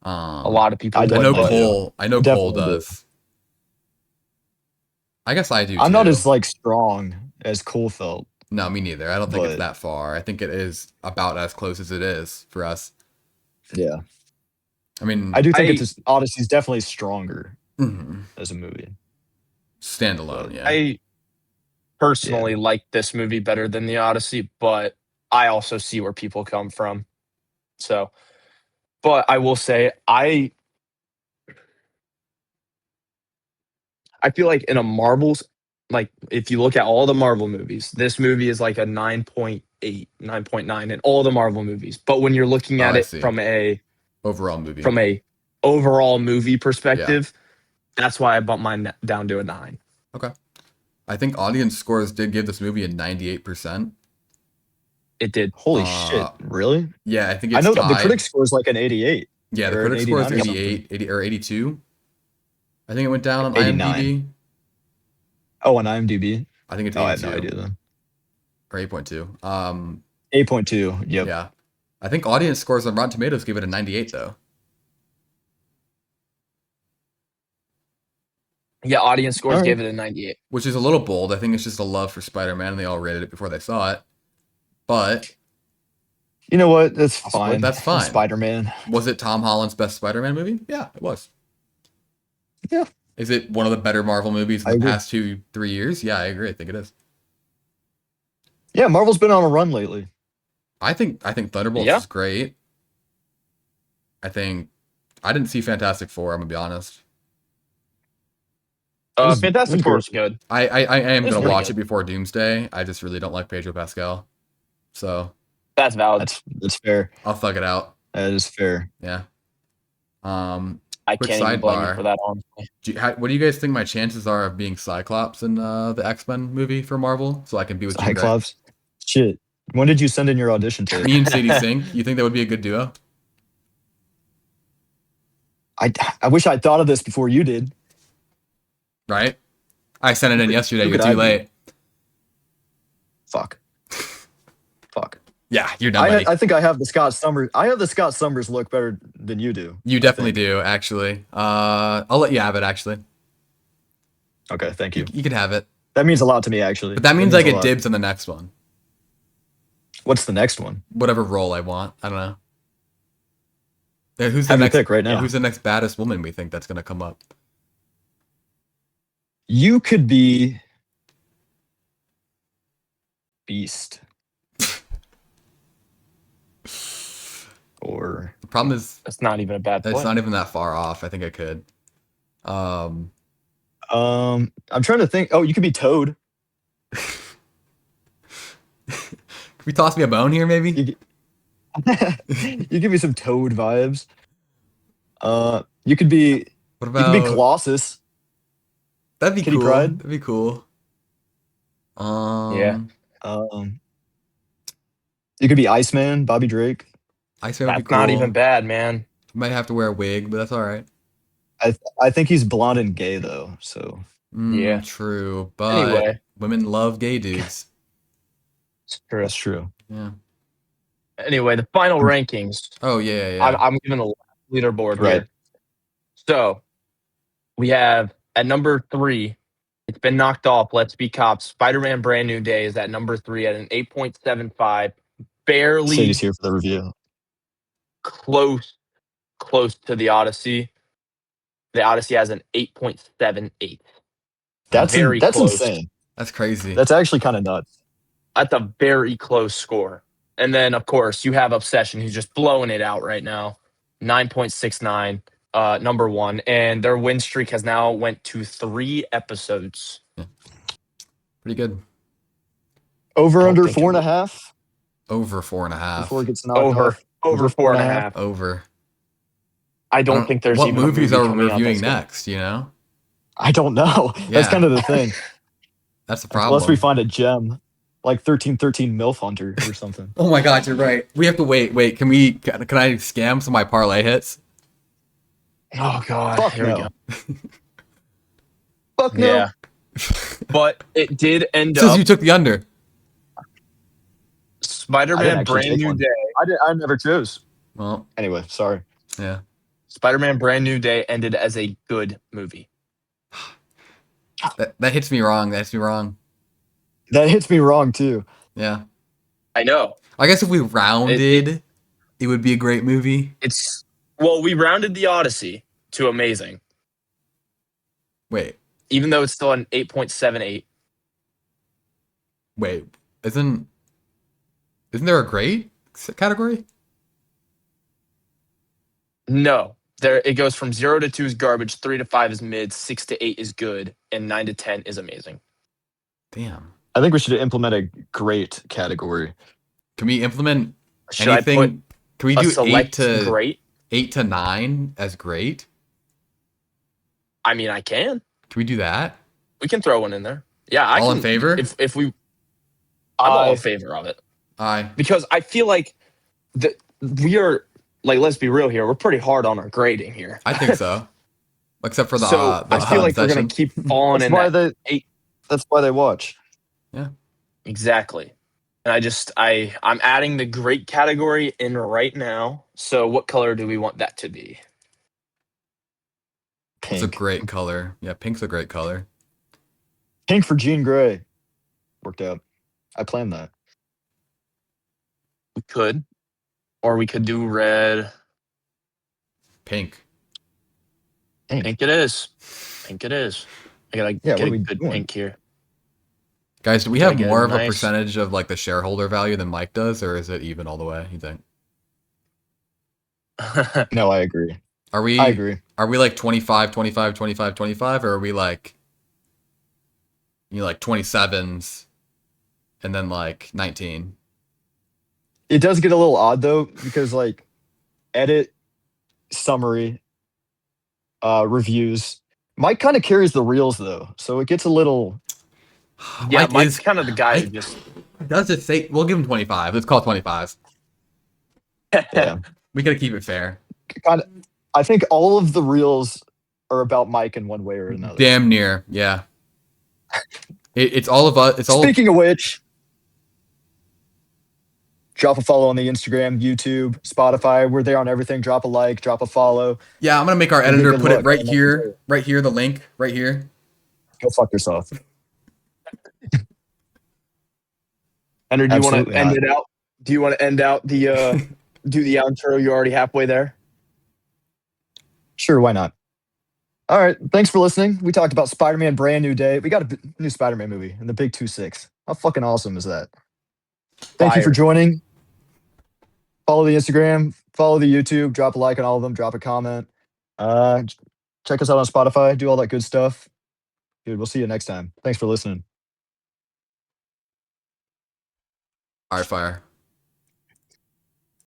[SPEAKER 2] A lot of people.
[SPEAKER 1] I
[SPEAKER 3] I
[SPEAKER 2] would,
[SPEAKER 3] know
[SPEAKER 1] definitely
[SPEAKER 2] but-
[SPEAKER 1] do.
[SPEAKER 3] Cole. I know Cole
[SPEAKER 1] Definitely do.
[SPEAKER 3] does. I guess I do.
[SPEAKER 1] I'm not
[SPEAKER 3] too.
[SPEAKER 1] as like strong as Cole felt.
[SPEAKER 3] No, me neither. I don't think it's
[SPEAKER 1] but-
[SPEAKER 3] that far. I think it is about as close as it is for us.
[SPEAKER 1] Yeah.
[SPEAKER 3] I mean,
[SPEAKER 1] I do think
[SPEAKER 2] I-
[SPEAKER 1] Odyssey's definitely stronger
[SPEAKER 3] mhm.
[SPEAKER 1] as a movie.
[SPEAKER 3] Standalone. Yeah.
[SPEAKER 2] I personally like this movie better than the Odyssey, but I also see where people come from. So, but I will say I feel like in a Marvel's, like if you look at all the Marvel movies, this movie is like a 9.8, 9.9 in all the Marvel movies. But when you're looking
[SPEAKER 3] Oh,
[SPEAKER 2] at
[SPEAKER 3] I
[SPEAKER 2] it
[SPEAKER 3] see.
[SPEAKER 2] from a
[SPEAKER 3] Overall movie.
[SPEAKER 2] overall movie perspective, that's why I bumped mine down to a 9.
[SPEAKER 3] I think audience scores did give this movie a 98%.
[SPEAKER 2] It did.
[SPEAKER 1] Holy
[SPEAKER 3] Uh,
[SPEAKER 1] shit. Really?
[SPEAKER 3] Yeah, I think it's
[SPEAKER 1] I know that the
[SPEAKER 3] tied.
[SPEAKER 1] critic score is like an 88.
[SPEAKER 3] Yeah, the
[SPEAKER 1] or an
[SPEAKER 3] critic score is
[SPEAKER 1] 89 or something.
[SPEAKER 3] 88, 80 or 82. I think it went down on
[SPEAKER 1] 89.
[SPEAKER 3] IMDb.
[SPEAKER 1] Oh, on IMDb?
[SPEAKER 3] I think it's 82
[SPEAKER 1] Oh, I have no idea then.
[SPEAKER 3] or 8.2.
[SPEAKER 1] 8.2. Yep.
[SPEAKER 3] Yeah. I think audience scores on Rotten Tomatoes give it a 98 though.
[SPEAKER 2] Yeah, audience scores
[SPEAKER 1] Alright.
[SPEAKER 2] gave it a 98.
[SPEAKER 3] Which is a little bold. I think it's just a love for Spider-Man and they all rated it before they saw it. But
[SPEAKER 1] You know what? That's
[SPEAKER 3] Possibly.
[SPEAKER 1] fine.
[SPEAKER 3] That's fine.
[SPEAKER 1] Spider-Man.
[SPEAKER 3] was it Tom Holland's best Spider-Man movie? Yeah, it was.
[SPEAKER 1] Yeah.
[SPEAKER 3] Is it one of the better Marvel movies in
[SPEAKER 1] I
[SPEAKER 3] the
[SPEAKER 1] agree.
[SPEAKER 3] past 2-3 years? Yeah, I agree. I think it is.
[SPEAKER 1] Yeah, Marvel's been on a run lately.
[SPEAKER 3] I think Thunderbolts
[SPEAKER 2] Yeah.
[SPEAKER 3] is great. I didn't see Fantastic Four, I'm gonna be honest.
[SPEAKER 1] was- it
[SPEAKER 2] Fantastic
[SPEAKER 1] was
[SPEAKER 2] Four
[SPEAKER 1] good.
[SPEAKER 2] is good.
[SPEAKER 3] I am
[SPEAKER 2] It's
[SPEAKER 3] gonna
[SPEAKER 2] really
[SPEAKER 3] watch
[SPEAKER 2] good.
[SPEAKER 3] it before Doomsday. I just really don't like Pedro Pascal. So
[SPEAKER 2] That's valid.
[SPEAKER 1] That's fair.
[SPEAKER 3] I'll thug it out.
[SPEAKER 1] That is fair.
[SPEAKER 3] Yeah.
[SPEAKER 2] I
[SPEAKER 3] quick
[SPEAKER 2] can't even blame you
[SPEAKER 3] sidebar.
[SPEAKER 2] for that, honestly.
[SPEAKER 3] What do you guys think my chances are of being Cyclops in the X-Men movie for Marvel? So I can be with Jean Grey?
[SPEAKER 1] Cyclops. Shit. When did you send in your audition tape?
[SPEAKER 3] Me and Sadie Sink. You think that would be a good duo?
[SPEAKER 1] I wish I'd thought of this before you did.
[SPEAKER 3] Right? I sent it in yesterday.
[SPEAKER 1] Who
[SPEAKER 3] You're
[SPEAKER 1] could
[SPEAKER 3] too
[SPEAKER 1] I be?
[SPEAKER 3] late.
[SPEAKER 1] Fuck. Fuck.
[SPEAKER 3] Yeah, you're done, buddy.
[SPEAKER 1] I think I have the Scott Summers. I have the Scott Summers look better than you do.
[SPEAKER 3] You definitely do, actually. I'll let you have it, actually.
[SPEAKER 1] Okay, thank you.
[SPEAKER 3] You can have it.
[SPEAKER 1] That means a lot to me, actually.
[SPEAKER 3] But that means I
[SPEAKER 1] a
[SPEAKER 3] get
[SPEAKER 1] lot.
[SPEAKER 3] dibs on the next one.
[SPEAKER 1] What's the next one?
[SPEAKER 3] Whatever role I want. I don't know. Yeah, who's the
[SPEAKER 1] Have your
[SPEAKER 3] next
[SPEAKER 1] pick right now.
[SPEAKER 3] Who's the next baddest woman we think that's gonna come up?
[SPEAKER 1] You could be. Beast. Or
[SPEAKER 3] The problem is
[SPEAKER 2] That's not even a bad
[SPEAKER 3] it's
[SPEAKER 2] point.
[SPEAKER 3] not even that far off. I think I could.
[SPEAKER 1] I'm trying to think. Oh, you could be Toad.
[SPEAKER 3] Can we toss me a bone here, maybe?
[SPEAKER 1] You, you give me some Toad vibes. You could be
[SPEAKER 3] What
[SPEAKER 1] you could be
[SPEAKER 3] about
[SPEAKER 1] Colossus.
[SPEAKER 3] that'd be
[SPEAKER 1] Kitty
[SPEAKER 3] cool.
[SPEAKER 1] Pryde?
[SPEAKER 3] That'd be cool.
[SPEAKER 2] Yeah.
[SPEAKER 1] Um, you could be Iceman, Bobby Drake.
[SPEAKER 3] Iceman would be
[SPEAKER 2] That's
[SPEAKER 3] cool.
[SPEAKER 2] not even bad, man.
[SPEAKER 3] Might have to wear a wig, but that's all right.
[SPEAKER 1] I think he's blonde and gay though. So
[SPEAKER 2] Yeah.
[SPEAKER 3] True, but
[SPEAKER 2] Anyway.
[SPEAKER 3] women love gay dudes.
[SPEAKER 2] It's true.
[SPEAKER 1] that's true.
[SPEAKER 3] Yeah.
[SPEAKER 2] Anyway, the final rankings.
[SPEAKER 3] Oh yeah.
[SPEAKER 2] I'm giving a leaderboard
[SPEAKER 1] Right.
[SPEAKER 2] here. So we have at number 3, it's been knocked off. Let's Be Cops. Spider-Man Brand New Day is at number 3 at an 8.75. Barely
[SPEAKER 1] Sadie's here for the review.
[SPEAKER 2] close to the Odyssey. The Odyssey has an 8.78.
[SPEAKER 1] That's
[SPEAKER 2] Very
[SPEAKER 1] that's
[SPEAKER 2] close.
[SPEAKER 1] insane.
[SPEAKER 3] That's crazy.
[SPEAKER 1] That's actually kind of nuts.
[SPEAKER 2] That's a very close score. And then, of course, you have Obsession, who's just blowing it out right now. 9.69, number 1. And their win streak has now went to 3 episodes.
[SPEAKER 3] Pretty good.
[SPEAKER 1] Over
[SPEAKER 2] I don't
[SPEAKER 1] under
[SPEAKER 2] think it
[SPEAKER 1] 4.5
[SPEAKER 3] Over 4.5.
[SPEAKER 1] before it gets knocked
[SPEAKER 2] Over.
[SPEAKER 1] off.
[SPEAKER 2] Over 4.5.
[SPEAKER 3] Over.
[SPEAKER 2] I don't think there's
[SPEAKER 3] what
[SPEAKER 2] even
[SPEAKER 3] movies
[SPEAKER 2] a movie
[SPEAKER 3] are we
[SPEAKER 2] coming out
[SPEAKER 3] reviewing
[SPEAKER 2] that's
[SPEAKER 3] next, you know?
[SPEAKER 1] I don't know. That's
[SPEAKER 3] Yeah.
[SPEAKER 1] kind of the thing.
[SPEAKER 3] That's the problem.
[SPEAKER 1] Unless we find a gem, like 1313 MILF Hunter or something.
[SPEAKER 3] Oh my god, you're right. We have to wait. Can I scam some of my parlay hits?
[SPEAKER 2] Oh, God.
[SPEAKER 1] Fuck
[SPEAKER 2] Here
[SPEAKER 1] no.
[SPEAKER 2] we go.
[SPEAKER 1] Fuck no.
[SPEAKER 2] Yeah. But it did end
[SPEAKER 3] Since
[SPEAKER 2] up
[SPEAKER 3] you took the under.
[SPEAKER 1] I didn't
[SPEAKER 2] Spider-Man
[SPEAKER 1] actually
[SPEAKER 2] Brand
[SPEAKER 1] take
[SPEAKER 2] New
[SPEAKER 1] one.
[SPEAKER 2] Day.
[SPEAKER 1] I never chose.
[SPEAKER 3] Well,
[SPEAKER 1] Anyway, sorry.
[SPEAKER 3] yeah.
[SPEAKER 2] Spider-Man Brand New Day ended as a good movie.
[SPEAKER 3] That hits me wrong. That hits me wrong.
[SPEAKER 1] That hits me wrong too.
[SPEAKER 3] Yeah.
[SPEAKER 2] I know.
[SPEAKER 3] I guess if we rounded, it would be a great movie.
[SPEAKER 2] We rounded the Odyssey to amazing,
[SPEAKER 3] Wait.
[SPEAKER 2] even though it's still an 8.78.
[SPEAKER 3] Wait. Isn't there a great category?
[SPEAKER 2] No, it goes from 0 to 2 is garbage, 3 to 5 is mid, 6 to 8 is good, and 9 to 10 is amazing.
[SPEAKER 3] Damn.
[SPEAKER 1] I think we should implement a great category.
[SPEAKER 3] Can we implement
[SPEAKER 2] Should
[SPEAKER 3] anything?
[SPEAKER 2] I put
[SPEAKER 3] Can we
[SPEAKER 2] a
[SPEAKER 3] do
[SPEAKER 2] select
[SPEAKER 3] 8
[SPEAKER 2] great?
[SPEAKER 3] to 9 as great?
[SPEAKER 2] I mean, I can.
[SPEAKER 3] Can we do that?
[SPEAKER 2] We can throw one in there. Yeah, I
[SPEAKER 3] All
[SPEAKER 2] can.
[SPEAKER 3] in favor?
[SPEAKER 2] If we, I'm all in favor of it
[SPEAKER 3] Aye.
[SPEAKER 2] because I feel like we are like, let's be real here. We're pretty hard on our grading here.
[SPEAKER 3] I think so. Except for the
[SPEAKER 2] So
[SPEAKER 3] the
[SPEAKER 2] I feel like we're
[SPEAKER 3] section.
[SPEAKER 2] gonna keep falling
[SPEAKER 1] That's
[SPEAKER 2] in
[SPEAKER 1] why
[SPEAKER 2] that
[SPEAKER 1] they. That's why they watch.
[SPEAKER 2] exactly. And I'm adding the great category in right now. So what color do we want that to be?
[SPEAKER 3] It's a
[SPEAKER 1] Pink.
[SPEAKER 3] great color. Yeah, pink's a great color.
[SPEAKER 1] Pink for Jean Grey. Worked out. I planned that.
[SPEAKER 2] We could, or we could do red.
[SPEAKER 3] Pink.
[SPEAKER 2] Pink it is. Pink it is. I gotta
[SPEAKER 1] Yeah,
[SPEAKER 2] get
[SPEAKER 1] what
[SPEAKER 2] a
[SPEAKER 1] are we
[SPEAKER 2] good
[SPEAKER 1] doing?
[SPEAKER 2] pink here.
[SPEAKER 3] Guys, do we
[SPEAKER 2] Gotta
[SPEAKER 3] have
[SPEAKER 2] get a
[SPEAKER 3] more of a
[SPEAKER 2] nice-
[SPEAKER 3] percentage of like the shareholder value than Mike does, or is it even all the way, you think?
[SPEAKER 1] No, I agree.
[SPEAKER 3] Are we
[SPEAKER 1] I agree.
[SPEAKER 3] Are we like 25, 25, 25, 25, or are we like, like 27s and then like 19?
[SPEAKER 1] It does get a little odd though, because like edit, summary, reviews. Mike kind of carries the reels though, so it gets a little.
[SPEAKER 2] Yeah,
[SPEAKER 3] Mike
[SPEAKER 2] Mike's
[SPEAKER 3] is
[SPEAKER 2] kind of the guy who
[SPEAKER 3] Mike-
[SPEAKER 2] just.
[SPEAKER 3] does it say we'll give him 25. Let's call it 25.
[SPEAKER 1] Yeah,
[SPEAKER 3] We gotta keep it fair.
[SPEAKER 1] kind of. I think all of the reels are about Mike in one way or another.
[SPEAKER 3] Damn near, yeah. It's all of us. It's all.
[SPEAKER 1] Speaking of which, drop a follow on the Instagram, YouTube, Spotify. We're there on everything. Drop a like, drop a follow.
[SPEAKER 3] Yeah, I'm gonna make our
[SPEAKER 1] Give me a
[SPEAKER 3] editor
[SPEAKER 1] good
[SPEAKER 3] put it
[SPEAKER 1] look.
[SPEAKER 3] right here, right here. The link right here.
[SPEAKER 1] Go fuck yourself.
[SPEAKER 2] Andrew, do you want
[SPEAKER 1] Absolutely
[SPEAKER 2] to end
[SPEAKER 1] not.
[SPEAKER 2] it out? Do you want to end out the do the outro? You're already halfway there.
[SPEAKER 1] Sure, why not? All right, thanks for listening. We talked about Spider-Man Brand New Day. We got a new Spider-Man movie in the Big 2-6. How fucking awesome is that? Thank you for
[SPEAKER 2] Fire.
[SPEAKER 1] joining. Follow the Instagram, follow the YouTube, drop a like on all of them, drop a comment. Check us out on Spotify, do all that good stuff. Dude, we'll see you next time. Thanks for listening.
[SPEAKER 3] All right, fire.